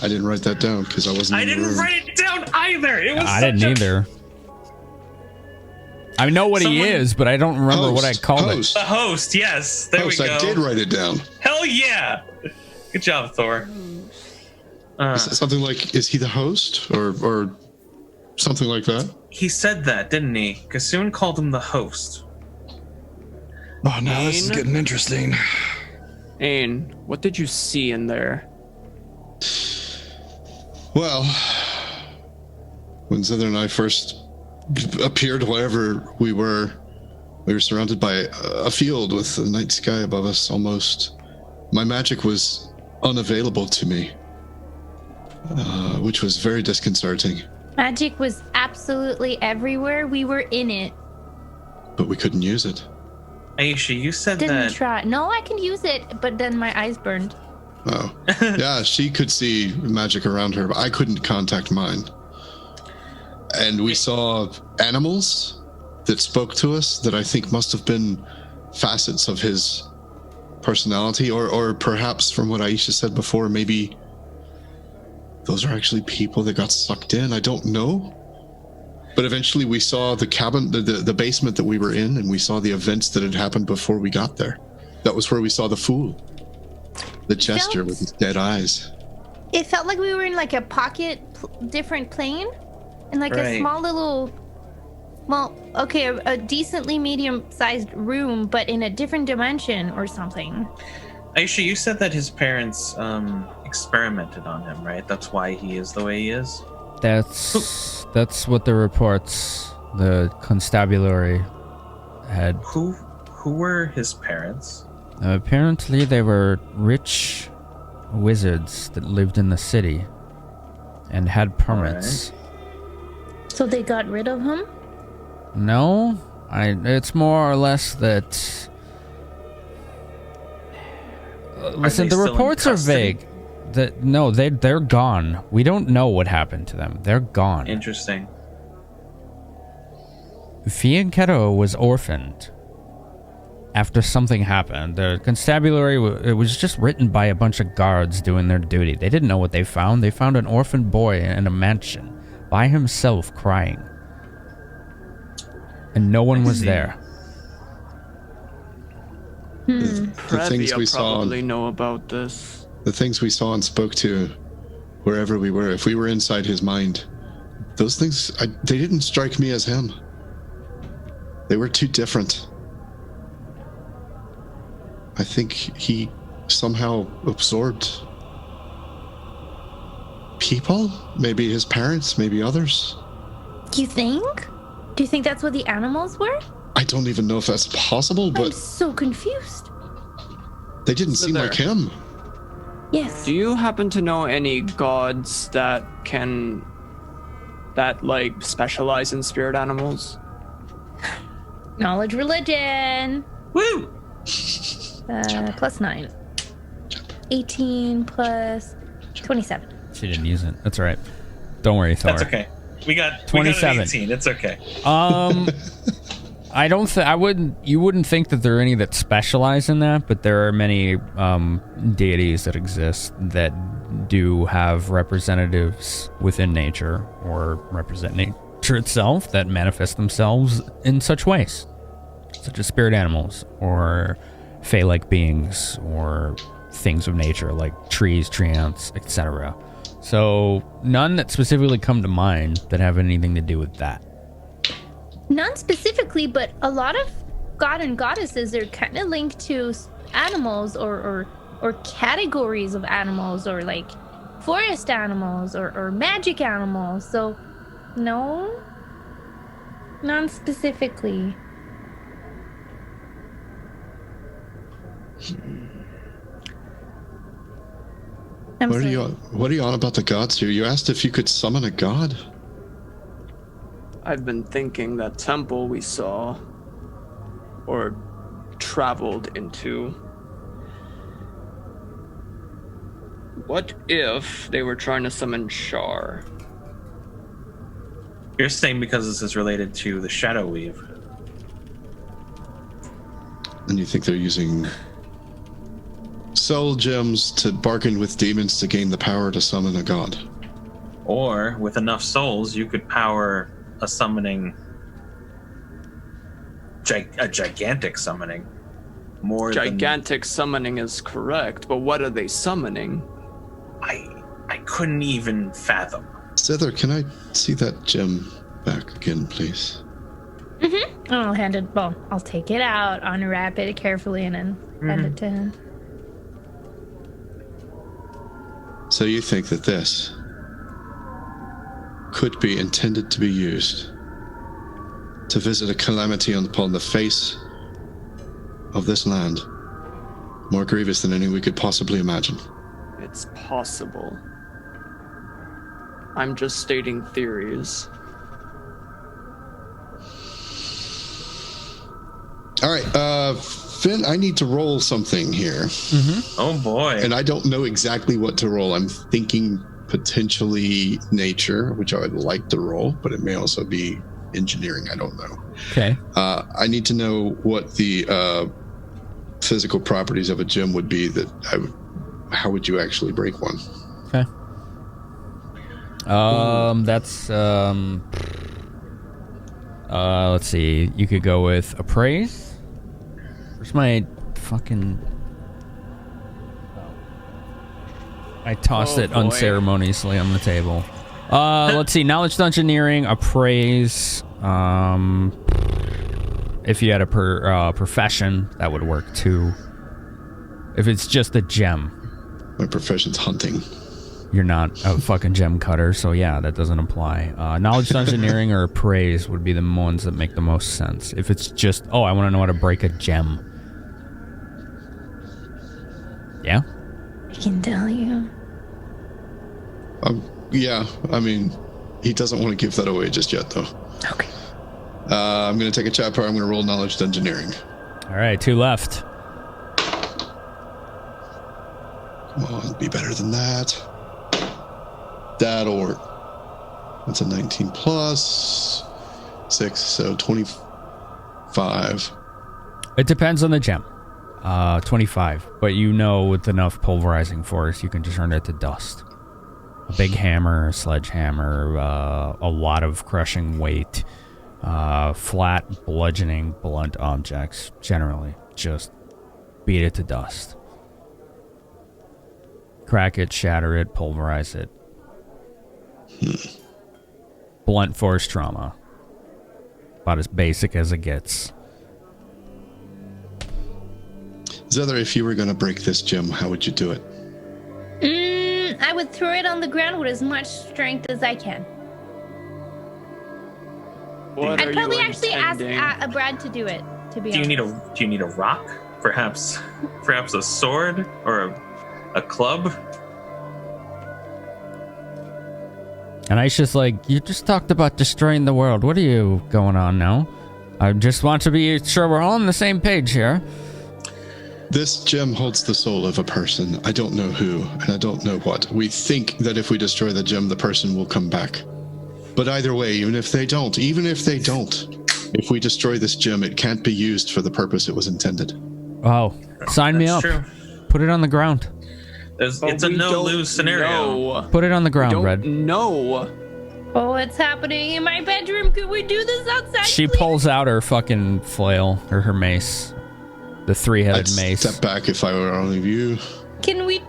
I didn't write that down because I wasn't in the room. I didn't write it down either. I didn't either. I know what he is, but I don't remember what I called it. The host, yes. There we go. I did write it down. Hell yeah. Good job, Thor. Is it something like, is he the host? Or something like that? He said that, didn't he? Gassoon called him the host. Oh, now this is getting interesting. Ain, what did you see in there? Well, when Zither and I first appeared wherever we were surrounded by a field with the night sky above us almost. My magic was unavailable to me, which was very disconcerting. Magic was absolutely everywhere. We were in it. But we couldn't use it. Aisha, you said Didn't that... try. No, I can use it, but then my eyes burned. Oh. Yeah, she could see magic around her, but I couldn't contact mine. And we saw animals that spoke to us that I think must have been facets of his personality, or perhaps from what Aisha said before, maybe those are actually people that got sucked in. I don't know. But eventually we saw the cabin, the basement that we were in, and we saw the events that had happened before we got there. That was where we saw the fool. The jester with his dead eyes. It felt like we were in like a pocket different plane. In like a small little, well, okay, a decently medium-sized room, but in a different dimension or something. Aisha, you said that his parents experimented on him, right? That's why he is the way he is? That's what the reports, the constabulary had. Who were his parents? Apparently they were rich wizards that lived in the city and had permits. Right. So they got rid of him? No, it's more or less that... listen, the reports are vague. No, they're gone. We don't know what happened to them. They're gone. Interesting. Fianchetto was orphaned after something happened. The constabulary, it was just written by a bunch of guards doing their duty. They didn't know what they found. They found an orphan boy in a mansion by himself crying. And no one was there. The things we saw probably know about this. The things we saw and spoke to wherever we were, if we were inside his mind, those things, they didn't strike me as him. They were too different. I think he somehow absorbed people, maybe his parents, maybe others. You think? Do you think that's what the animals were? I don't even know if that's possible, but I'm so confused. they didn't seem like him. Yes. Do you happen to know any gods that like specialize in spirit animals? Knowledge religion. Woo! Plus 9. 18 plus 27. She didn't use it. That's all right. Don't worry, Thor. That's okay. We got 27. We got an 18. It's okay. I don't you wouldn't think that there are any that specialize in that, but there are many deities that exist that do have representatives within nature or represent nature itself that manifest themselves in such ways, such as spirit animals or fae-like beings or things of nature like trees, tree ants, etc. So none that specifically come to mind that have anything to do with that. None specifically, but a lot of god and goddesses are kind of linked to animals or categories of animals, or like forest animals or magic animals. So no, none specifically. What are you on about the gods here? You asked if you could summon a god? I've been thinking that temple we saw or traveled into. What if they were trying to summon Shar? You're saying because this is related to the Shadow Weave. And you think they're using soul gems to bargain with demons to gain the power to summon a god? Or with enough souls, you could power a summoning, a gigantic summoning. Gigantic summoning is correct, but what are they summoning? I couldn't even fathom. Zither, can I see that gem back again, please? Mm-hmm. I'll take it out, unwrap it carefully, and then hand it to him. So you think that this could be intended to be used to visit a calamity upon the face of this land, more grievous than any we could possibly imagine? It's possible. I'm just stating theories. All right, Finn, I need to roll something here. Oh boy. And I don't know exactly what to roll. I'm thinking potentially nature, which I would like to roll, but it may also be engineering. I don't know. Okay. I need to know what the physical properties of a gem would be how would you actually break one? Okay. That's let's see. You could go with appraise. Where's my fucking? I tossed it unceremoniously on the table. Let's see. Knowledge to engineering, appraise. If you had a profession, that would work too. If it's just a gem. My profession's hunting. You're not a fucking gem cutter, so yeah, that doesn't apply. Knowledge to engineering or appraise would be the ones that make the most sense. If it's just, I want to know how to break a gem. Yeah? I can tell you. Yeah, I mean, he doesn't want to give that away just yet, though. Okay. I'm going to take a chat part. I'm going to roll knowledge to engineering. All right, 2 left. Come on, be better than that. That'll work. That's a 19 plus 6, so 25. It depends on the gem. 25. But you know with enough pulverizing force, you can just turn it to dust. A big hammer, a sledgehammer, a lot of crushing weight, flat, bludgeoning, blunt objects, generally. Just beat it to dust. Crack it, shatter it, pulverize it. Blunt force trauma. About as basic as it gets. Zither, if you were going to break this gem, how would you do it? I would throw it on the ground with as much strength as I can. I'd probably actually ask Brad to do it. To be honest. Do you need a rock? Perhaps a sword or a club? And I's just like, you just talked about destroying the world. What are you going on now? I just want to be sure we're all on the same page here. This gem holds the soul of a person. I don't know who, and I don't know what. We think that if we destroy the gem, the person will come back. But either way, even if they don't, if we destroy this gem, it can't be used for the purpose it was intended. Oh, sign me up. True. Put it on the ground. It's a no-lose scenario. Put it on the ground, Red. No. Oh, it's happening in my bedroom. Could we do this outside? She please? pulls out her fucking flail, or her mace. The three-headed I'd mace. step back if I were one of you. Can we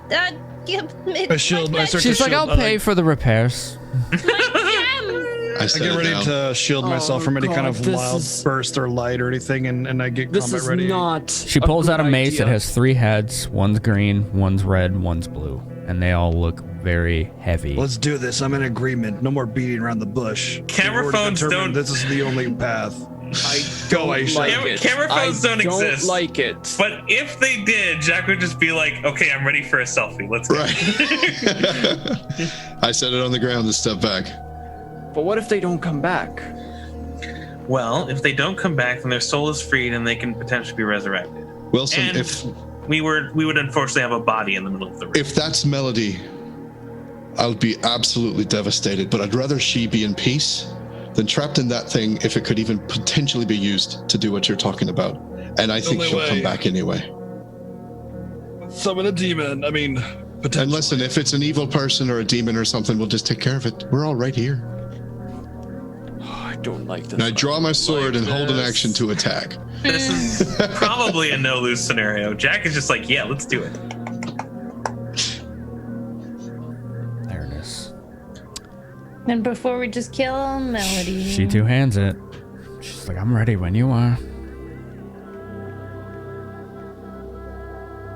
give it? I shield. I start She's to like, shield, I'll pay for the repairs. I I get ready to shield myself from any kind of loud burst or light or anything, and I get This combat is ready. not. She pulls out a mace that idea. has 3 heads. One's green, one's red, one's blue. And they all look very heavy. Let's do this. I'm in agreement. No more beating around the bush. Camera We've already phones determined don't- This is the only path. I Go, don't Aisha. like Camera- it. camera phones don't exist. Like it. But if they did, Jack would just be like, okay, I'm ready for a selfie. Let's go. Right. I set it on the ground and step back. But what if they don't come back? Well, if they don't come back, then their soul is freed and they can potentially be resurrected. Wilson, And if we would unfortunately have a body in the middle of the room. if that's Melody, I'll be absolutely devastated. But I'd rather she be in peace than trapped in that thing if it could even potentially be used to do what you're talking about. And I think Only she'll way. come back anyway. Summon a demon. I mean, potentially. And listen, if it's an evil person or a demon or something, we'll just take care of it. We're all right here. I don't like this. And I draw my sword and hold an this. action to attack. This is probably a no-lose scenario. Jack is just like, yeah, let's do it. There it is. And before we just kill Melody. She 2-hands it. She's like, I'm ready when you are.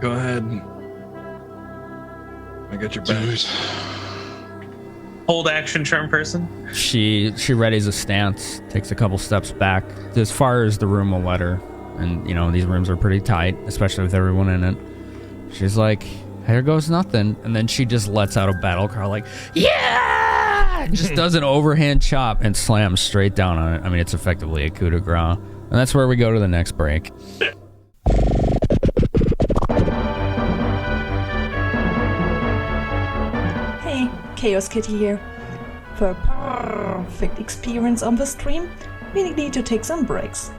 Go ahead. I got your Do back. it. Hold action, charm person. She readies a stance, takes a couple steps back, as far as the room will let her. And, you know, these rooms are pretty tight, especially with everyone in it. She's like, here goes nothing. And then she just lets out a battle cry like, yeah! Just does an overhand chop and slams straight down on it. I mean, it's effectively a coup de grace. And that's where we go to the next break. Hey, Chaos Kitty here. For a perfect experience on the stream, we need to take some breaks.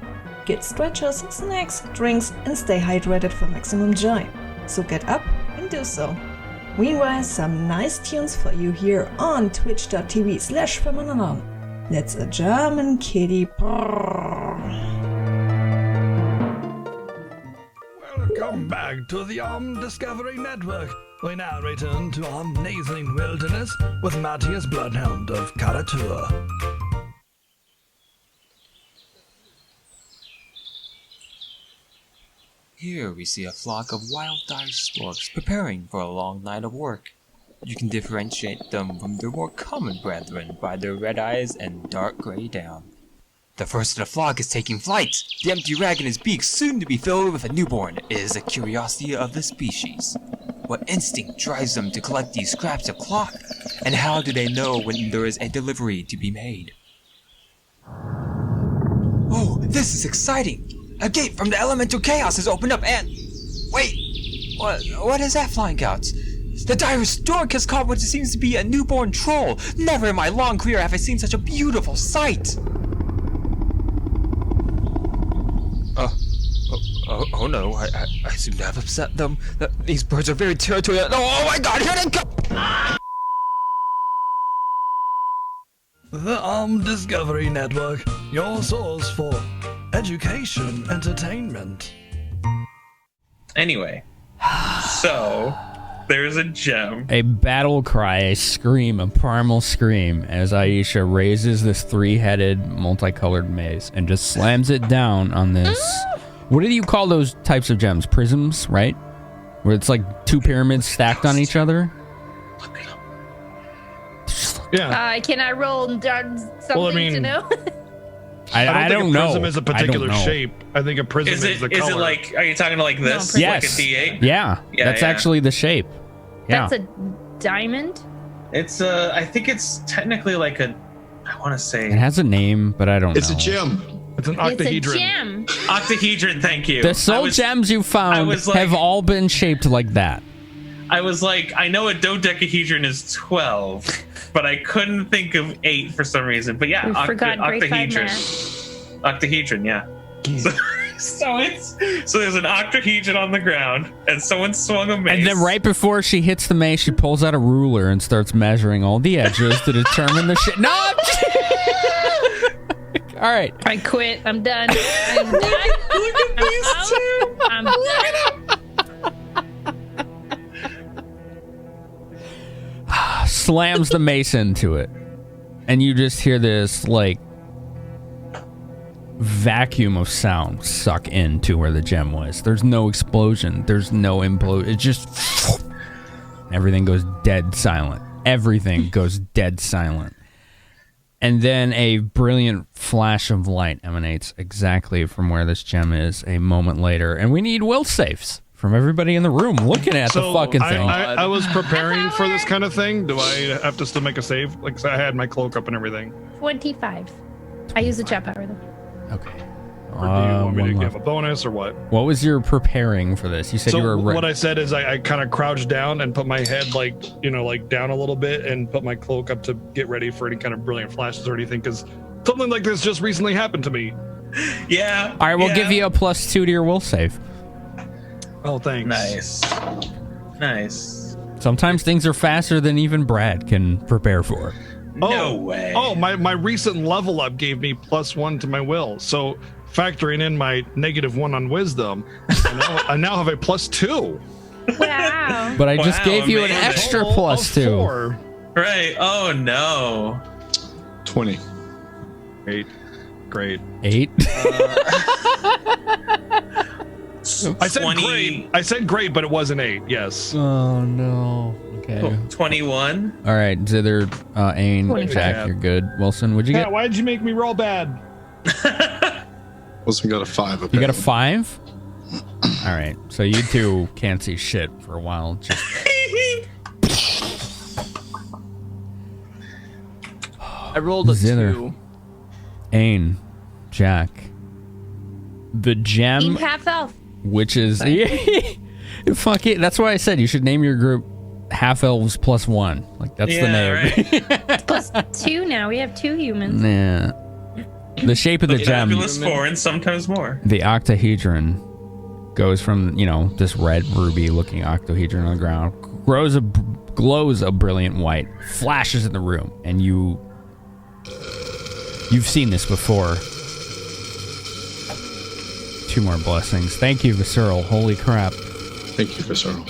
Get stretchers, snacks, drinks, and stay hydrated for maximum joy. So get up and do so. Meanwhile, some nice tunes for you here on twitch.tv/Finamenon. Let's a German kitty. Welcome back to the Discovery Network. We now return to our amazing wilderness with Matthias Bloodhound of Karatur. Here we see a flock of wild dice storks preparing for a long night of work. You can differentiate them from their more common brethren by their red eyes and dark gray down. The first of the flock is taking flight. The empty rag in his beak, soon to be filled with a newborn, is a curiosity of the species. What instinct drives them to collect these scraps of cloth? And how do they know when there is a delivery to be made? Oh, this is exciting! A gate from the elemental chaos has opened up and... Wait! What is that flying out? The dire stork has caught what seems to be a newborn troll! Never in my long career have I seen such a beautiful sight! Oh no, I seem to have upset them. These birds are very territorial. Oh my god, here they come! The Discovery Network, your source for education, entertainment. Anyway, so there's a gem. A battle cry, a scream, a primal scream as Aisha raises this 3-headed, multicolored maze and just slams it down on this. What do you call those types of gems? Prisms, right? Where it's like 2 pyramids stacked on each other? Yeah. Can I roll something to know? I don't know. A prism is a particular I don't know. shape. I think a prism is the color. Is it like, are you talking like this? No, Yes. Like a D8? Yeah, that's actually the shape. Yeah. That's a diamond? It's I think it's technically like I want to say. It has a name, but I don't know. It's a gem. It's an octahedron. It's a gem. Octohedron, thank you. The soul gems you found have all been shaped like that. I was like, I know a dodecahedron is 12, but I couldn't think of 8 for some reason. But yeah, We forgot grade 5 octahedron. math. Octahedron, yeah. So there's an octahedron on the ground, and someone swung a mace. And then right before she hits the mace, she pulls out a ruler and starts measuring all the edges to determine the shit. No! All right. I quit. I'm done. I'm done. Look at these two. I'm done. Slams the mace into it. And you just hear this, like, vacuum of sound suck into where the gem was. There's no explosion. There's no implosion. It just... Everything goes dead silent. Everything goes dead silent. And then a brilliant flash of light emanates exactly from where this gem is a moment later. And we need will saves from everybody in the room looking at the fucking thing. I was preparing for this kind of thing. Do I have to still make a save? Like, I had my cloak up and everything. 25. I use the chat power though. Okay. Or do you want me to one give left. a bonus or what? What was your preparing for this? You said So you were... what I said is I kind of crouched down and put my head like down a little bit and put my cloak up to get ready for any kind of brilliant flashes or anything, because something like this just recently happened to me. Yeah. All right, we'll give you a +2 to your will save. Oh, thanks. Nice. Sometimes things are faster than even Brad can prepare for. No way. Oh, my recent level up gave me +1 to my will. So factoring in my -1 on wisdom, I now have a +2. Wow. But I just Wow, gave you an amazing. extra Total of +2. 4. Right. Oh no. 20. Great. 8. I said 20, great. I said great, but it was an 8. Yes. Oh, no. Okay. 21. All right, Zither, Ain, 25. Jack, you're good. Wilson, what'd you get? Why did you make me roll bad? Wilson got a 5. You got a 5? All right, so you two can't see shit for a while. Just I rolled a Zither. 2. Ain, Jack. The gem, In half elf. which is... Fuck it. That's why I said you should name your group Half Elves +1. Like, that's the name. Right. Plus 2 now. We have 2 humans. Nah. The shape of the gem, Fabulous 4 and sometimes more. the octahedron, goes from, this red ruby looking octahedron on the ground, glows a brilliant white, flashes in the room, and you've seen this before. 2 more blessings. Thank you, Visceral. Holy crap. Thank you, Visceral.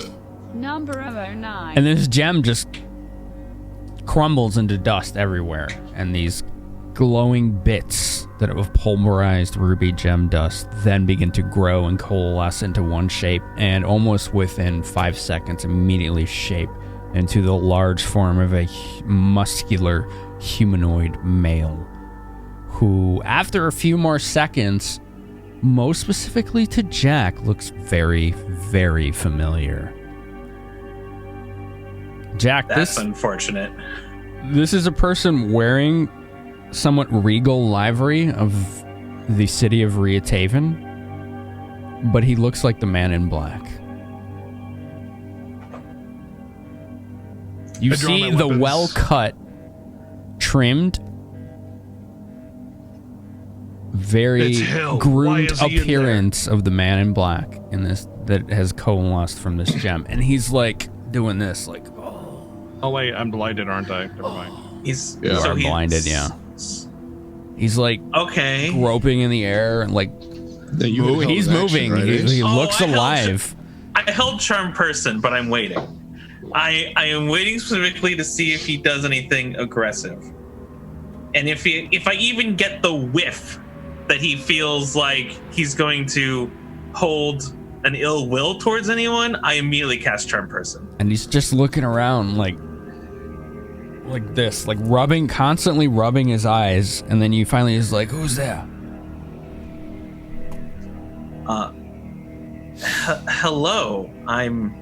Number of 09. And this gem just crumbles into dust everywhere, and these glowing bits that have pulverized ruby gem dust then begin to grow and coalesce into one shape, and almost within 5 seconds immediately shape into the large form of a muscular humanoid male who, after a few more seconds, most specifically to Jack, looks very, very familiar. Jack, That's unfortunate. this is a person wearing somewhat regal livery of the city of Riataven, but he looks like the Man in Black. You I draw see my the weapons. well-cut, trimmed very It's hell. Why groomed is he in there? appearance of the man in black in this that has coalesced from this gem, and he's like doing this, like, Oh wait, I'm blinded, aren't I? Never mind. He's Yeah. so are blinded, yeah. He's like Okay. groping in the air and like Then you had held he's an action, moving. right, He Ace? looks I held alive. I held charm person, but I'm waiting. I am waiting specifically to see if he does anything aggressive, and if I even get the whiff that he feels like he's going to hold an ill will towards anyone, I immediately cast charm person. And he's just looking around like this, like constantly rubbing his eyes, and then you finally is like, who's there? Hello, I'm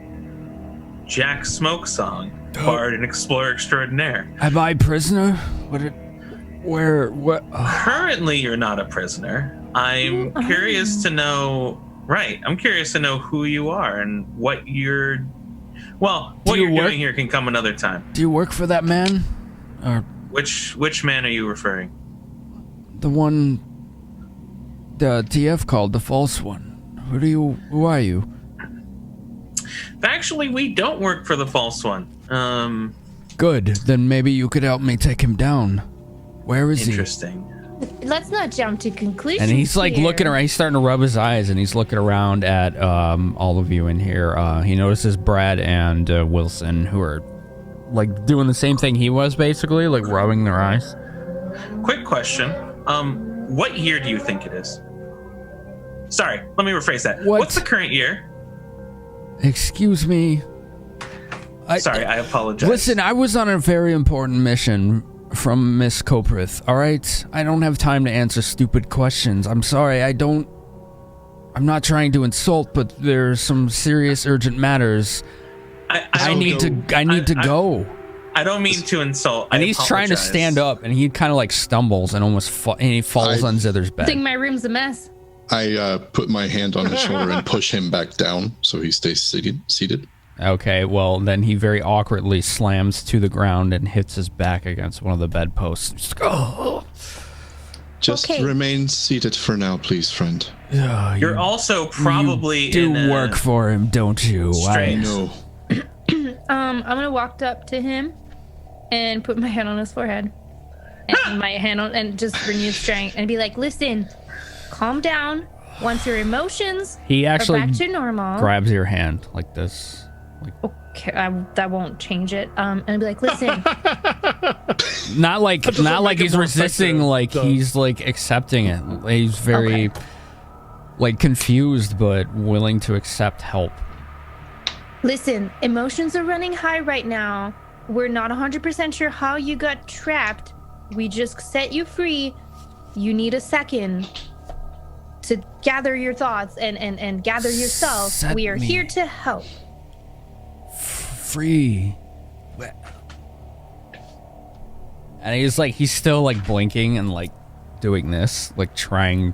Jack Smokesong, Bard and Explorer Extraordinaire. Am I prisoner? What? Currently, you're not a prisoner. I'm curious to know. Right, I'm curious to know who you are and what you're. Well, what you're doing here can come another time. Do you work for that man? Or Which man are you referring? the one the TF called the false one? Who are you? Actually, we don't work for the false one. Good, then maybe you could help me take him down. Where is he? Interesting. Let's not jump to conclusions. And he's like here. looking around. He's starting to rub his eyes, and he's looking around at all of you in here. He notices Brad and Wilson, who are like doing the same thing he was, basically, like rubbing their eyes. Quick question. What year do you think it is? Sorry, let me rephrase that. What? What's the current year? Excuse me. Sorry, I apologize. Listen, I was on a very important mission from Miss Coprith, all right? I don't have time to answer stupid questions. I'm sorry, I'm not trying to insult, but there's some serious urgent matters. I need to go. I don't mean to insult. And I he's trying to apologize. stand up, and he kind of like stumbles and and he falls on Zither's I think bed. my room's a mess. I put my hand on his shoulder and push him back down so he stays seated. Okay, well, then he very awkwardly slams to the ground and hits his back against one of the bedposts. Just Okay. remain seated for now, please, friend. You're also probably do in a work for him, don't you? strange- No. I'm gonna walk up to him and put my hand on his forehead and my hand on and just renew strength and be like, listen, calm down. Once your emotions He actually are back to normal. grabs your hand like this. Okay, that won't change it. And I'd be like, listen, Not like doesn't make it he's more resisting, effective, like so- he's like accepting it. He's very like confused but willing to accept help. listen, emotions are running high right now. We're not 100% sure how you got trapped. We just set you free. You need a second to gather your thoughts and gather yourself. Set We are me here to help. free. And he's still like blinking and like doing this, like trying,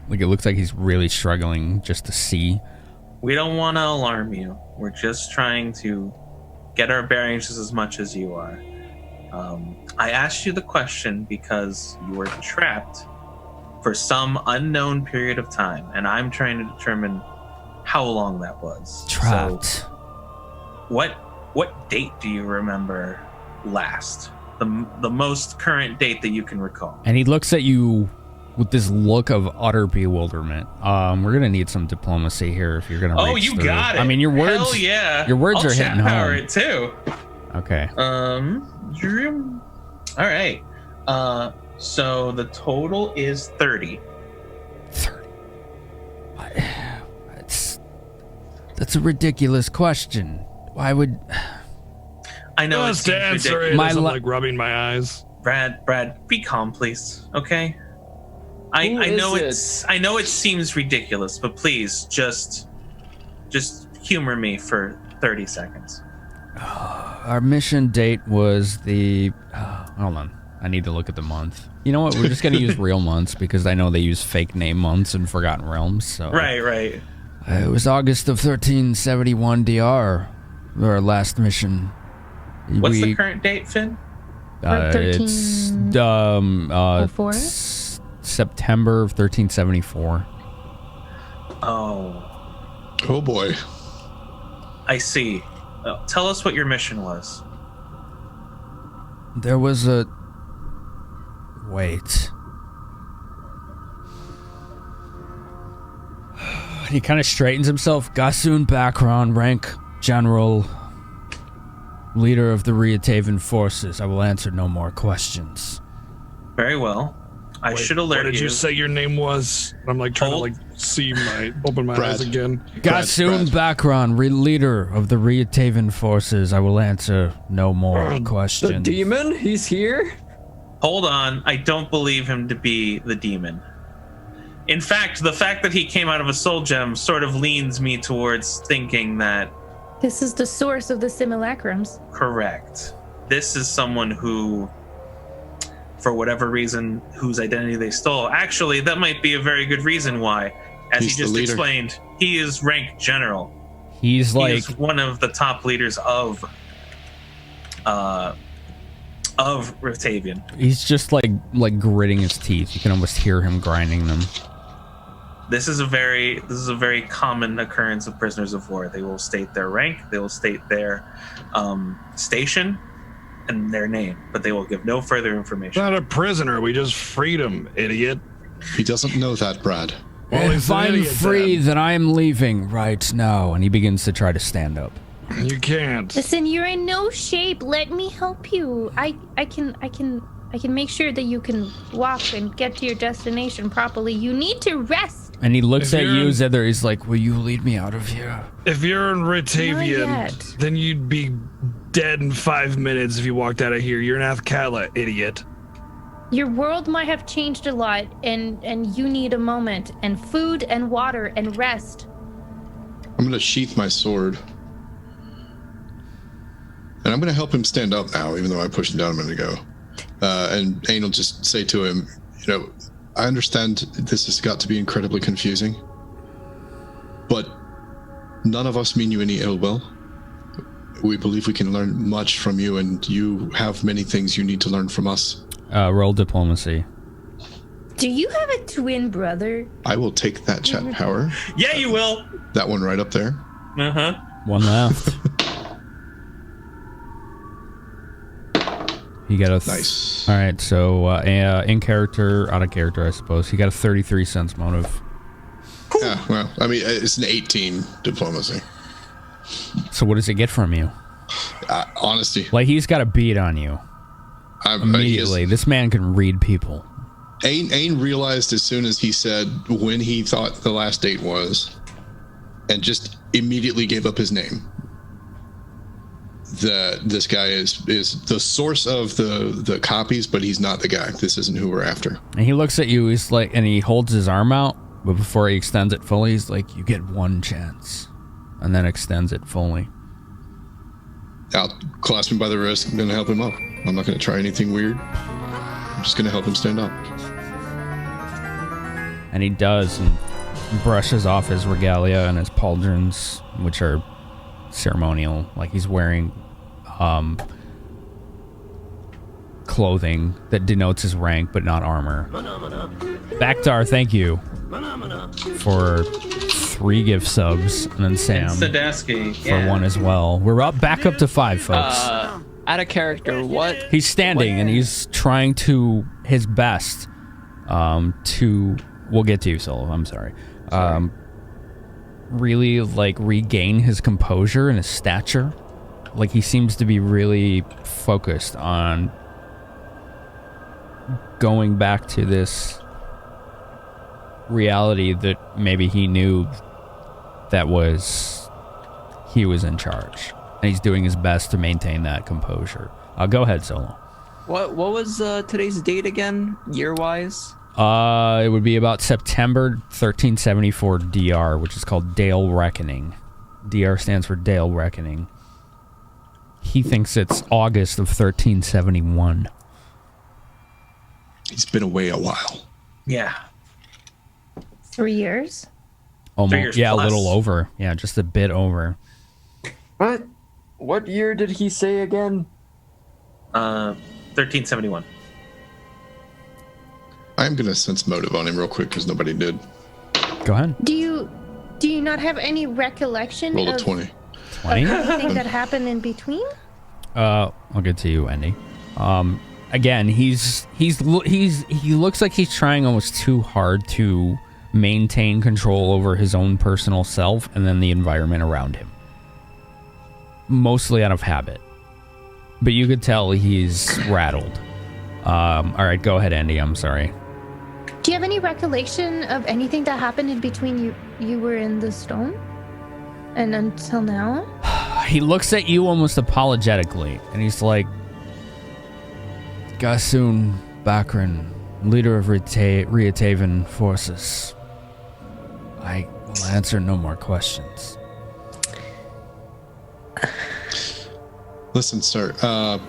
like it looks like he's really struggling just to see. We don't want to alarm you. We're just trying to get our bearings just as much as you are. I asked you the question because you were trapped for some unknown period of time, and I'm trying to determine how long that was. Trapped. So, what date do you remember last? The most current date that you can recall. And he looks at you with this look of utter bewilderment. We're gonna need some diplomacy here if you're gonna. Oh, reach you through. got it. I mean, your words. Hell yeah. Your words I'll are chat hitting power home. it too. Okay. All right. So the total is 30. 30. That's a ridiculous question. Why would I know Just it seems answer ridiculous. it. My Isn't li- like rubbing my eyes. Brad, be calm, please. Okay. I Who know is I know it seems ridiculous, but please just humor me for 30 seconds. our mission date was the? Hold on. I need to look at the month. You know what? We're just gonna use real months because I know they use fake name months in Forgotten Realms. So Right. It was August of 1371 DR. Our last mission. What's the current date, Finn? It's 04? September of 1374. Oh boy. I see. Tell us what your mission was. There was a... Wait. He kind of straightens himself. Gassoon background, rank general, leader of the Riatavan forces. I will answer no more questions. Very well. I should alert you. What did you say your name was? I'm like trying to open my eyes again. Gassoon background, leader of the Riatavan forces. I will answer no more questions. The demon? He's here? Hold on. I don't believe him to be the demon. In fact, the fact that he came out of a soul gem sort of leans me towards thinking that... This is the source of the simulacrums. Correct. This is someone who, for whatever reason, whose identity they stole. Actually, that might be a very good reason why. As he just explained, he is rank general. He is one of the top leaders of Ritavian. He's just like gritting his teeth. You can almost hear him grinding them. This is a very common occurrence of prisoners of war. They will state their rank, they will state their station, and their name, but they will give no further information. Not a prisoner. We just freed him, idiot. He doesn't know that, Brad. Well, if I'm free, then I am leaving right now. And he begins to try to stand up. You can't. Listen, you're in no shape. Let me help you. I can make sure that you can walk and get to your destination properly. You need to rest. And he looks at you, Zither. He's like, will you lead me out of here? If you're in Ritavian, then you'd be dead in 5 minutes if you walked out of here. You're in Athkala, idiot. Your world might have changed a lot, and you need a moment, and food, and water, and rest. I'm going to sheath my sword. And I'm going to help him stand up now, even though I pushed him down a minute ago. And Ain will just say to him, I understand this has got to be incredibly confusing, but none of us mean you any ill will. We believe we can learn much from you, and you have many things you need to learn from us. Roll diplomacy. Do you have a twin brother? I will take that chat power. Yeah, you will. That one right up there. Uh-huh. One left. You got a... Nice. All right, so in character, out of character, I suppose. You got a 33 sense motive. Yeah, well, I mean, it's an 18 diplomacy. So what does it get from you? Honesty. Like, he's got a beat on you. Immediately. This man can read people. Ain realized as soon as he said when he thought the last date was, and just immediately gave up his name. This guy is the source of the copies, but he's not the guy. This isn't who we're after. And he looks at you, he's like, and he holds his arm out, but before he extends it fully, he's like, you get one chance. And then extends it fully. I'll clasp him by the wrist. I'm going to help him up. I'm not going to try anything weird. I'm just going to help him stand up. And he does, and brushes off his regalia and his pauldrons, which are ceremonial. Like, he's wearing clothing that denotes his rank, but not armor. Backdar, thank you for 3 gift subs, and then Sam for 1 as well. We're back up to 5, folks. Out of character, what? He's standing and he's trying to his best to... We'll get to you, Solo. I'm sorry. Really, like, regain his composure and his stature. Like, he seems to be really focused on going back to this reality that maybe he knew that he was in charge. And he's doing his best to maintain that composure. Go ahead, Solo. What was today's date again, year-wise? It would be about September 1374 DR, which is called Dale Reckoning. DR stands for Dale Reckoning. He thinks it's August of 1371. He's been away a while. Yeah. 3 years? Almost. 3 years yeah, plus. A little over. Yeah, just a bit over. What year did he say again? 1371. I'm gonna sense motive on him real quick because nobody did. Go ahead. Do you not have any recollection Roll a of 20. 20? anything that happened in between? I'll get to you, Andy. Again, he looks like he's trying almost too hard to maintain control over his own personal self and then the environment around him. Mostly out of habit. But you could tell he's rattled. All right, go ahead, Andy. I'm sorry. Do you have any recollection of anything that happened in between you were in the stone and until now? He looks at you almost apologetically, and he's like, Gasun Bakran, leader of Riatavan forces. I will answer no more questions. Listen, sir.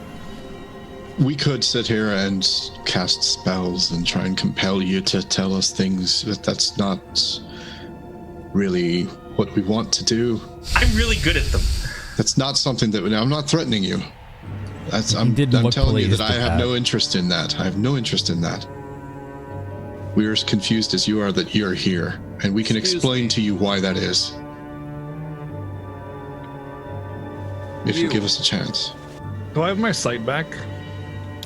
We could sit here and cast spells and try and compel you to tell us things, but that's not really what we want to do. I'm really good at them. That's not something that I'm not threatening you. I'm telling you that I have no interest in that. I have no interest in that. We're as confused as you are that you're here, and we can explain to you why that is. If you give us a chance. Do I have my sight back?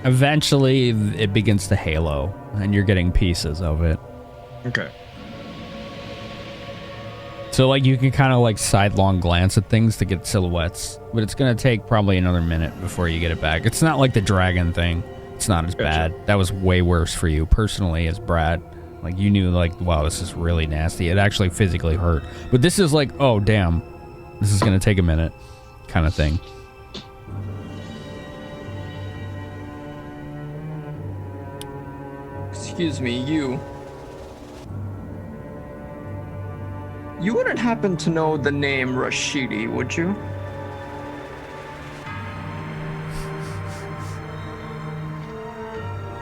Eventually, it begins to halo, and you're getting pieces of it. Okay. So, like, you can kind of, like, sidelong glance at things to get silhouettes, but it's going to take probably another minute before you get it back. It's not like the dragon thing. It's not as bad. That was way worse for you, personally, as Brad. Like, you knew, like, wow, this is really nasty. It actually physically hurt. But this is like, oh, damn, this is going to take a minute kind of thing. Excuse me, you wouldn't happen to know the name Rashidi, would you?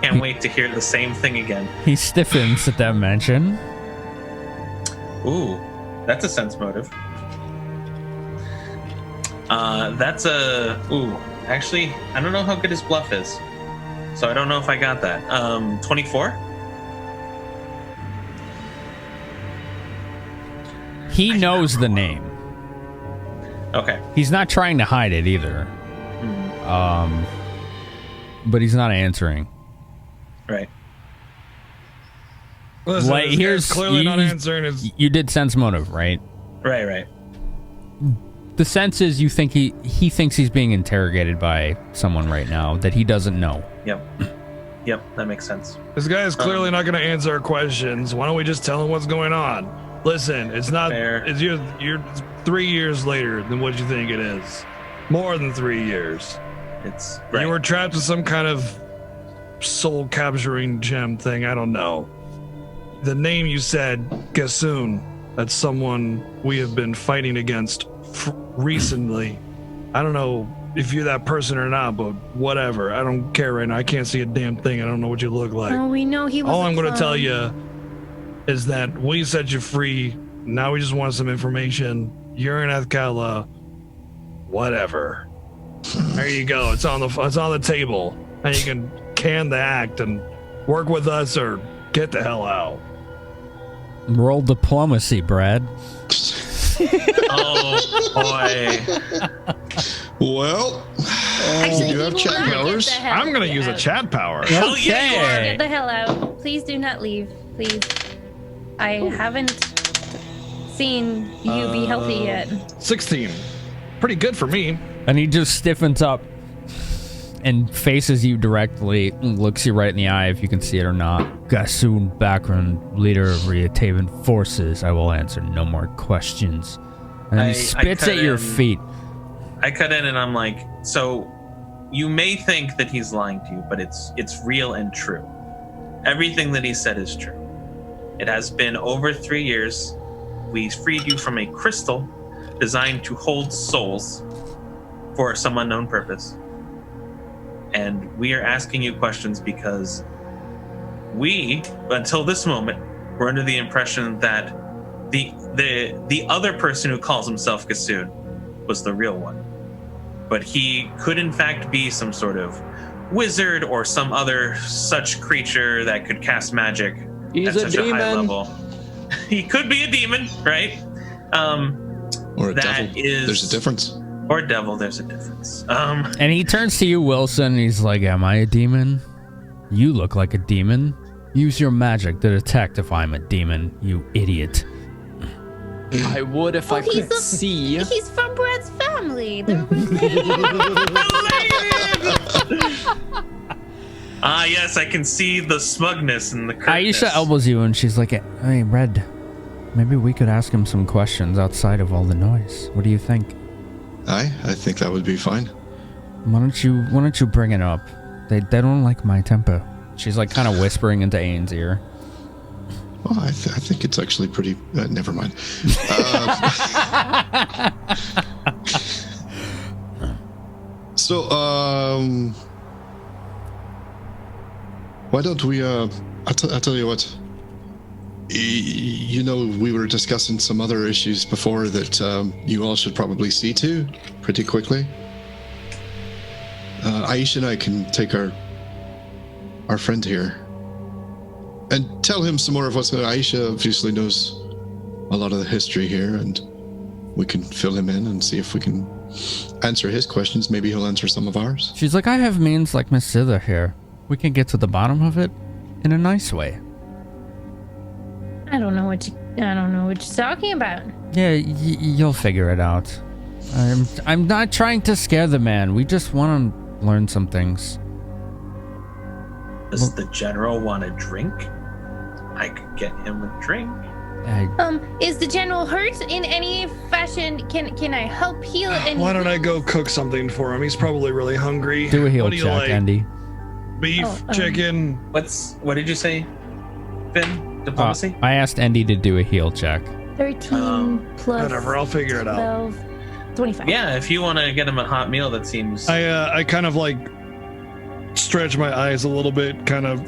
Can't wait to hear the same thing again. He stiffens at that mention. Ooh, that's a sense motive. Actually, I don't know how good his bluff is. So I don't know if I got that. 24? He knows the name. Okay. He's not trying to hide it either. But he's not answering. Right. Listen, Like, here's clearly not answering. You did sense motive, right? Right. The sense is you think he thinks he's being interrogated by someone right now that he doesn't know. Yep, that makes sense. This guy is clearly not going to answer our questions. Why don't we just tell him what's going on? Listen, it's not. Fair. It's you're 3 years later than what you think it is. More than 3 years. It's You were trapped in some kind of soul capturing gem thing. I don't know. The name you said, Gasun. That's someone we have been fighting against recently. I don't know if you're that person or not, but whatever. I don't care right now. I can't see a damn thing. I don't know what you look like. Oh, we know he was. All I'm going to tell you is that we set you free. Now we just want some information. You're in Athkala. Whatever. There you go. It's on the table, and you can can the act and work with us or get the hell out. Roll diplomacy, Brad. Oh boy. Well, Actually, you have he chat will not powers. get the hell I'm going to use a out. chat power. Hell yeah, you are. Get the hell out. Please do not leave. Please. I haven't seen you be healthy yet. 16. Pretty good for me. And he just stiffens up and faces you directly and looks you right in the eye if you can see it or not. Gasun Bakran, leader of Riatavan forces. I will answer no more questions. And he spits at your feet. I cut in and I'm like, so you may think that he's lying to you, but it's real and true. Everything that he said is true. It has been over 3 years. We freed you from a crystal designed to hold souls for some unknown purpose. And we are asking you questions because we, until this moment, were under the impression that the other person who calls himself Gasun was the real one. But he could in fact be some sort of wizard or some other such creature that could cast magic He's at a such a high demon. level. He could be a demon, right? Or a That devil. is- There's a difference. Or a devil, there's a difference. And he turns to you, Wilson, and he's like, am I a demon? You look like a demon. Use your magic to detect if I'm a demon, you idiot. I would if I could see. He's from Brad's family. They're related. Ah, yes, I can see the smugness and the curtness. Aisha elbows you, and she's like, hey, Red, maybe we could ask him some questions outside of all the noise. What do you think? I think that would be fine. Why don't you bring it up? They don't like my temper. She's like kind of whispering into Aen's ear. Well, I think it's actually pretty. Never mind. So, why don't we? I'll tell you what. You know, we were discussing some other issues before that you all should probably see to pretty quickly. Aisha and I can take our friend here and tell him some more of what's going on. Aisha obviously knows a lot of the history here, and we can fill him in and see if we can answer his questions. Maybe he'll answer some of ours. She's like, I have means like Miss Zither here. We can get to the bottom of it in a nice way. I don't know what you're talking about. Yeah, you'll figure it out. I'm not trying to scare the man. We just want to learn some things. Does the general want a drink? I could get him a drink. Is the general hurt in any fashion? Can I help heal? Why don't I go cook something for him? He's probably really hungry. Do a heal What do you check, like? Andy. Beef, chicken. What did you say, Finn? Diplomacy? I asked Andy to do a heal check. 13 plus Whatever, I'll figure it out. 12, 25. Yeah, if you want to get him a hot meal, that seems. I kind of like stretch my eyes a little bit, kind of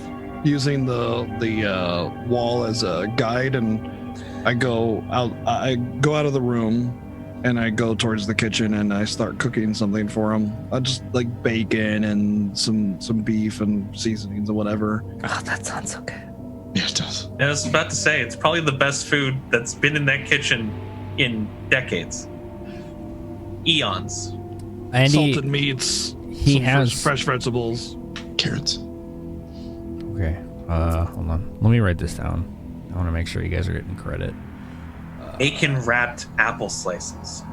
using the wall as a guide, and I go out of the room and I go towards the kitchen and I start cooking something for him. I just like bacon and some beef and seasonings or whatever. Oh, that sounds so good. Yeah, it does. I was about to say, it's probably the best food that's been in that kitchen in decades. Eons. Andy, Salted meats. he some has fresh vegetables. Carrots. Okay, hold on. Let me write this down. I want to make sure you guys are getting credit. Bacon wrapped apple slices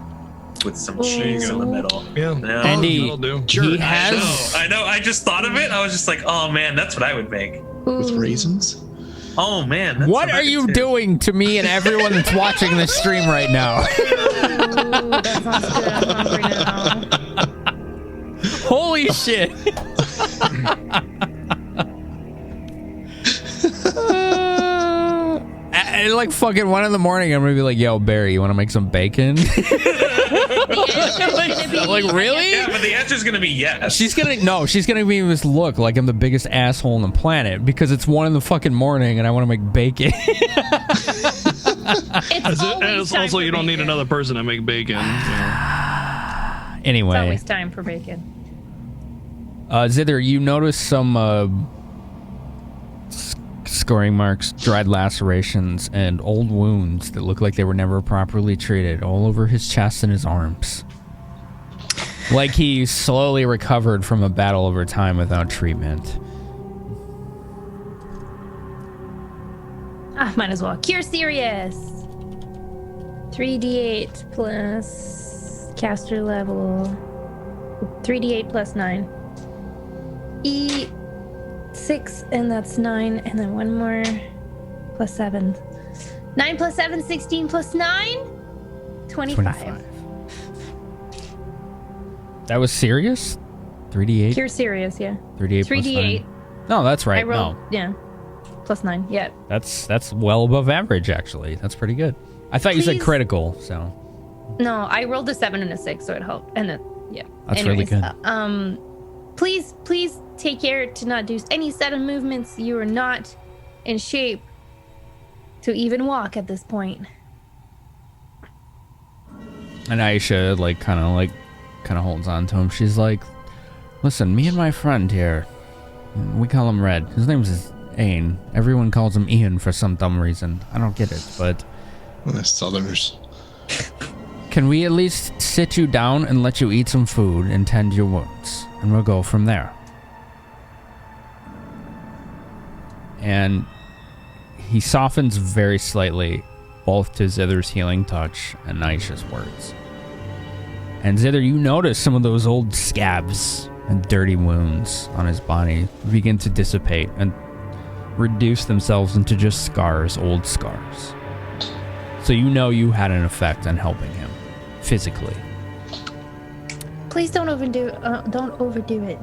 with some cheese in the middle. Yeah. No. Andy, that'll do. he has. I know. I just thought of it. I was just like, oh man, that's what I would make. With raisins? Oh man. That's What are you doing to me and everyone that's watching this stream right now? Ooh, that sounds good. I'm hungry now. Holy shit! At like fucking 1 a.m, I'm gonna be like, "Yo, Barry, you want to make some bacon?" Like, really? Yeah, but the answer's gonna be yes. She's gonna give me this look like I'm the biggest asshole on the planet because it's 1 a.m. and I want to make bacon. It's Also, you don't need another person to make bacon. Anyway, It's always time for bacon. Zither, you notice some scoring marks, dried lacerations, and old wounds that look like they were never properly treated all over his chest and his arms. Like he slowly recovered from a battle over time without treatment. Might as well. Cure Serious. 3d8 plus caster level. 3d8 plus 9. E6, and that's 9, and then one more plus 7. 9 plus 7, 16 plus 9, 25. That was serious? 3d8? Cure Serious, yeah. 3d8 plus 3d8. 9. No, that's right. I rolled, No. yeah. Plus 9, yeah. That's well above average, actually. That's pretty good. I thought you said Please. critical, so. No, I rolled a 7 and a 6, so it helped. And then, yeah. That's really good. Please take care to not do any sudden movements. You are not in shape to even walk at this point. And Aisha, kind of holds on to him. She's like, Listen, me and my friend here, we call him Red. His name's Ain. Everyone calls him Ian for some dumb reason. I don't get it, but... Southerners. Can we at least sit you down and let you eat some food and tend your wounds? And we'll go from there. And he softens very slightly, both to Zither's healing touch and Aisha's words. And Zither, you notice some of those old scabs and dirty wounds on his body begin to dissipate and reduce themselves into just scars, old scars. So you know you had an effect on helping him, physically. Please don't overdo it.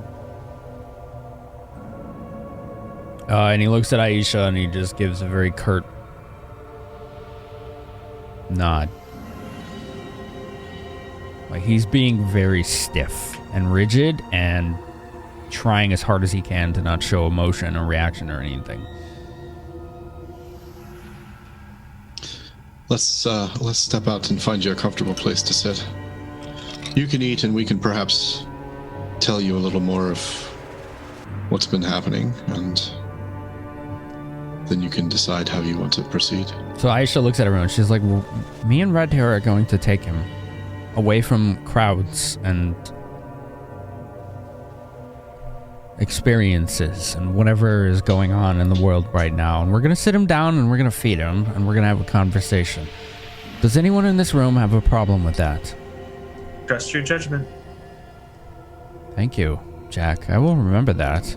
And he looks at Aisha and he just gives a very curt nod. Like he's being very stiff and rigid and trying as hard as he can to not show emotion or reaction or anything. Let's step out and find you a comfortable place to sit. You can eat and we can perhaps tell you a little more of what's been happening, and then you can decide how you want to proceed. So Aisha looks at everyone. She's like, well, me and Red Hair are going to take him away from crowds and experiences and whatever is going on in the world right now. And we're going to sit him down and we're going to feed him and we're going to have a conversation. Does anyone in this room have a problem with that? Trust your judgment. Thank you, Jack. I will remember that.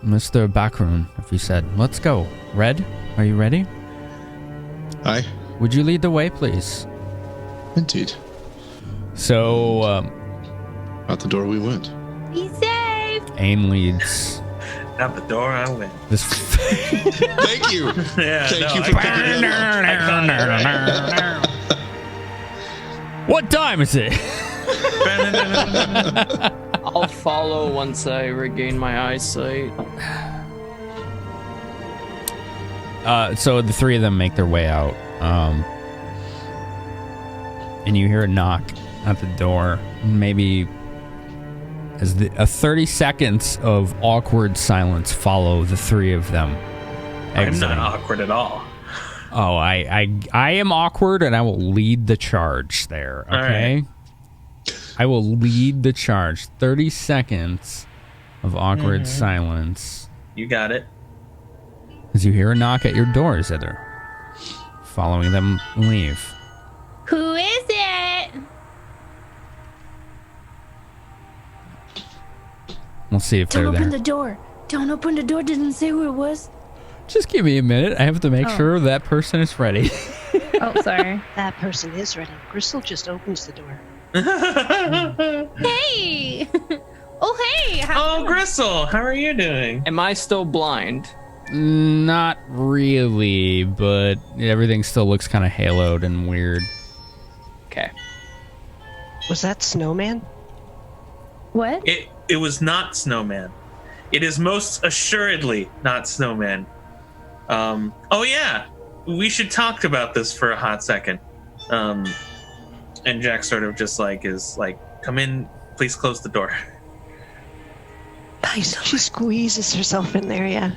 Mr. Backroon, if you said, let's go. Red, are you ready? Aye. Would you lead the way, please? Indeed. So, out the door we went. Be safe. Ain leads. Out the door I went. This. Thank you. Yeah, Thank you no, for picking that up. What time is it? I'll follow once I regain my eyesight. So the three of them make their way out, and you hear a knock at the door. Maybe as 30 seconds of awkward silence follow the three of them exiting. I'm not awkward at all. Oh, I am awkward, and I will lead the charge there. Okay, Right. I will lead the charge. 30 seconds of awkward silence. You got it. As you hear a knock at your door, Zither. Following them leave. Who is it? We'll see if Don't they're open there. the door. Don't open the door. Didn't say who it was. Just give me a minute. I have to make sure that person is ready. Oh, sorry. That person is ready. Crystal just opens the door. Hey. Oh, hey. Oh, Gristle, how are you doing? Am I still blind? Not really, but everything still looks kind of haloed and weird. Okay. Was that Snowman? What? It was not Snowman. It is most assuredly not Snowman. Oh yeah, we should talk about this for a hot second. And Jack sort of just is like, come in, please close the door. She squeezes herself in there, yeah.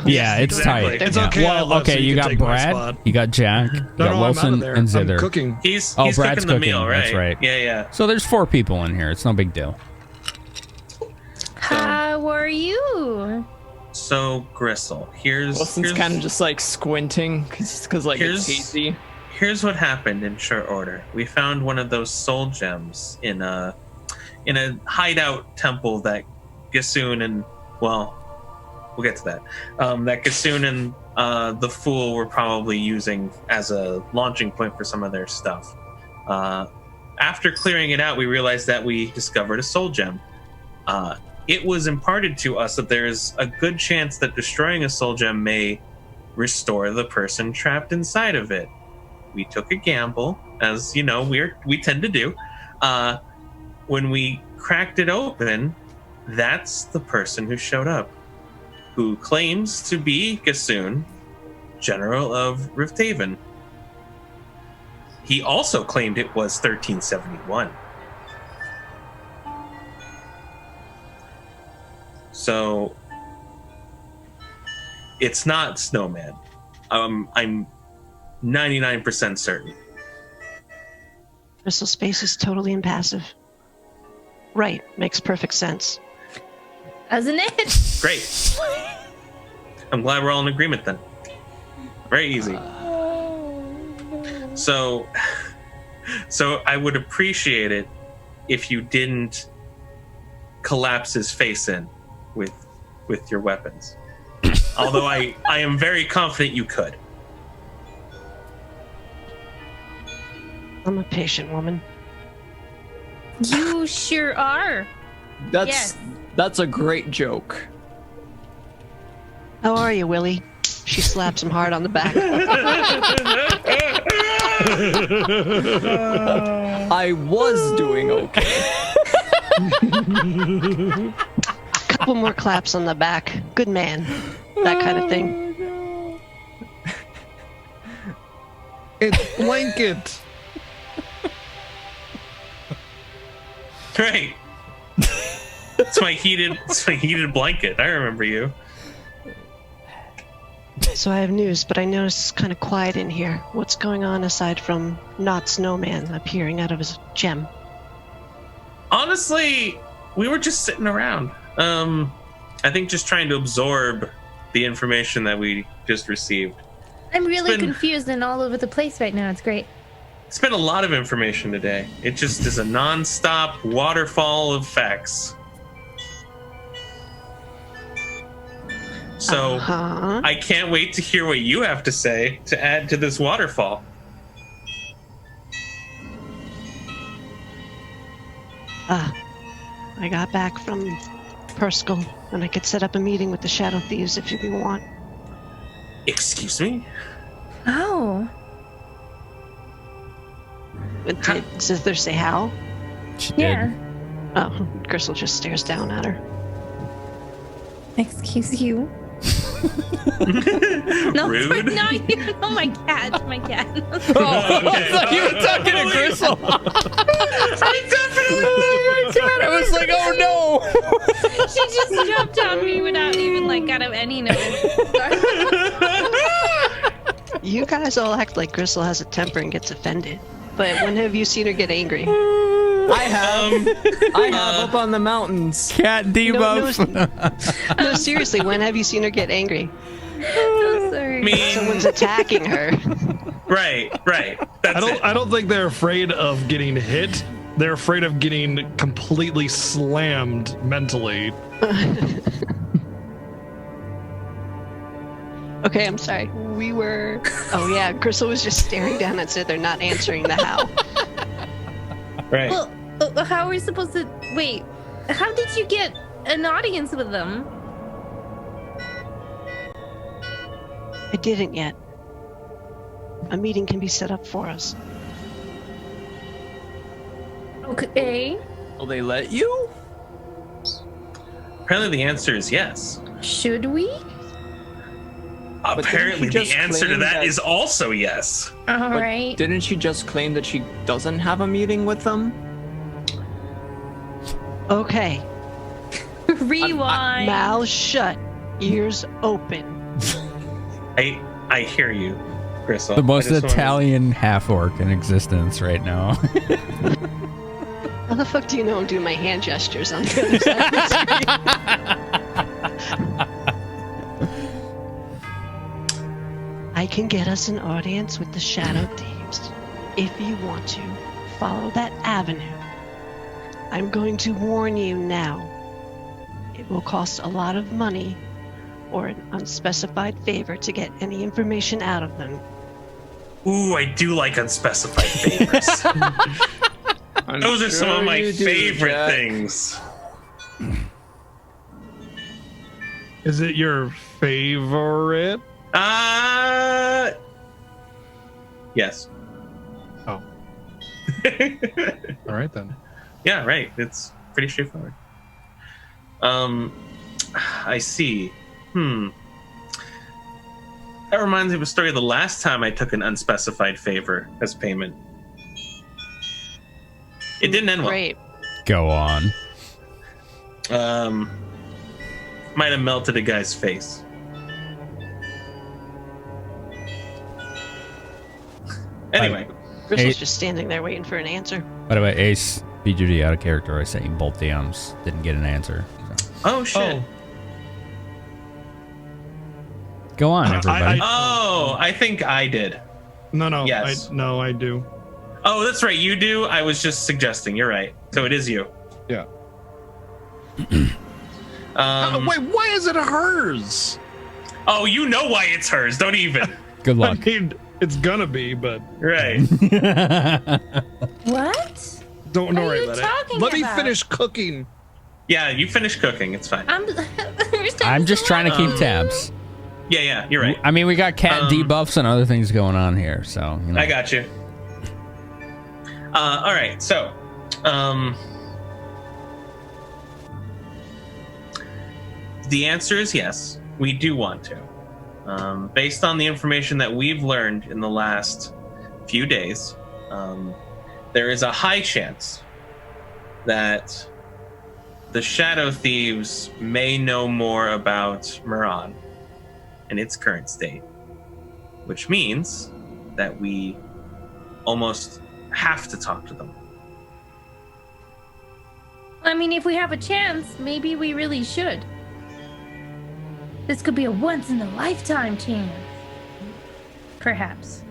Yeah, it's Exactly. tight. It's Yeah. okay, I Well, left so okay, you you can got take my Brad, spot. you got Jack, you got No, I'm out Wilson of there. and Zither. I'm cooking. He's Brad's cooking the cooking, meal, right? that's right. Yeah. So there's 4 people in here. It's no big deal. How are you? So Gristle, Wilson's kind of just like squinting because like Here's- it's hazy. Here's what happened in short order. We found one of those soul gems in a hideout temple that Gissoon and, well, we'll get to that. That Gissoon and the Fool were probably using as a launching point for some of their stuff. After clearing it out, we realized that we discovered a soul gem. It was imparted to us that there's a good chance that destroying a soul gem may restore the person trapped inside of it. We took a gamble, as you know, we tend to do. When we cracked it open, that's the person who showed up, who claims to be Gissoon, General of Rifthaven. he also claimed it was 1371. So it's not Snowman. I'm 99% certain. Crystal space is totally impassive. Right, makes perfect sense. Doesn't it? Great. I'm glad we're all in agreement then. Very easy. So I would appreciate it if you didn't collapse his face in with your weapons. Although I am very confident you could. I'm a patient woman. You sure are. That's a great joke. How are you, Willie? She slaps him hard on the back. I was doing okay. A couple more claps on the back. Good man. That kind of thing. It's blanket. Right. It's my heated blanket. I remember you. So I have news, but I noticed it's kind of quiet in here. What's going on aside from not Snowman appearing out of his gem? Honestly, we were just sitting around. I think just trying to absorb the information that we just received. I'm really confused and all over the place right now. It's great. It's been a lot of information today. It just is a non-stop waterfall of facts. So I can't wait to hear what you have to say to add to this waterfall. I got back from Perskal, and I could set up a meeting with the Shadow Thieves if you want. Excuse me? Oh. Did Zither say how? She did. Yeah. Oh, Gristle just stares down at her. Excuse you. No, Rude. not you. Oh, my cat. My cat. Oh, okay. I thought you were talking to Gristle. I definitely. Oh my god! I was like, oh no! She just jumped on me without even like kind of any notice. You guys all act like Gristle has a temper and gets offended. But when have you seen her get angry? I have up on the mountains. Cat debuff. No, seriously, when have you seen her get angry? So sorry. Someone's attacking her. Right. That's it. I don't think they're afraid of getting hit. They're afraid of getting completely slammed mentally. Okay, I'm sorry. Oh yeah, Gristle was just staring down at Zither, not answering the how. Right. Well, how are we supposed to... Wait, how did you get an audience with them? I didn't yet. A meeting can be set up for us. Okay. Will they let you? Apparently the answer is yes. Should we? Apparently the just answer to claim that that- is also yes. All But right. didn't she just claim that she doesn't have a meeting with them? Okay, Rewind. mouth shut, ears open. I hear you, Gristle. The most I just wanted- Italian half-orc in existence right now. How the fuck do you know I'm doing my hand gestures on the other side of the screen? I can get us an audience with the Shadow Thieves. If you want to, follow that avenue. I'm going to warn you now. It will cost a lot of money or an unspecified favor to get any information out of them. Ooh, I do like unspecified favors. Those are some of my favorite things. Is it your favorite? Yes. Oh. All right then. Yeah, right. It's pretty straightforward. I see. That reminds me of a story of the last time I took an unspecified favor as payment. It didn't end well. Great. Go on. Might have melted a guy's face. Anyway, Bristle's just standing there waiting for an answer. By the way, Ace, BGD out of character. I sent you both DMs. Didn't get an answer. So. oh shit. Go on, everybody. I think I did. No. Yes. I do. Oh, that's right. You do. I was just suggesting. You're right. So it is you. Yeah. Um, wait, why is it hers? Oh, you know why it's hers. Don't even. Good luck. I mean, it's gonna be, but Right. What? don't What are worry you about talking it. Let me about? finish cooking. Yeah, you finish cooking. It's fine. I'm just trying to keep tabs. Yeah, you're right. I mean, we got cat debuffs and other things going on here, so you know. I got you. All right, so, the answer is yes. We do want to. Based on the information that we've learned in the last few days, there is a high chance that the Shadow Thieves may know more about Moran in its current state, which means that we almost have to talk to them. I mean, if we have a chance, maybe we really should. This could be a once-in-a-lifetime chance. Perhaps.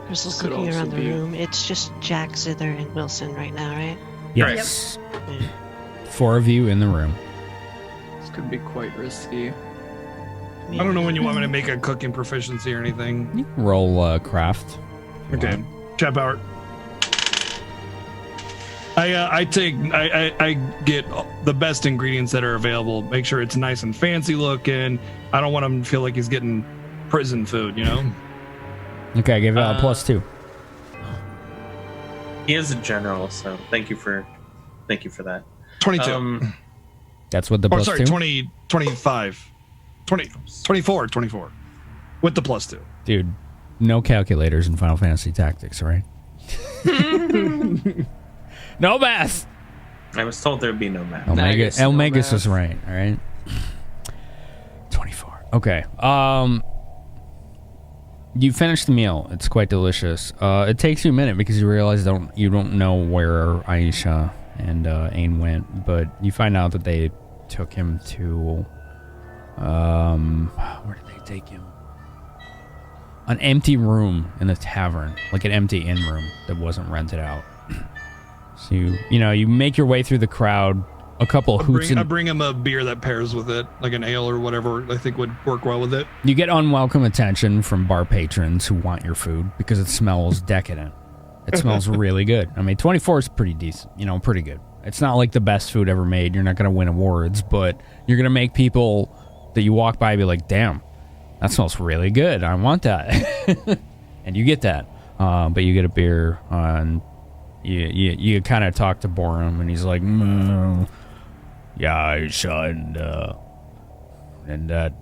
Crystal's Could looking also around the be- room. It's just Jack, Zither, and Wilson right now, right? Yes. 4 of you in the room. This could be quite risky. I don't know when you want me to make a cooking proficiency or anything. You can roll craft. Okay. Chat power. I get the best ingredients that are available. Make sure it's nice and fancy looking. I don't want him to feel like he's getting prison food, you know? Okay, I gave it a +2. He is a general, so thank you for that. 22. That's what the or +2. sorry, 20, 25. 20, 24. With the +2. Dude, no calculators in Final Fantasy Tactics, right? No math. I was told there'd be no math. Elmagus is right. All right. 24. Okay. You finish the meal. It's quite delicious. It takes you a minute because you realize you don't know where Aisha and Ain went, but you find out that they took him to where did they take him? An empty room in the tavern, like an empty inn room that wasn't rented out. So you make your way through the crowd. A couple hoots. I bring him a beer that pairs with it, like an ale or whatever I think would work well with it. You get unwelcome attention from bar patrons who want your food because it smells decadent. It smells really good. I mean, 24 is pretty decent, pretty good. It's not like the best food ever made. You're not going to win awards, but you're going to make people that you walk by be like, damn, that smells really good. I want that. And you get that. But you get a beer and you kind of talk to Borum and he's like, yeah, Aisha and that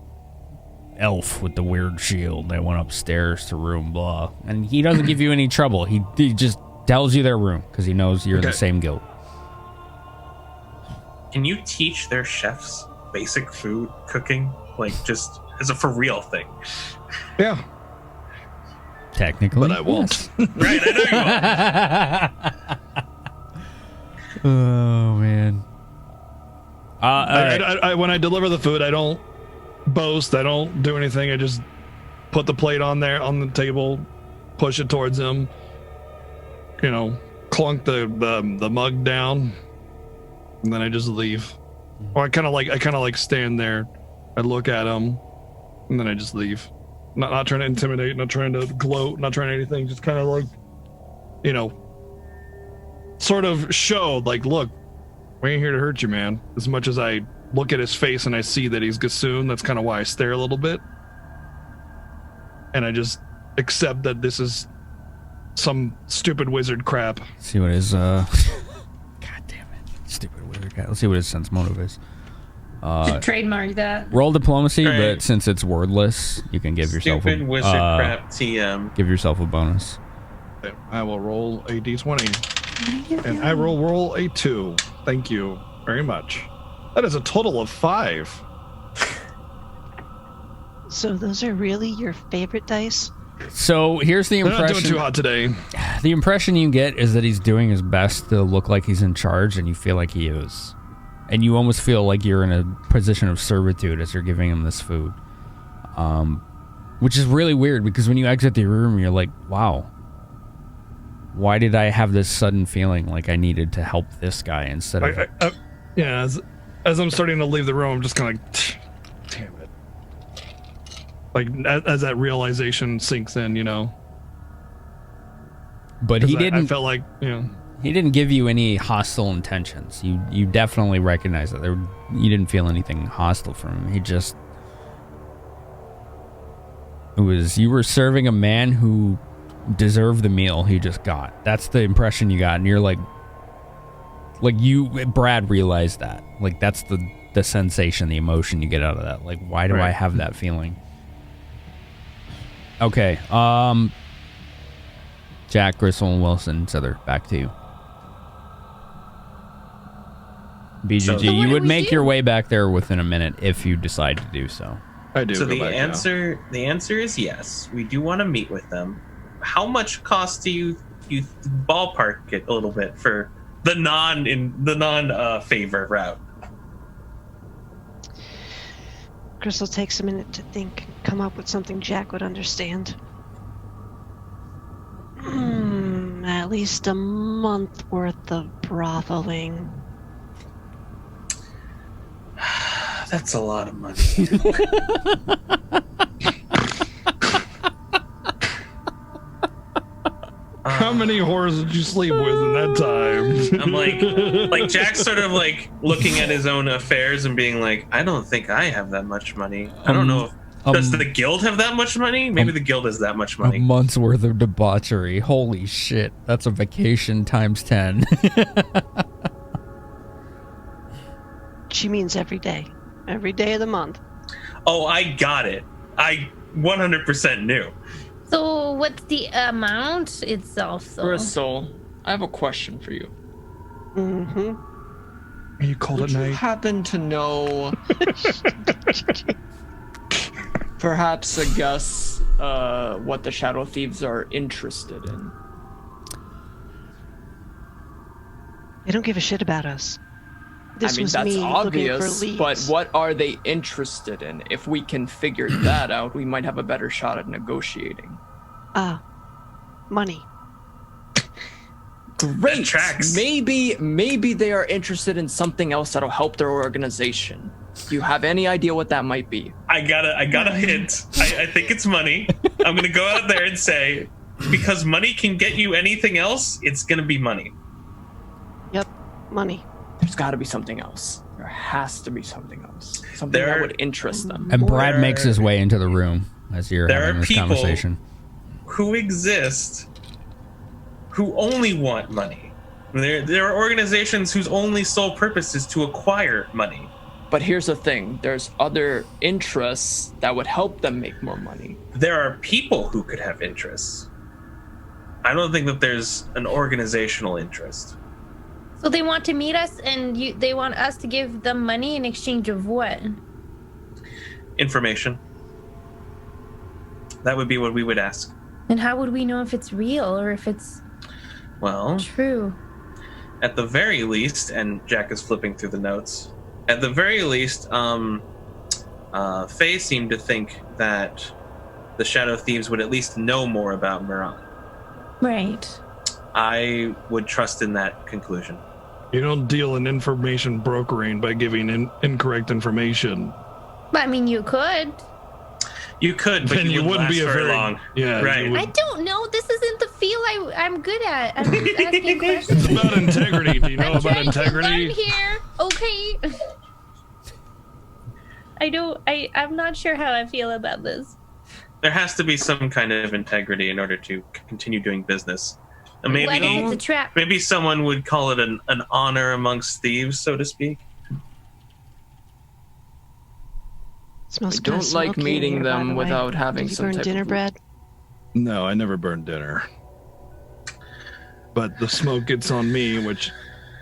elf with the weird shield, they went upstairs to room blah. And he doesn't give you any trouble. He just tells you their room because he knows you're in the same guild. Can you teach their chefs basic food cooking, like just as a for real thing? Yeah. Technically, but I won't. Yes. Right, I know you won't. Oh man. I when I deliver the food, I don't boast. I don't do anything. I just put the plate on there on the table, push it towards him. Clunk the mug down, and then I just leave. Or I kind of like stand there. I look at him, and then I just leave. Not trying to intimidate, not trying to gloat, not trying to anything. Just kind of like, sort of show like, look, we ain't here to hurt you, man. As much as I look at his face and I see that he's Gassoon, that's kind of why I stare a little bit. And I just accept that this is some stupid wizard crap. See what his God damn it. Stupid wizard crap. Let's see what his sense motive is. Should trademark that. Roll diplomacy, Right. but since it's wordless, you can give yourself Stupid wizard crap TM. give yourself a bonus. I will roll a d20. And I will roll a 2. Thank you very much. That is a total of 5. So those are really your favorite dice? So here's the They're not impression. doing too hot today. The impression you get is that he's doing his best to look like he's in charge, and you feel like he is. And you almost feel like you're in a position of servitude as you're giving him this food. Which is really weird, because when you exit the room, you're like, wow. Why did I have this sudden feeling like I needed to help this guy instead of... Yeah, as I'm starting to leave the room, I'm just kind of like, damn it. Like, as that realization sinks in, you know? But he didn't... I felt like, you know... He didn't give you any hostile intentions. You definitely recognize that. You didn't feel anything hostile from him. He just... You were serving a man who deserved the meal he just got. That's the impression you got, and you're like... Brad realized that. Like, that's the sensation, the emotion you get out of that. Like, why do I have that feeling? Okay, Jack, Gristle, and Wilson, Zither, back to you. BGG, So what you do would we make do? your way back there within a minute if you decide to do so. I do. So go the back now. answer is yes. We do want to meet with them. How much cost do you ballpark it a little bit for the non favor route? Crystal takes a minute to think, come up with something Jack would understand. At least a month worth of brotheling. That's a lot of money. How many whores did you sleep with in that time? I'm like Jack's sort of like looking at his own affairs and being like, I don't think I have that much money. I don't know. Does the guild have that much money? Maybe the guild has that much A money. month's worth of debauchery. Holy shit. That's a vacation times 10. She means every day. Every day of the month. Oh, I got it. I 100% knew. So what's the amount itself, though? Crystal, I have a question for you. Mm-hmm. You called Would it you night. happen to know perhaps a guess what the Shadow Thieves are interested in? They don't give a shit about us. This I mean, was that's me looking for obvious, leads. but what are they interested in? If we can figure that out, we might have a better shot at negotiating. Money. Great. That tracks. Maybe they are interested in something else that'll help their organization. Do you have any idea what that might be? I got a hint. I think it's money. I'm gonna go out there and say, because money can get you anything else, it's gonna be money. Yep, money. There's got to be something else. There has to be something else. Something that would interest them. And Brad makes his way into the room as you're There having are this people conversation. who exist who only want money. There are organizations whose only sole purpose is to acquire money. But here's the thing. There's other interests that would help them make more money. There are people who could have interests. I don't think that there's an organizational interest. So they want to meet us, and they want us to give them money in exchange of what? Information. That would be what we would ask. And how would we know if it's real or if it's Well, true? at the very least, and Jack is flipping through the notes, at the very least, Faye seemed to think that the Shadow Thieves would at least know more about Miran. Right. I would trust in that conclusion. You don't deal in information brokering by giving incorrect information. But I mean, you could. You could, but Then you wouldn't be very long. Yeah, you Right. would- I don't know. This isn't the field I'm good at. I'm just asking questions. It's about integrity. Do you know I'm about trying to learn integrity? here. Okay. I'm not sure how I feel about this. There has to be some kind of integrity in order to continue doing business. And What if maybe it's a trap? maybe someone would call it an honor amongst thieves, so to speak. Smells I don't kinda like smoky in meeting here, by them the way. without having Did you some burn type dinner of bread? No, I never burn dinner. But the smoke gets on me, which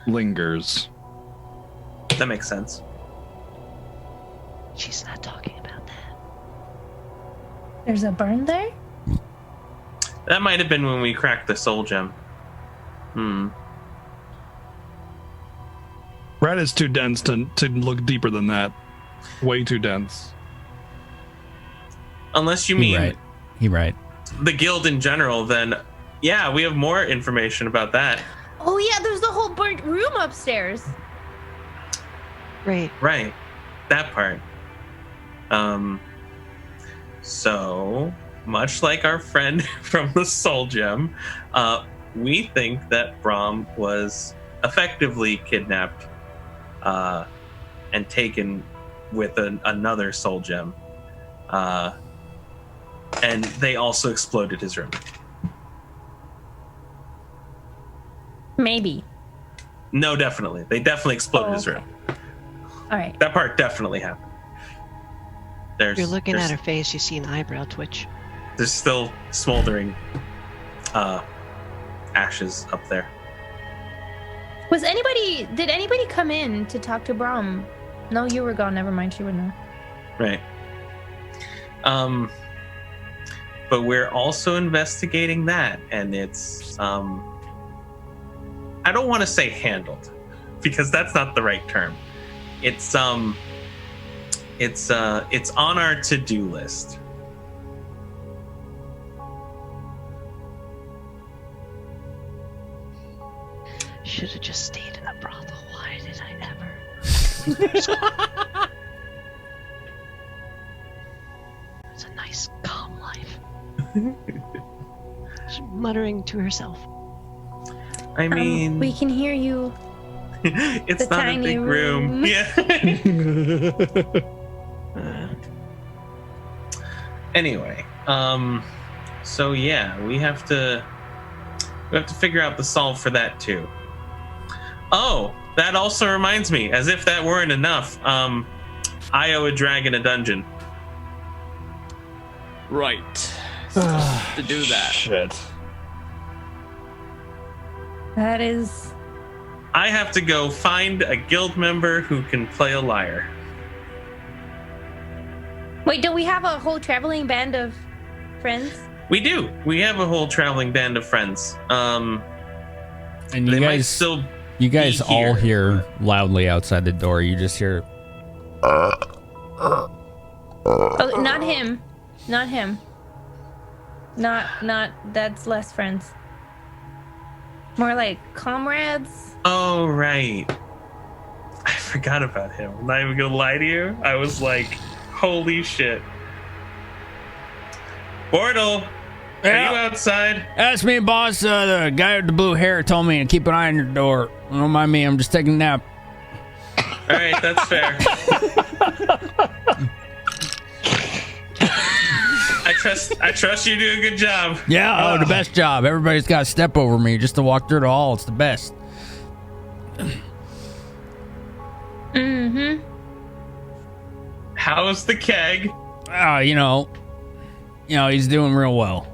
lingers. That makes sense. She's not talking about that. There's a burn there? That might have been when we cracked the soul gem. Brad is too dense to look deeper than that. Way too dense. Unless you mean He right. the guild in general, then yeah, we have more information about that. Oh yeah, there's the whole burnt room upstairs. Right. Right. That part. So much like our friend from the soul gem, we think that Brom was effectively kidnapped and taken with another soul gem. And they also exploded his room. Maybe. No, definitely. They definitely exploded his room. All right. That part definitely happened. If you're looking at her face, you see an eyebrow twitch. There's still smoldering ashes up there. Did anybody come in to talk to Brom? No, you were gone. Never mind. She would know. Right. But we're also investigating that, and it's I don't want to say handled, because that's not the right term. It's on our to-do list. Should have just stayed in the brothel. Why did I ever? It's a nice, calm life. She's muttering to herself. I mean, we can hear you. it's the not a tiny big room. Yeah. Anyway, so yeah, we have to figure out the solve for that too. Oh, that also reminds me, as if that weren't enough, I owe a dragon a dungeon. Right. To do that. Shit. That is. I have to go find a guild member who can play a lyre. Wait, don't we have a whole traveling band of friends? We do. We have a whole traveling band of friends. And They might still you guys be all here. hear loudly outside the door. You just hear. Oh, not him. Not him. Not. That's less friends. More like comrades. Oh, right. I forgot about him. I'm not even gonna lie to you. I was like, holy shit. Bortle, are you outside? That's me, boss. The guy with the blue hair told me to keep an eye on your door. Don't mind me. I'm just taking a nap. All right, that's fair. I trust you do a good job. Yeah, the best job. Everybody's got to step over me just to walk through the hall. It's the best. Mm-hmm. How's the keg? He's doing real well.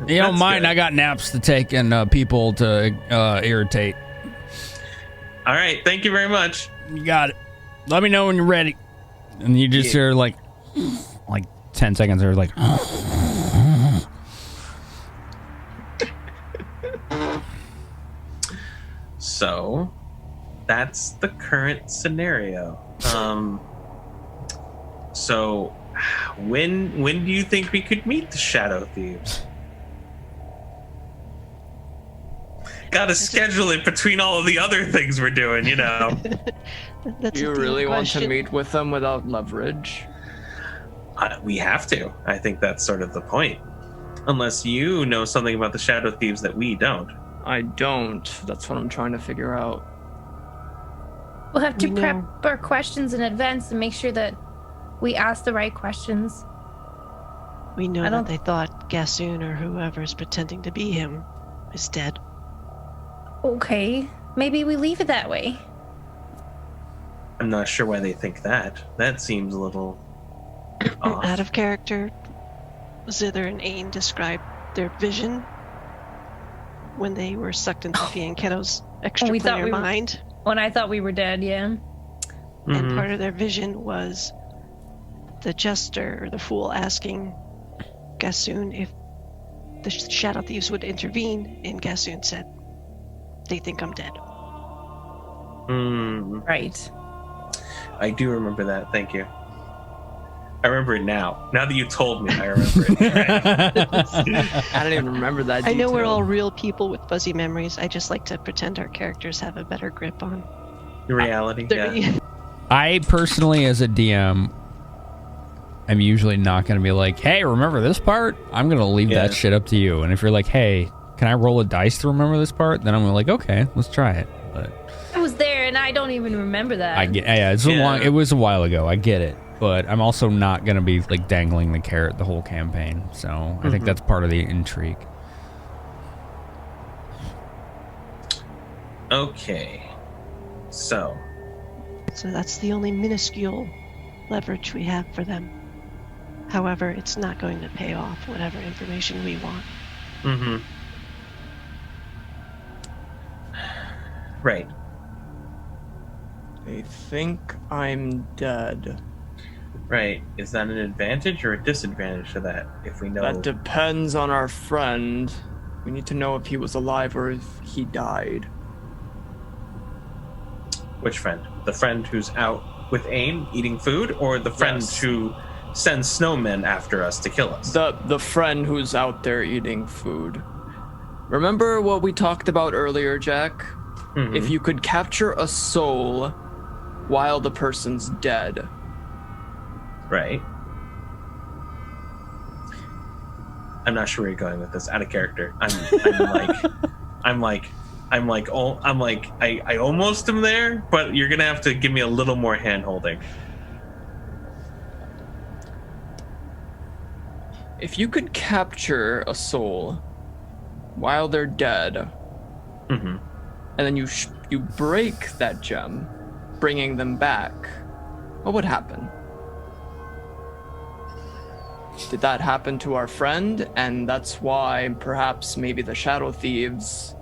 You don't mind, good. I got naps to take and people to irritate. All right, thank you very much. You got it. Let me know when you're ready. And you just hear like 10 seconds or like. So, that's the current scenario. So, when do you think we could meet the Shadow Thieves? Gotta schedule it between all of the other things we're doing, you know. Do you really want to meet with them without leverage? We have to. I think that's sort of the point. Unless you know something about the Shadow Thieves that we don't. I don't. That's what I'm trying to figure out. We'll have to prep our questions in advance and make sure that we ask the right questions. We know that they thought Gassoon or whoever's pretending to be him is dead. Okay, maybe we leave it that way. I'm not sure why they think that. That seems a little Out of character, Zither and Ain described their vision when they were sucked into Fianchetto's extraplanar mind. When I thought we were dead, yeah. And part of their vision was the jester or the fool asking Gassoon if the Shadow Thieves would intervene, and Gassoon said, "They think I'm dead." Right. I do remember that. Thank you. I remember it now. Now that you told me, I remember it. I don't even remember that. I know we're detail. all real people with fuzzy memories. I just like to pretend our characters have a better grip on The reality. Yeah. I personally, as a DM, am usually not going to be like, hey, remember this part? I'm going to leave that shit up to you. And if you're like, hey, can I roll a dice to remember this part? Then I'm like, okay, let's try it. But I was there and I don't even remember that. I get, it was a while ago. I get it. But I'm also not going to be like dangling the carrot the whole campaign. So I think that's part of the intrigue. Okay. So that's the only minuscule leverage we have for them. However, it's not going to pay off whatever information we want. Right. They think I'm dead. Right. Is that an advantage or a disadvantage to that? If we know That depends on our friend. We need to know if he was alive or if he died. Which friend? The friend who's out with Ain eating food, or the friend who sends snowmen after us to kill us? The friend who's out there eating food. Remember what we talked about earlier, Jack? If you could capture a soul while the person's dead. Right. I'm not sure where you're going with this. Out of character. I almost am there, but you're gonna have to give me a little more hand holding. If you could capture a soul while they're dead, and then you break that gem, bringing them back, what would happen? Did that happen to our friend, and that's why perhaps maybe the Shadow Thieves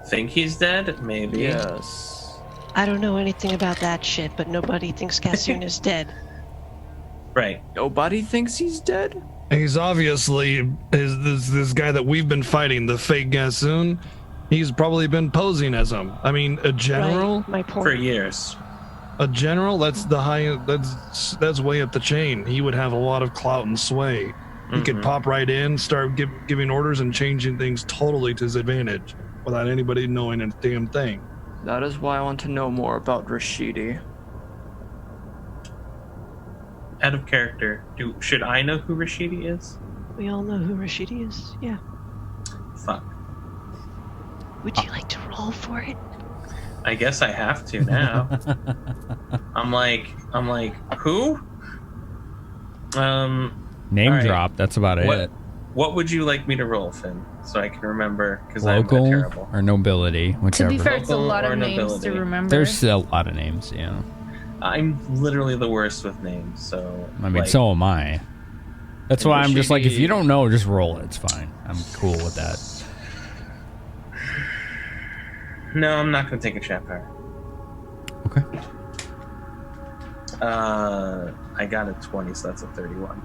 think he's dead? Maybe. Yes. I don't know anything about that shit, but nobody thinks Gassoon is dead. Right. Nobody thinks he's dead? He's obviously this guy that we've been fighting, the fake Gassoon. He's probably been posing as him. I mean, a general. Right, my point. For years. A general, that's the high. That's way up the chain. He would have a lot of clout and sway. He could pop right in, start giving orders and changing things totally to his advantage without anybody knowing a damn thing. That is why I want to know more about Rashidi. Out of character, should I know who Rashidi is? We all know who Rashidi is, yeah. Fuck. Would you like to roll for it? I guess I have to now. I'm like, who? Name right. drop, that's about it. What would you like me to roll, Finn? So I can remember, because I'm Local terrible. or nobility, whichever. To be fair, it's a lot of Local or names nobility. to remember. There's a lot of names, yeah. I'm literally the worst with names, so... I mean, so am I. That's why I'm just like, if you don't know, just roll it. It's fine. I'm cool with that. No, I'm not going to take a chat power. Okay. I got a 20, so that's a 31.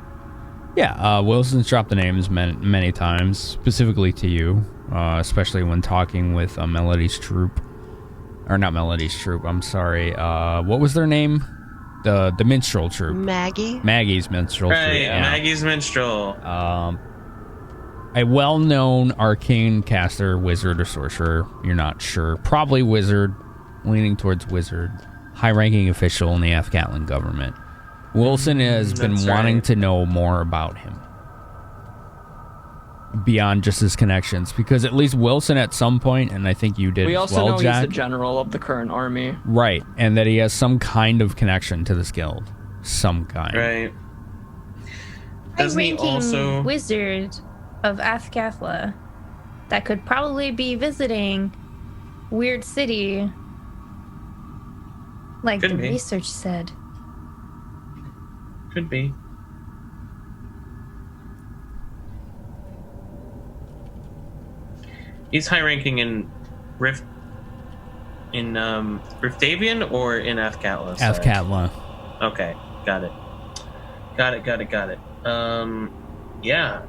Yeah, Wilson's dropped the names many times, specifically to you, especially when talking with Melody's troop. Or not Melody's troop, I'm sorry. What was their name? The minstrel troop. Maggie's minstrel troop. Right, Yeah. Maggie's minstrel. A well-known arcane caster, wizard, or sorcerer. You're not sure. Probably wizard, leaning towards wizard. High-ranking official in the Athkatlan government. Wilson has been wanting to know more about him. Beyond just his connections. Because at least Wilson at some point, and I think you did We as also well, know Jack. he's the general of the current army. Right, and that he has some kind of connection to this guild. Some kind. Right. Doesn't he High-ranking also... wizard of Athkatla that could probably be visiting Weird City, like Could the be. research said. Could be. He's high ranking in Riftavian or in Athkatla? Athkatla. Okay, got it. Yeah.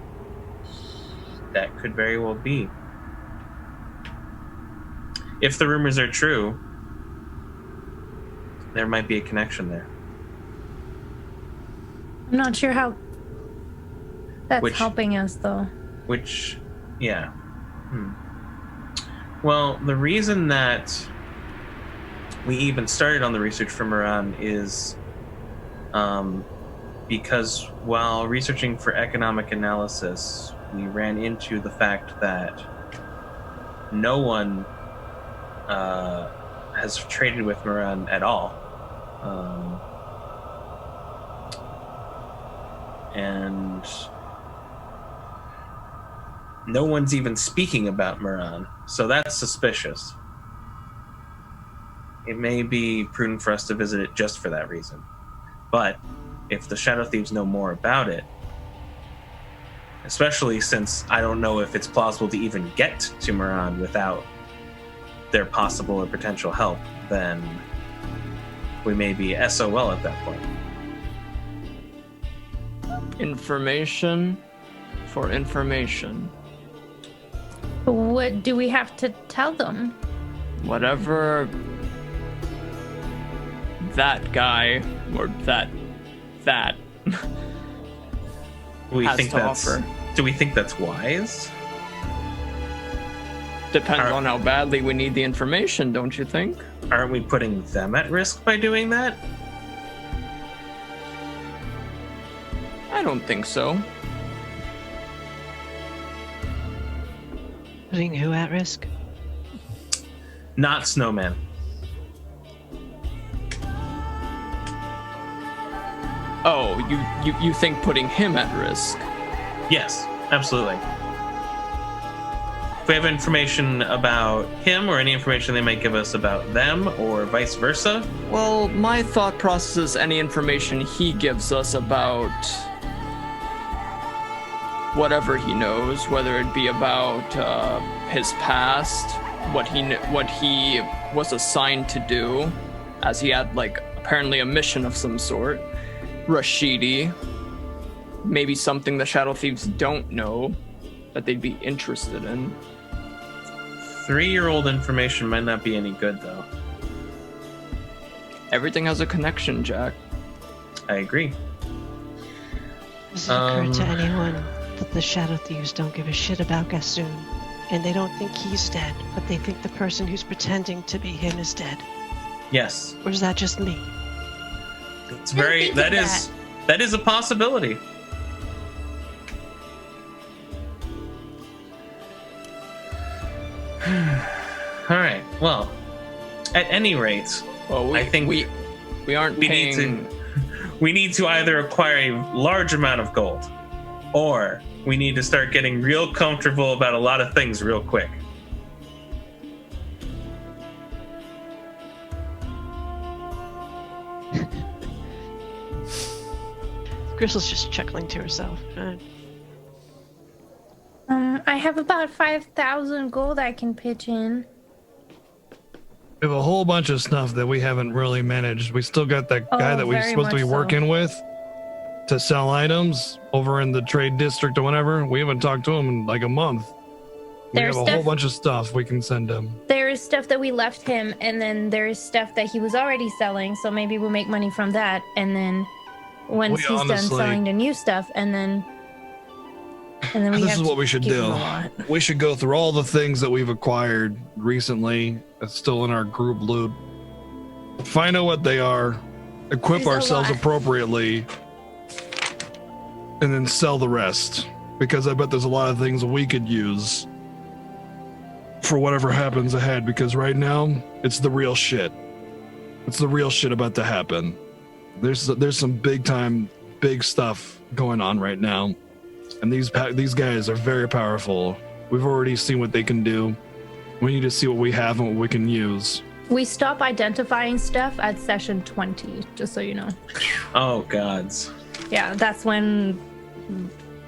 That could very well be. If the rumors are true, there might be a connection there. I'm not sure how that's helping us, though. Yeah. Well, the reason that we even started on the research for Moran is because while researching for economic analysis, we ran into the fact that no one has traded with Moran at all. And no one's even speaking about Moran, so that's suspicious. It may be prudent for us to visit it just for that reason. But if the Shadow Thieves know more about it, especially since I don't know if it's plausible to even get to Moran without their possible or potential help, then we may be SOL at that point. Information for information. What do we have to tell them? Whatever that guy or that has to offer. Do we think that's wise? Depends on how badly we need the information, don't you think? Aren't we putting them at risk by doing that? I don't think so. Putting who at risk? Not Snowman. Oh, you think putting him at risk? Yes, absolutely. If we have information about him or any information they might give us about them or vice versa. Well, my thought process is any information he gives us about whatever he knows, whether it be about his past, what he was assigned to do, as he had like apparently a mission of some sort. Rashidi, maybe something the Shadow Thieves don't know that they'd be interested in. 3-year-old information might not be any good, though. Everything has a connection, Jack. I agree. Does it occur to anyone that the Shadow Thieves don't give a shit about Gassoon? And they don't think he's dead, but they think the person who's pretending to be him is dead? Yes. Or is that just me? It's very... That is a possibility. All right. Well, at any rate, I think we need to either acquire a large amount of gold, or we need to start getting real comfortable about a lot of things real quick. Gristle's just chuckling to herself. I have about 5,000 gold I can pitch in. We have a whole bunch of stuff that we haven't really managed. We still got that guy that we're supposed to be working with to sell items over in the trade district or whatever. We haven't talked to him in like a month. We have a whole bunch of stuff we can send him. There is stuff that we left him, and then there is stuff that he was already selling, so maybe we'll make money from that, and then once he's done selling the new stuff, and then we this is what we should do. We should go through all the things that we've acquired recently that's still in our group loot, find out what they are, equip ourselves appropriately, and then sell the rest, because I bet there's a lot of things we could use for whatever happens ahead, because right now it's the real shit. It's the real shit about to happen. There's some big stuff going on right now, and these guys are very powerful. We've already seen what they can do. We need to see what we have and what we can use. We stop identifying stuff at session 20, just so you know. Oh gods. yeah, that's when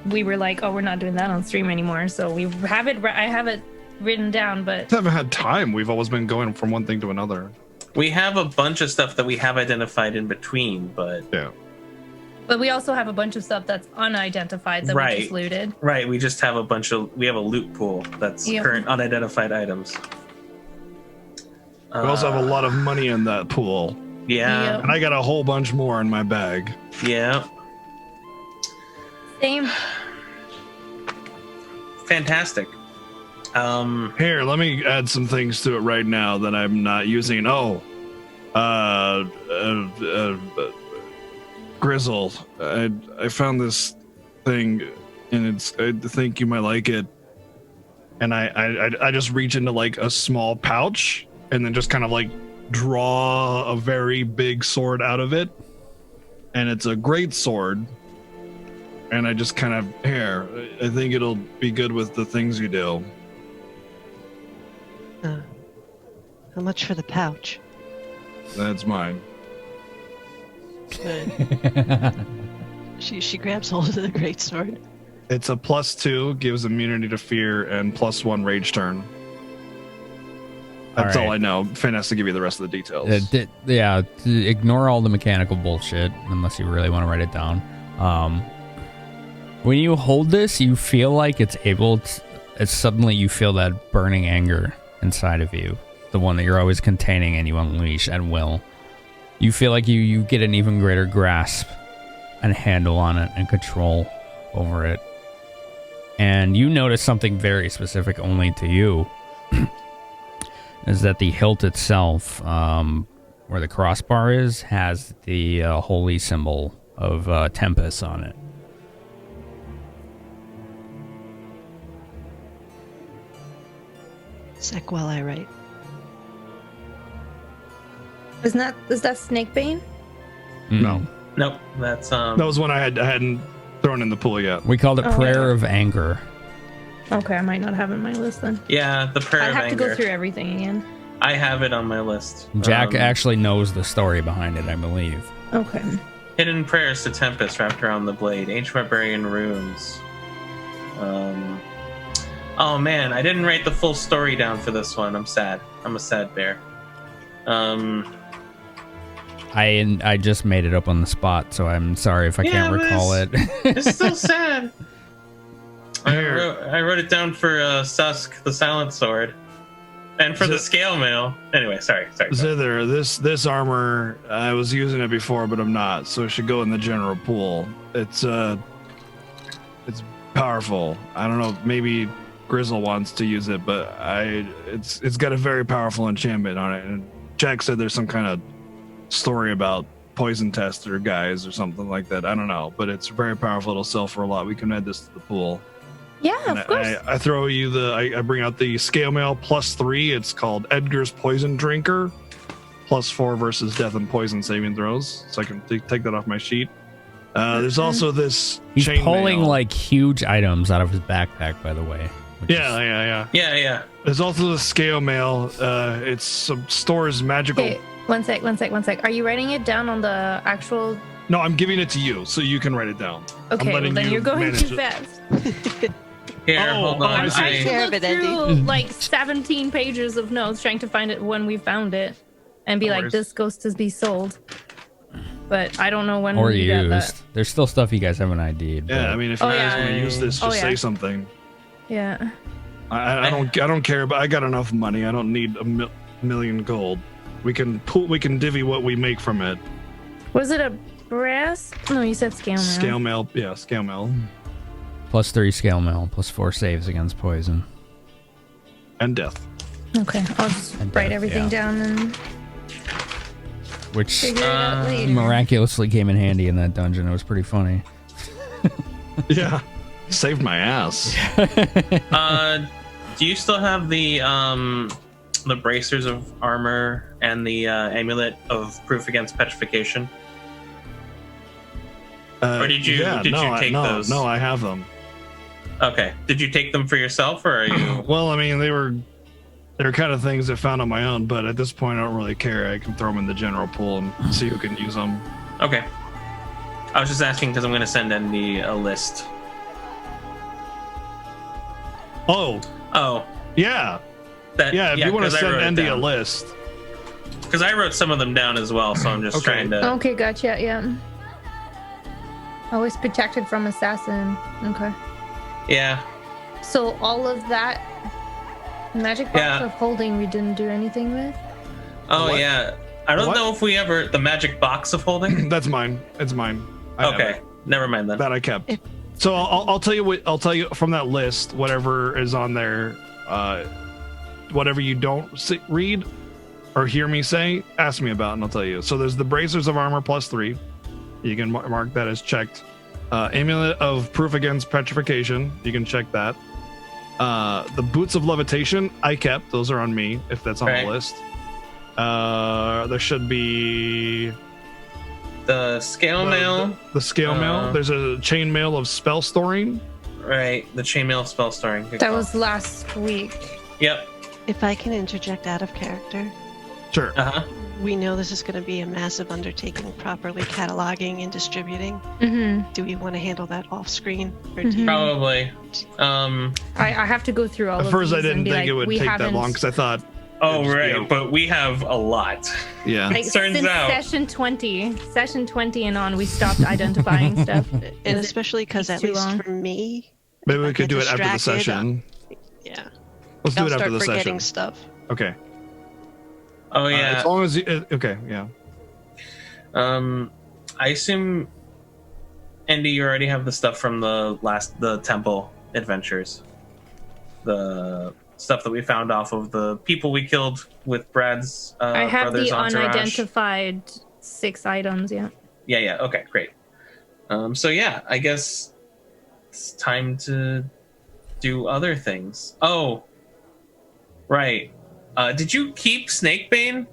we were like, oh, we're not doing that on stream anymore. So we have it. I have it written down, but We haven't had time. We've always been going from one thing to another. We have a bunch of stuff that we have identified in between, but Yeah. But we also have a bunch of stuff that's unidentified that we Right. just looted. right, we just have we have a loot pool that's Yep. current unidentified items. We also have a lot of money in that pool. Yeah, Yep. And I got a whole bunch more in my bag. yeah. Same. Fantastic. Here, let me add some things to it right now that I'm not using. Grizzle, I found this thing, and I think you might like it. And I just reach into like a small pouch, and then just kind of like draw a very big sword out of it, and it's a great sword. And I just kind of here. I think it'll be good with the things you do. How much for the pouch? That's mine. She grabs hold of the greatsword. It's a +2, gives immunity to fear, and +1 rage turn. That's all right. I know. Finn has to give you the rest of the details. Ignore all the mechanical bullshit unless you really want to write it down. When you hold this, you feel like it's suddenly you feel that burning anger inside of you, the one that you're always containing and you unleash at will. You feel like you get an even greater grasp and handle on it and control over it. And you notice something very specific only to you, is that the hilt itself, where the crossbar is, has the holy symbol of Tempest on it. Sec while I write. Is that Snakebane? No, Nope, that's that was one I hadn't thrown in the pool yet. We called it Oh, Prayer yeah. of Anger. Okay, I might not have it on my list then. yeah, the prayer I of have to go anger. through everything again. I have it on my list. Jack actually knows the story behind it, I believe. Okay. Hidden prayers to Tempest wrapped around the blade. Ancient barbarian runes. Oh man, I didn't write the full story down for this one. I'm sad. I'm a sad bear. I just made it up on the spot, so I'm sorry if I Yeah, can't but recall it. It's still sad. I wrote it down for Susk, the Silent Sword, and for the Scale Mail. Anyway, sorry. Zither, this armor, I was using it before, but I'm not, so it should go in the general pool. It's powerful. I don't know, maybe Grizzle wants to use it, but it's got a very powerful enchantment on it. And Jack said there's some kind of story about poison tester guys or something like that. I don't know, but it's very powerful. It'll sell for a lot. We can add this to the pool. Yeah, And of course. I throw you I bring out the scale mail +3. It's called Edgar's Poison Drinker. +4 versus death and poison saving throws. So I can take that off my sheet. There's also this He's chain pulling mail. like huge items out of his backpack, by the way. Yeah. Yeah. There's also the scale mail. It's some stores magical. Okay, one sec. Are you writing it down on the actual? No, I'm giving it to you so you can write it down. I'm Okay, well, letting then you you're going manage too it. fast. Here, hold on. I I'm see. trying to Care of look it, Andy. through like 17 pages of notes, trying to find it when we found it, and be No like, worries. this goes to be sold. But I don't know when Or we got that. used. There's still stuff you guys haven't ID'd. Yeah, but- I mean, if you Oh, guys yeah. want to use this, Oh, just yeah. say something. Yeah. I don't care, but I got enough money. I don't need a million gold. We can divvy what we make from it. Was it a brass? No, you said scale mail. Scale mail, yeah, scale mail, +3 scale mail, +4 saves against poison. and death. Okay, I'll just And write death, everything yeah. down and Which figure it out later. miraculously came in handy in that dungeon. It was pretty funny. Yeah, saved my ass. Do you still have the bracers of armor and the amulet of proof against petrification? Or did you take those? No, I have them. Okay. Did you take them for yourself, or are you? Well, I mean, they're kind of things I found on my own, but at this point, I don't really care. I can throw them in the general pool and see who can use them. Okay. I was just asking because I'm going to send Andy a list. Oh, yeah. If you want to send Andy a list. Because I wrote some of them down as well, so I'm just trying to... Okay, gotcha, yeah. Always protected from assassin. Okay. Yeah. So all of that magic box of holding we didn't do anything with? Oh, What? yeah. I don't What? know if we ever... The magic box of holding? That's mine. It's mine. I have Okay. it. Never mind then. That I kept. So I'll tell you what. I'll tell you from that list. Whatever is on there, whatever you don't read or hear me say, ask me about, and I'll tell you. So there's the bracers of armor +3. You can mark that as checked. Amulet of proof against petrification. You can check that. The boots of levitation I kept. Those are on me if that's on the list. There should be. The scale mail. The scale mail. There's a chain mail of spell storing. Right, the chainmail spell storing. That was last week. Yep. If I can interject out of character. Sure. We know this is going to be a massive undertaking, properly cataloging and distributing. Mm-hmm. Do we want to handle that off screen? Or Probably. I have to go through all of these. At first, I didn't think like, it would take that long because I thought. Oh, right, but we have a lot. Yeah. Like, Turns since out. session 20 and on, we stopped identifying stuff. And especially because at least long? for me, Maybe we I could get do it after the distracted, session. yeah. Let's do I'll it after start the forgetting session. stuff. Okay. Oh, yeah. As long as you, okay, yeah. I assume, Andy, you already have the stuff from the temple adventures. The stuff that we found off of the people we killed with Brad's I have brother's the entourage. unidentified 6 items, yeah. Yeah, okay, great. So yeah, I guess it's time to do other things. Oh, right. Did you keep Snakebane?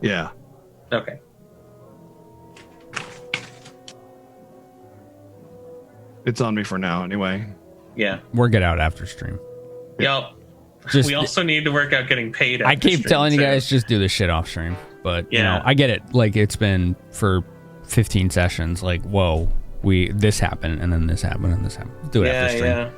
Yeah. Okay. It's on me for now, anyway. Yeah. Work it out after stream. Yep. Just- We also need to work out getting paid. I after keep stream, telling you too. guys just do this shit off stream, but you Yeah. know, I get it. Like it's been for 15 sessions. Like, whoa, this happened, and then this happened, and this happened. Do it after stream. Yeah.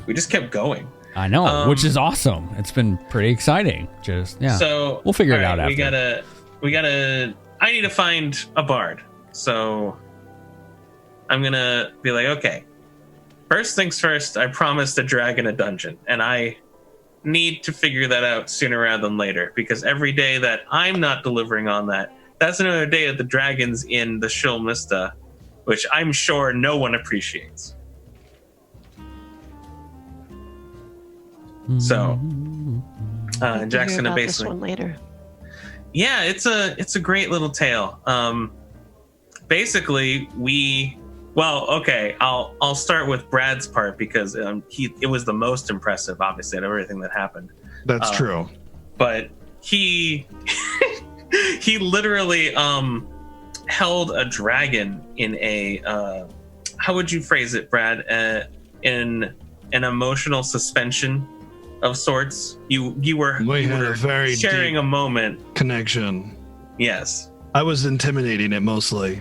We just kept going. I know, which is awesome. It's been pretty exciting. Just So we'll figure it all out right, after. We gotta. I need to find a bard. So I'm gonna be like, okay. First things first. I promised a dragon a dungeon, and I need to figure that out sooner rather than later, because every day that I'm not delivering on that, that's another day of the dragons in the Shulmista, which I'm sure no one appreciates. So, Jack's gonna this basically. one later. Yeah, it's a great little tale. Basically, I'll start with Brad's part because it was the most impressive, obviously, out of everything that happened. That's true. But he he literally held a dragon in a how would you phrase it, Brad? In an emotional suspension of sorts. You were a very sharing deep a moment. connection. Yes. I was intimidating it mostly.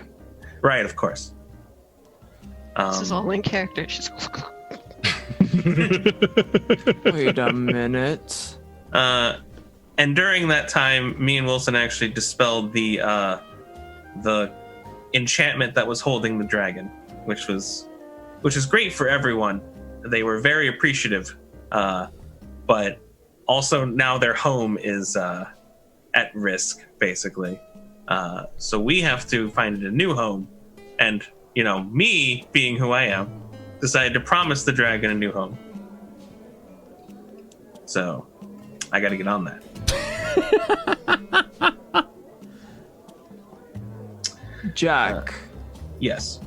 Right, of course. This is all in character. She's Wait a minute. And during that time, me and Wilson actually dispelled the enchantment that was holding the dragon, which is great for everyone. They were very appreciative, but also now their home is at risk, basically. So we have to find a new home, and me being who I am, decided to promise the dragon a new home. So I got to get on that. Jack. Yes.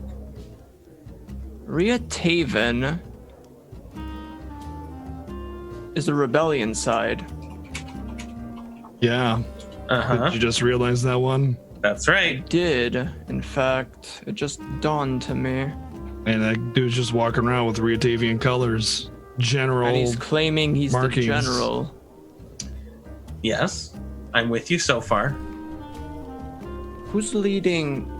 Rhea Taven is the rebellion side. Yeah. Did you just realize that one? That's right. Did, in fact, it just dawned to me. And that dude's just walking around with Rheatavian colors. General. And he's claiming he's markings. the general. Yes. I'm with you so far. Who's leading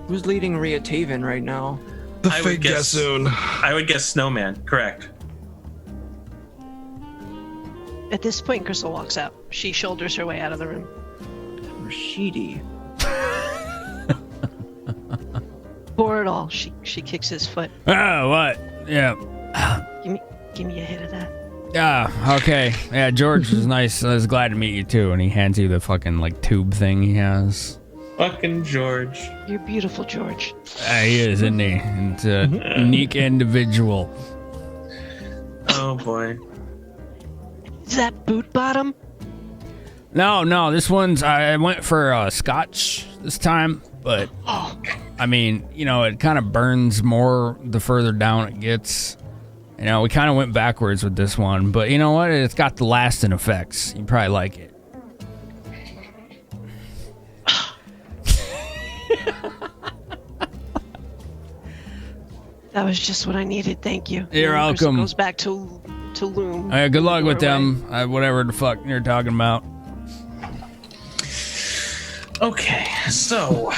Who's leading Riataven right now? The I would fake guess- Gassoon. I would guess Snowman. Correct. At this point, Crystal walks out. She shoulders her way out of the room. Rashidi. Pour it all. She kicks his foot. Oh, what? Yeah. Give me a hit of that. Yeah, okay. Yeah, George is nice. I was glad to meet you too. And he hands you the fucking like tube thing he has. Fucking George. You're beautiful, George. He is, isn't he? It's a unique individual. Oh boy. Is that boot bottom? No, this one's, I went for Scotch this time, but I mean, you know, it kind of burns more the further down it gets. You know, we kind of went backwards with this one, but you know what? It's got the lasting effects. You probably like it. That was just what I needed. Thank you. You're And Crystal welcome. goes back to Loom. Good luck with Doorway. them. Whatever the fuck you're talking about. Okay, so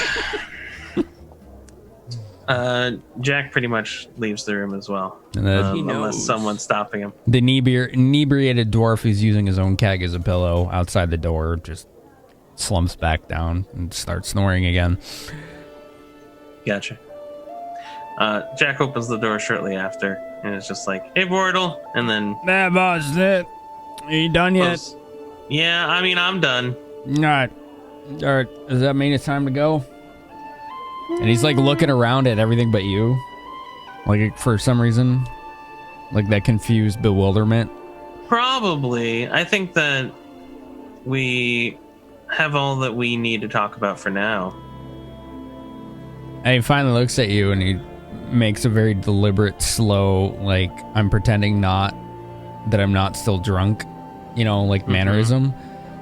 Jack pretty much leaves the room as well. And then He Unless knows. someone's stopping him. the inebriated dwarf who's using his own keg as a pillow outside the door just slumps back down and starts snoring again. Gotcha. Jack opens the door shortly after, and it's just like, "Hey, Bortle," and then, Nah, boss, are you done yet? close. "Yeah, I mean, I'm done." Alright. Alright, does that mean it's time to go? And he's like looking around at everything but you. Like for some reason. Like that confused bewilderment. Probably. I think that we have all that we need to talk about for now. And he finally looks at you and he makes a very deliberate, slow, like, I'm pretending that I'm not still drunk, you know, like mannerism.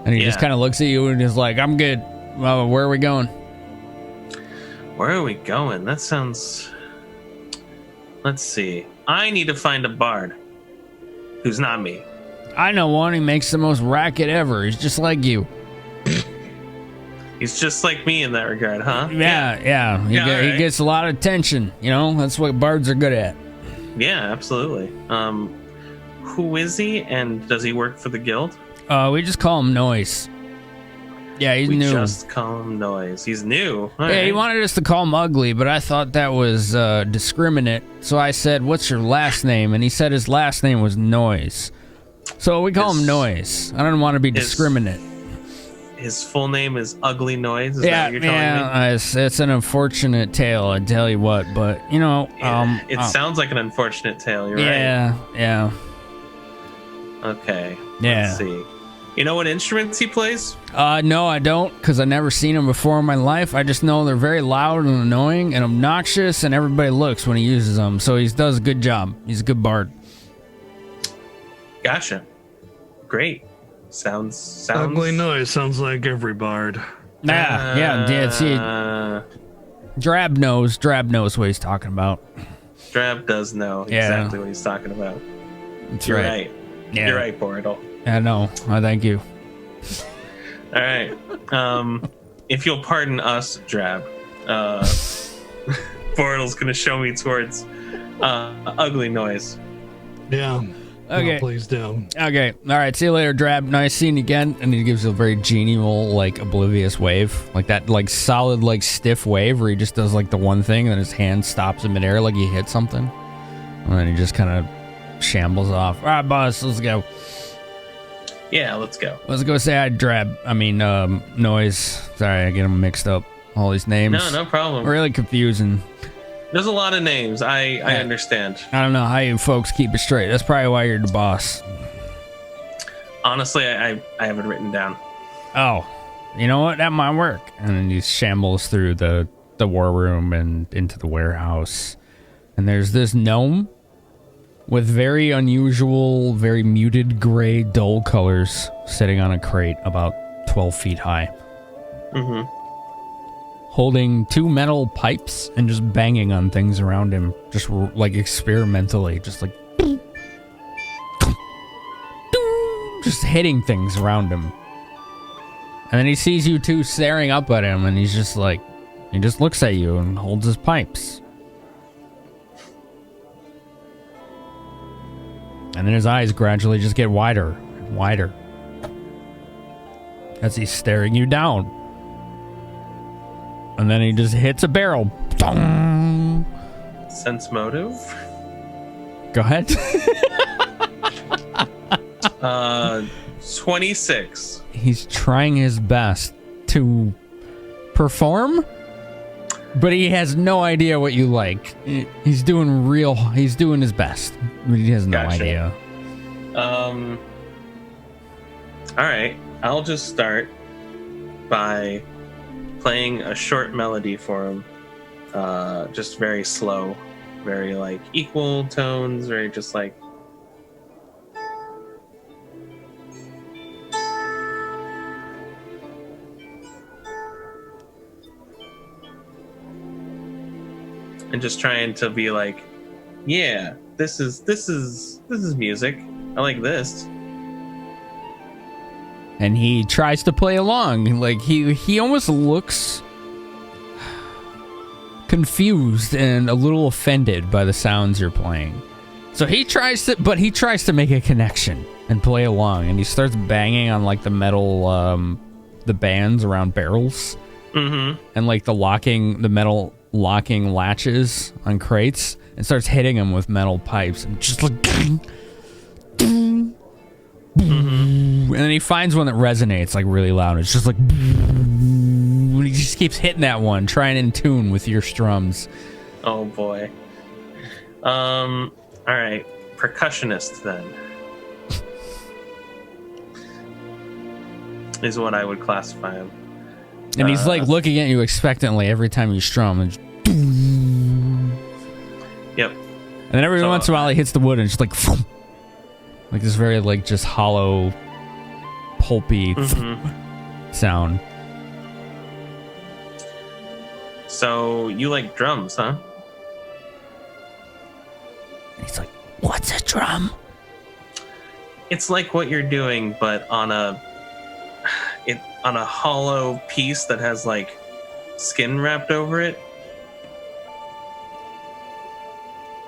And he just Yeah. kind of looks at you and is like, I'm good. Well, where are we going? Where are we going? That sounds... Let's see. I need to find a bard who's not me. I know one. He makes the most racket ever. He's just like you. He's just like me in that regard, huh? Yeah. He alright. gets a lot of attention. You know, that's what bards are good at. Yeah, absolutely. Who is he, and does he work for the guild? We just call him Noise. Yeah, he's We new. just call him Noise. He's new. All Yeah, he right. wanted us to call him Ugly, but I thought that was discriminate. So I said, "What's your last name?" And he said his last name was Noise. So we call him His- Noise. I don't want to be his- discriminate. His full name is Ugly Noise. Is Yeah, that what you're telling me? it's an unfortunate tale, I tell you what. But you know, It sounds like an unfortunate tale. You're yeah. right. Okay. Yeah. Let's see. You know what instruments he plays? No, I don't, because I've never seen them before in my life. I just know they're very loud and annoying and obnoxious, and everybody looks when he uses them. So he does a good job. He's a good bard. Gotcha. Great. Sounds. Ugly Noise sounds like every bard. Yeah. See, Drab knows what he's talking about. Drab does know Yeah. exactly what he's talking about. That's You're right. right. Yeah. You're right, Bortle. I know. Thank you. All right. If you'll pardon us, Drab, Bortle's gonna show me towards Ugly Noise. Yeah. Okay. No, please do. Okay. All right. See you later, Drab. Nice seeing you again. And he gives a very genial, like, oblivious wave. Like that, like, solid, like, stiff wave where he just does, like, the one thing, and then his hand stops in midair like he hit something. And then he just kind of shambles off. All right, boss. Let's go. Yeah, let's go. Let's go say hi, Drab. I mean, Noise. Sorry, I get them mixed up. All these names. No problem. Really confusing. There's a lot of names. I understand. I don't know how you folks keep it straight. That's probably why you're the boss. Honestly, I have it written down. Oh, you know what? That might work. And then he shambles through the war room and into the warehouse. And there's this gnome with very unusual, very muted gray, dull colors sitting on a crate about 12 feet high. Mm-hmm. Holding two metal pipes and just banging on things around him. Just like experimentally. Just like... just hitting things around him. And then he sees you two staring up at him and he's just like... He just looks at you and holds his pipes. And then his eyes gradually just get wider and wider as he's staring you down. And then he just hits a barrel. Sense motive? Go ahead. 26. He's trying his best to perform, but he has no idea what you like. He's doing his best, but he has no idea. All right, I'll just start by playing a short melody for him. Just very slow, very like equal tones, very just like. And just trying to be like, yeah, this is music. I like this. And he tries to play along. Like he almost looks confused and a little offended by the sounds you're playing. So he tries to make a connection and play along, and he starts banging on like the metal the bands around barrels. Mm-hmm. And like the metal locking latches on crates, and starts hitting them with metal pipes and just like and then he finds one that resonates like really loud. It's just like and he just keeps hitting that one, trying in tune with your strums. Oh boy. All right, percussionist then is what I would classify him. And he's like looking at you expectantly every time you strum. And yep. And then every once in a while he hits the wood and it's just like this very like just hollow, pulpy sound. So you like drums, huh? He's like, "What's a drum?" It's like what you're doing, but on a hollow piece that has like skin wrapped over it.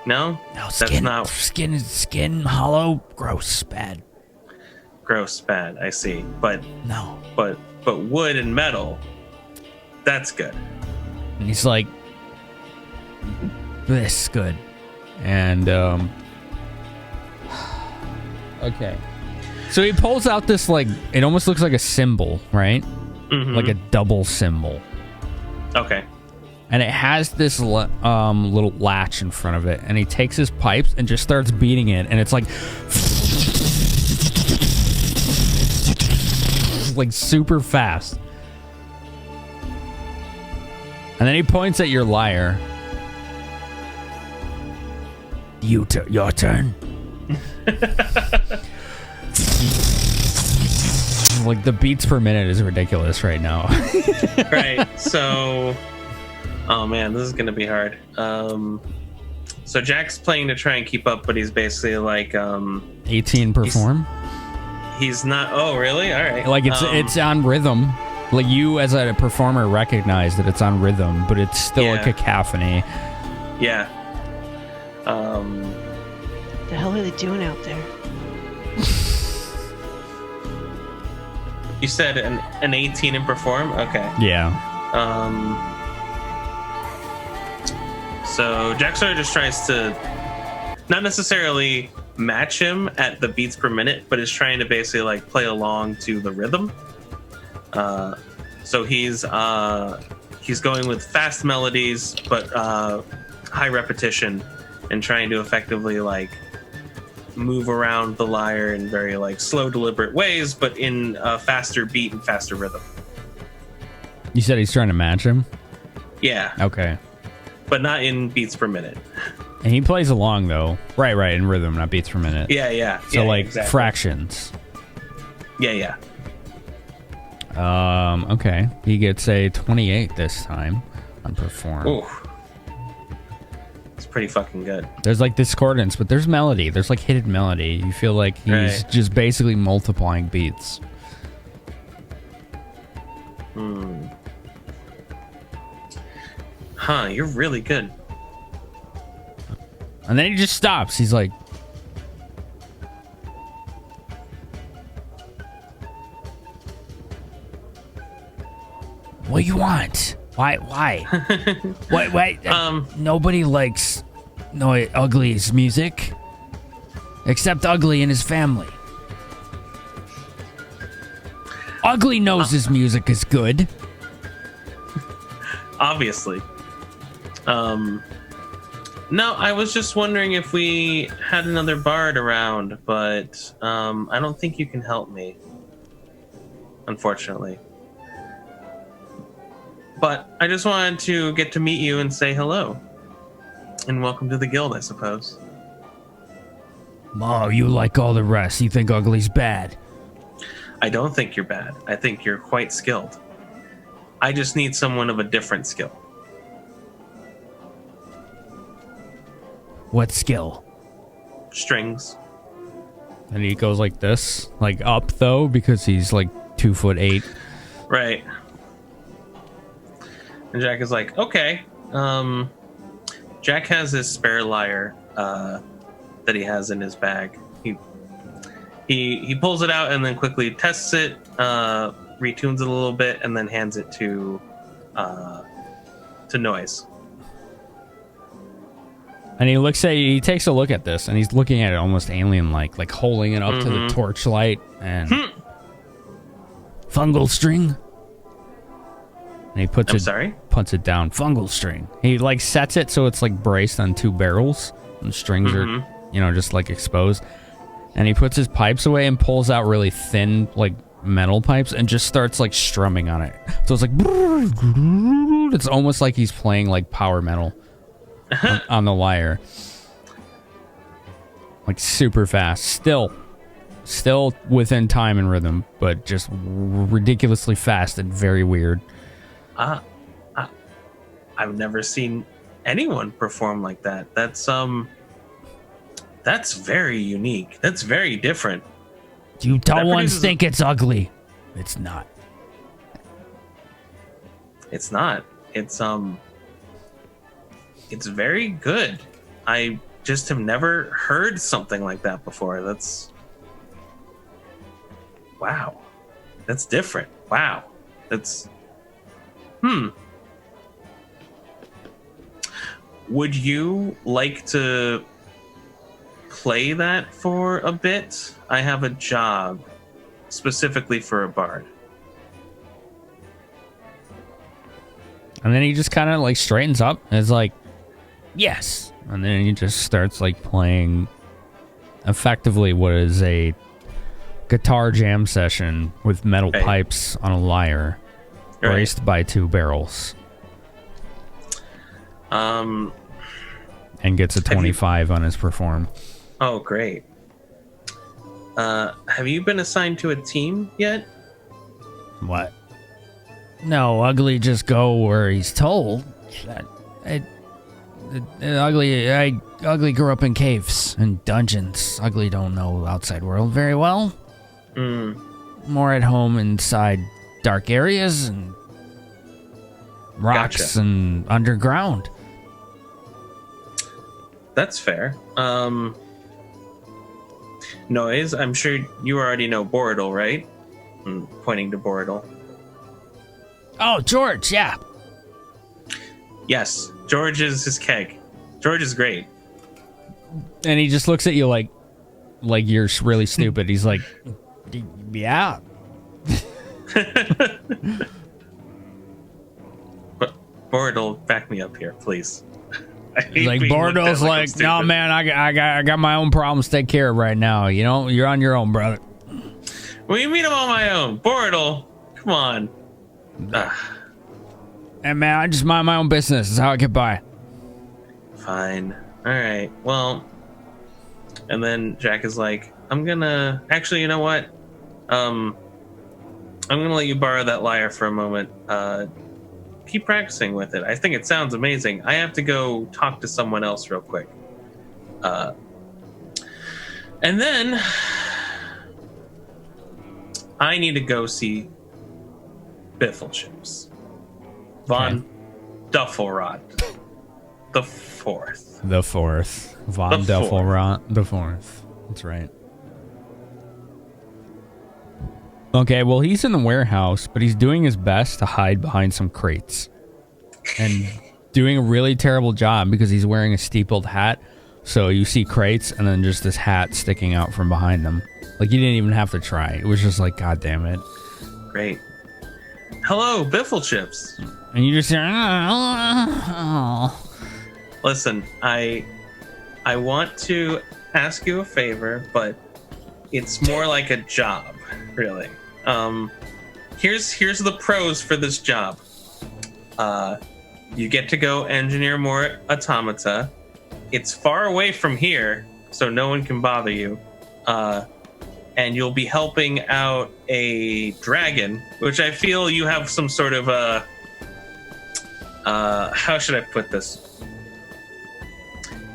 No, skin, that's not skin hollow. Gross, bad. Gross, bad. I see, but no, but wood and metal, that's good. And he's like, "This good," and okay. So he pulls out this like it almost looks like a symbol, right? Mm-hmm. Like a double symbol. Okay. And it has this little latch in front of it, and he takes his pipes and just starts beating it, and it's like super fast. And then he points at your lyre. Your turn. Like the beats per minute is ridiculous right now. Right. So, oh man, this is gonna be hard. So Jack's playing to try and keep up, but he's basically like 18 perform. He's not. Oh, really? All right. Like it's on rhythm. Like you as a performer recognize that it's on rhythm, but it's still a cacophony. Yeah. The hell are they doing out there? You said an 18 in perform? Okay. Yeah. So Jack sort of just tries to not necessarily match him at the beats per minute, but is trying to basically like play along to the rhythm. So he's going with fast melodies, but high repetition, and trying to effectively like move around the lyre in very like slow, deliberate ways, but in a faster beat and faster rhythm. You said he's trying to match him? Yeah. Okay. But not in beats per minute. And he plays along though. Right, in rhythm, not beats per minute. Yeah. So yeah, like exactly. Fractions. Yeah. Okay. He gets a 28 this time on perform. Ooh. It's pretty fucking good. There's like discordance, but there's melody. There's like hidden melody. You feel like he's just basically multiplying beats. Huh, you're really good. And then he just stops. He's like, what do you want? Why? Why? Nobody likes Ugly's music. Except Ugly and his family. Ugly knows his music is good. Obviously. No, I was just wondering if we had another bard around, but I don't think you can help me. Unfortunately. But I just wanted to get to meet you and say hello. And welcome to the guild, I suppose. Oh, you like all the rest. You think Ugly's bad. I don't think you're bad. I think you're quite skilled. I just need someone of a different skill. What skill? Strings. And he goes like this, like up though, because he's like 2'8". Right. And Jack is like, okay. Jack has his spare lyre that he has in his bag. He pulls it out and then quickly tests it, retunes it a little bit, and then hands it to Noise. And he takes a look at this, and he's looking at it almost alien-like holding it up to the torchlight, and fungal string. And he puts it down. Fungal string. He sets it so it's braced on two barrels, and the strings are, just exposed. And he puts his pipes away and pulls out really thin, metal pipes and just starts, strumming on it. So it's it's almost like he's playing, power metal on the lyre. Super fast. Still within time and rhythm, but just ridiculously fast and very weird. I've never seen anyone perform like that. That's very unique. That's very different. You don't want to think it's ugly. It's not. It's not. It's very good. I just have never heard something like that before. Wow. That's different. Wow. Would you like to play that for a bit? I have a job specifically for a bard. And then he just kind of straightens up and is like, yes. And then he just starts playing effectively what is a guitar jam session with metal pipes on a lyre, braced by two barrels. And gets a 25 on his perform. Oh, great. Have you been assigned to a team yet? What? No, Ugly just go where he's told. Ugly grew up in caves and dungeons. Ugly don't know outside world very well. More at home inside dark areas and rocks and underground. That's fair. Noise, I'm sure you already know Borodil, right? I'm pointing to Borodil. Oh, George, yeah. Yes, George is his keg. George is great. And he just looks at you like you're really stupid. He's like, yeah. But Borodil, back me up here, please. Borodil's no, man, I got my own problems to take care of right now. You're on your own, brother. What do you mean I'm on my own? Borodil, come on. And man, I just mind my own business. That's how I get by. Fine. All right. Well, and then Jack is like, actually, you know what? I'm gonna let you borrow that lyre for a moment. Keep practicing with it. I think it sounds amazing. I have to go talk to someone else real quick. And then I need to go see Biffleships. Vaughn, Duffelrot the fourth. The fourth. Von The fourth. Duffelrot the fourth. That's right. Okay, well, he's in the warehouse, but he's doing his best to hide behind some crates. And doing a really terrible job because he's wearing a steepled hat. So you see crates and then just this hat sticking out from behind them. Like, you didn't even have to try. It was just like, God damn it. Great. Hello, Biffle Chips. And you just say, oh. Listen, I want to ask you a favor, but it's more like a job, really. Here's the pros for this job. You get to go engineer more automata. It's far away from here, so no one can bother you. And you'll be helping out a dragon, which I feel you have some sort of how should I put this?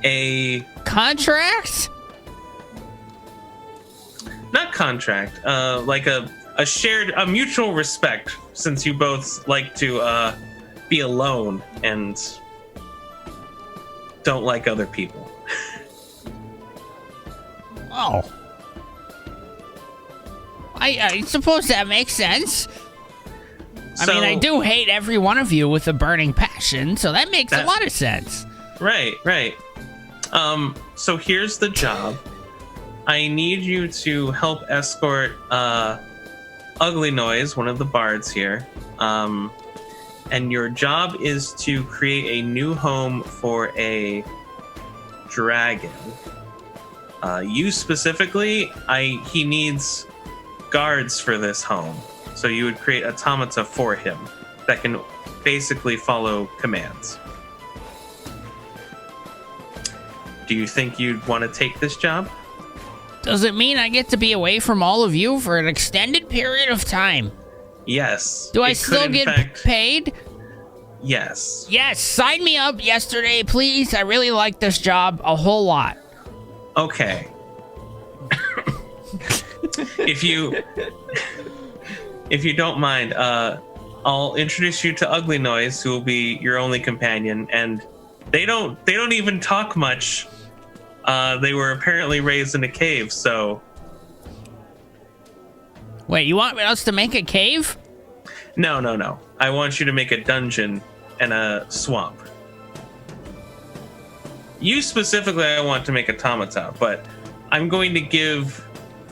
A Contract? not contract, like a mutual respect, since you both like to be alone and don't like other people. Oh. I suppose that makes sense. I mean, I do hate every one of you with a burning passion, so that makes a lot of sense. Right. So here's the job. I need you to help escort Ugly Noise, one of the bards here. And your job is to create a new home for a dragon. You specifically, he needs guards for this home. So you would create automata for him that can basically follow commands. Do you think you'd want to take this job? Does it mean I get to be away from all of you for an extended period of time? Yes. Do I still get paid? Yes. Yes, sign me up yesterday, please. I really like this job a whole lot. Okay. If you don't mind, I'll introduce you to Ugly Noise, who will be your only companion, and they don't even talk much. They were apparently raised in a cave, so. Wait, you want us to make a cave? No. I want you to make a dungeon and a swamp. You specifically, I want to make automata, but I'm going to give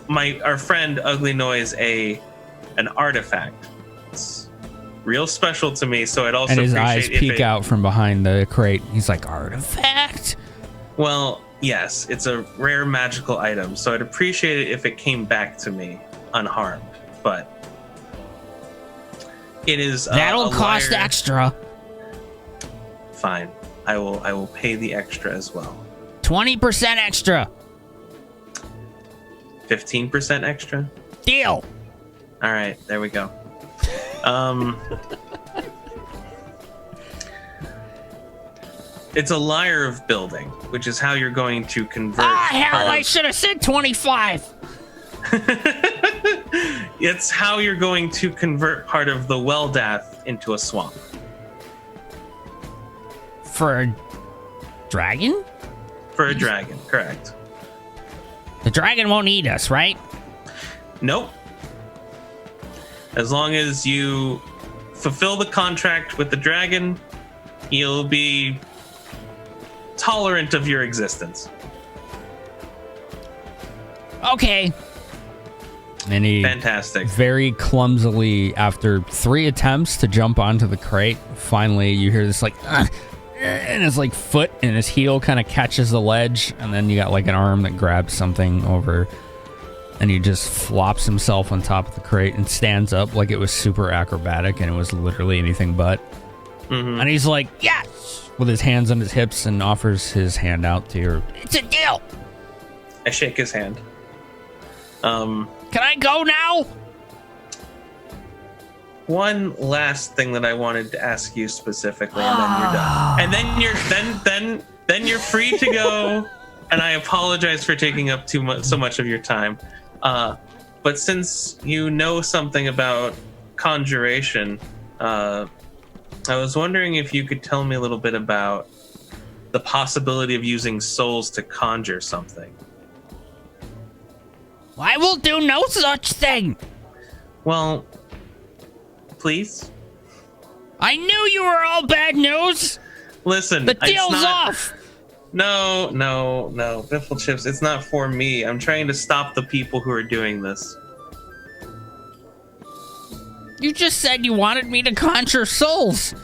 our friend Ugly Noise an artifact. It's real special to me, so I'd also and his appreciate eyes peek out from behind the crate. He's like, artifact? Well, yes, it's a rare magical item, so I'd appreciate it if it came back to me unharmed, but it is that'll cost extra. Fine. I will pay the extra as well. 20% extra. 15% extra? Deal. All right, there we go. It's a lyre of building, which is how you're going to convert. I should have said 25. It's how you're going to convert part of the Weldath into a swamp. For a dragon? For a dragon, correct. The dragon won't eat us, right? Nope. As long as you fulfill the contract with the dragon, he'll be tolerant of your existence. Okay. And he fantastic. Very clumsily, after 3 attempts to jump onto the crate, finally you hear this like, and his like foot and his heel kind of catches the ledge, and then you got like an arm that grabs something over, and he just flops himself on top of the crate and stands up like it was super acrobatic, and it was literally anything but. Mm-hmm. And he's like, yes, with his hands on his hips, and offers his hand out to you. It's a deal. I shake his hand. Can I go now? One last thing that I wanted to ask you specifically, and then you're done. And then you're free to go. And I apologize for taking up so much of your time. But since you know something about conjuration, I was wondering if you could tell me a little bit about the possibility of using souls to conjure something. I will do no such thing. Well, please? I knew you were all bad news. Listen, The deal's off. No, Biffle Chips, it's not for me. I'm trying to stop the people who are doing this. You just said you wanted me to conjure souls.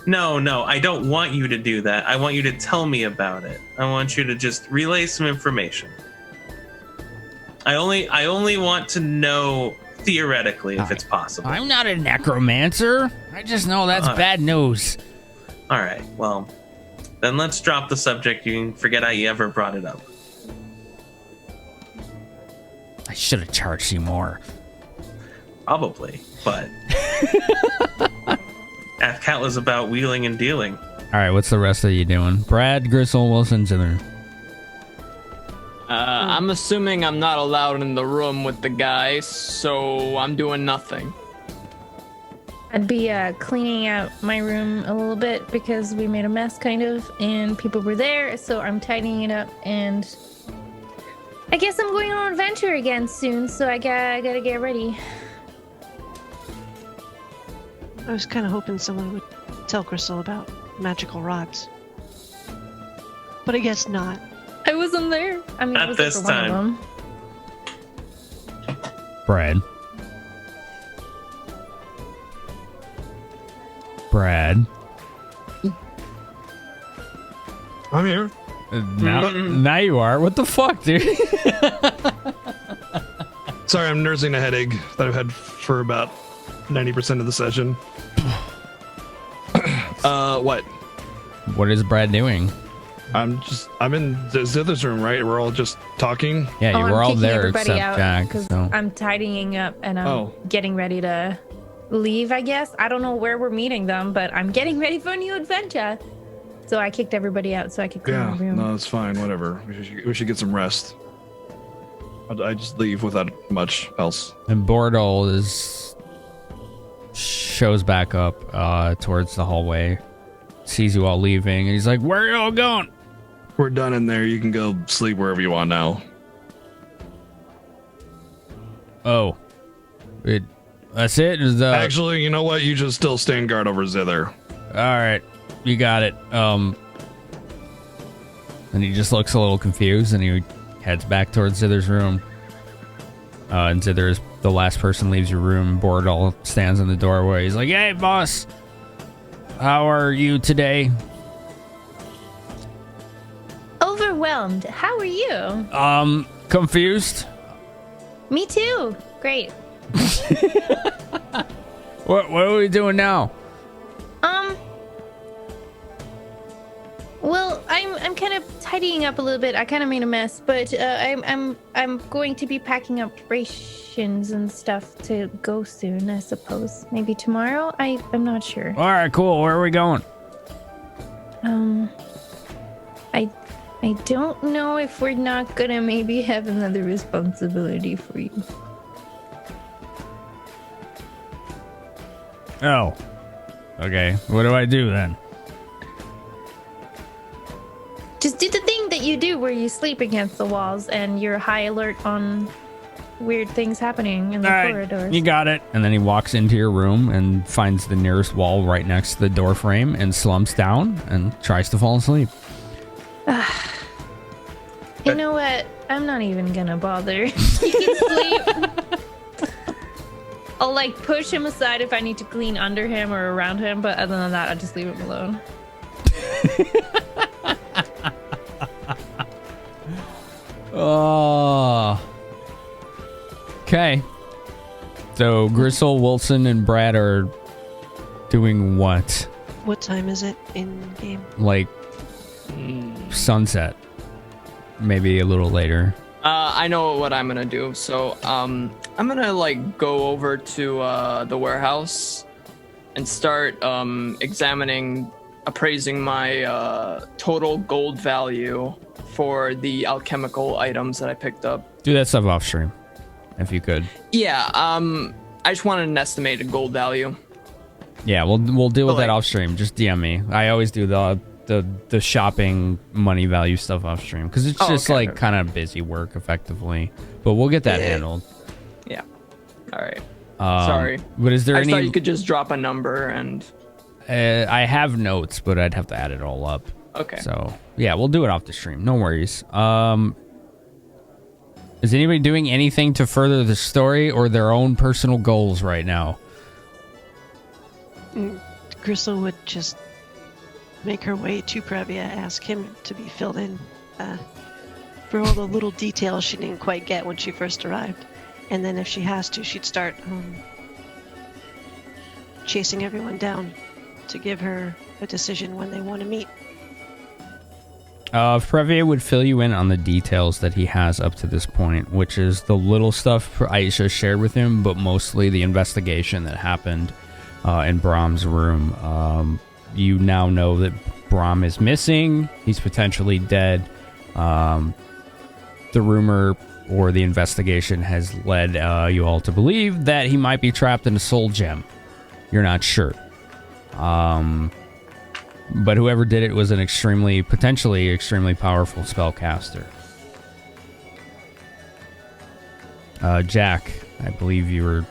No, I don't want you to do that. I want you to tell me about it. I want you to just relay some information. I only want to know theoretically if it's possible. I'm not a necromancer. I just know that's bad news. All right, well, then let's drop the subject. You can forget I ever brought it up. I should have charged you more. Probably, but Cat was about wheeling and dealing. All right, what's the rest of you doing? Brad, Gristle, Wilson, Zither. I'm assuming I'm not allowed in the room with the guys, so I'm doing nothing. I'd be cleaning out my room a little bit because we made a mess, kind of, and people were there, so I'm tidying it up, and I guess I'm going on an adventure again soon, so I gotta get ready. I was kind of hoping someone would tell Crystal about magical rods. But I guess not. I wasn't there. I mean, I was there for one of them. Brad. I'm here. Now you are. What the fuck, dude? Sorry, I'm nursing a headache that I've had for about 90% of the session. What? What is Brad doing? I'm in Zither's room, right? We're all just talking. Yeah, you were all there everybody except out Jack. because So. I'm tidying up and I'm getting ready to leave, I guess. I don't know where we're meeting them, but I'm getting ready for a new adventure. So I kicked everybody out so I could clean my room. No, it's fine. Whatever. We should get some rest. I just leave without much else. And Bordal shows back up towards the hallway, sees you all leaving, and he's like, "Where are you all going?" We're done in there. You can go sleep wherever you want now. Oh, that's it. Actually, you know what? You just still stand guard over Zither. All right, you got it. And he just looks a little confused, and he heads back towards Zither's room. And Zither is the last person leaves your room. Bordal stands in the doorway. He's like, "Hey, boss, how are you today?" Overwhelmed. How are you? Confused. Me too. Great. What are we doing now? Well, I'm kind of tidying up a little bit. I kind of made a mess, but I'm going to be packing up rations and stuff to go soon, I suppose. Maybe tomorrow? I'm not sure. All right, cool. Where are we going? I don't know if we're not gonna maybe have another responsibility for you. Oh. Okay. What do I do then? Just do the thing that you do where you sleep against the walls and you're high alert on weird things happening in the corridors. You got it. And then he walks into your room and finds the nearest wall right next to the door frame and slumps down and tries to fall asleep. You know what? I'm not even gonna bother. You can sleep. I'll like push him aside if I need to clean under him or around him, but other than that, I'll just leave him alone. Oh. Okay. So Gristle, Wilson, and Brad are doing what? What time is it in game? Like sunset. Maybe a little later. I know what I'm gonna do. So I'm gonna like go over to the warehouse and start appraising my total gold value for the alchemical items that I picked up. Do that stuff off stream, if you could. Yeah, I just wanted an estimated gold value. Yeah, we'll deal with But, that like- off stream. Just DM me. I always do the shopping money value stuff off stream because it's just okay. kind of busy work effectively. But we'll get that handled. Yeah. All right. Sorry. But is there I any? thought you could just drop a number and. I have notes, but I'd have to add it all up. Okay. So yeah, we'll do it off the stream. No worries. Is anybody doing anything to further the story or their own personal goals right now? Gristle would just make her way to Previa, ask him to be filled in for all the little details she didn't quite get when she first arrived. And then if she has to, she'd start chasing everyone down to give her a decision when they want to meet. Previa would fill you in on the details that he has up to this point, which is the little stuff Aisha shared with him, but mostly the investigation that happened in Brahm's room. You now know that Brahm is missing. He's potentially dead. The rumor or the investigation has led you all to believe that he might be trapped in a soul gem. You're not sure. But whoever did it was an potentially extremely powerful spellcaster. Jack, I believe you were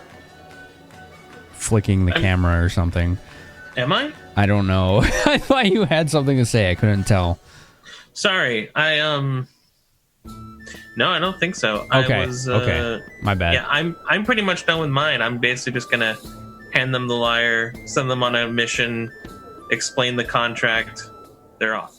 flicking the camera or something. Am I? I don't know. I thought you had something to say. I couldn't tell. Sorry, No, I don't think so. Okay. Okay. My bad. Yeah, I'm pretty much done with mine. I'm basically just gonna hand them the lyre, send them on a mission, explain the contract. They're off.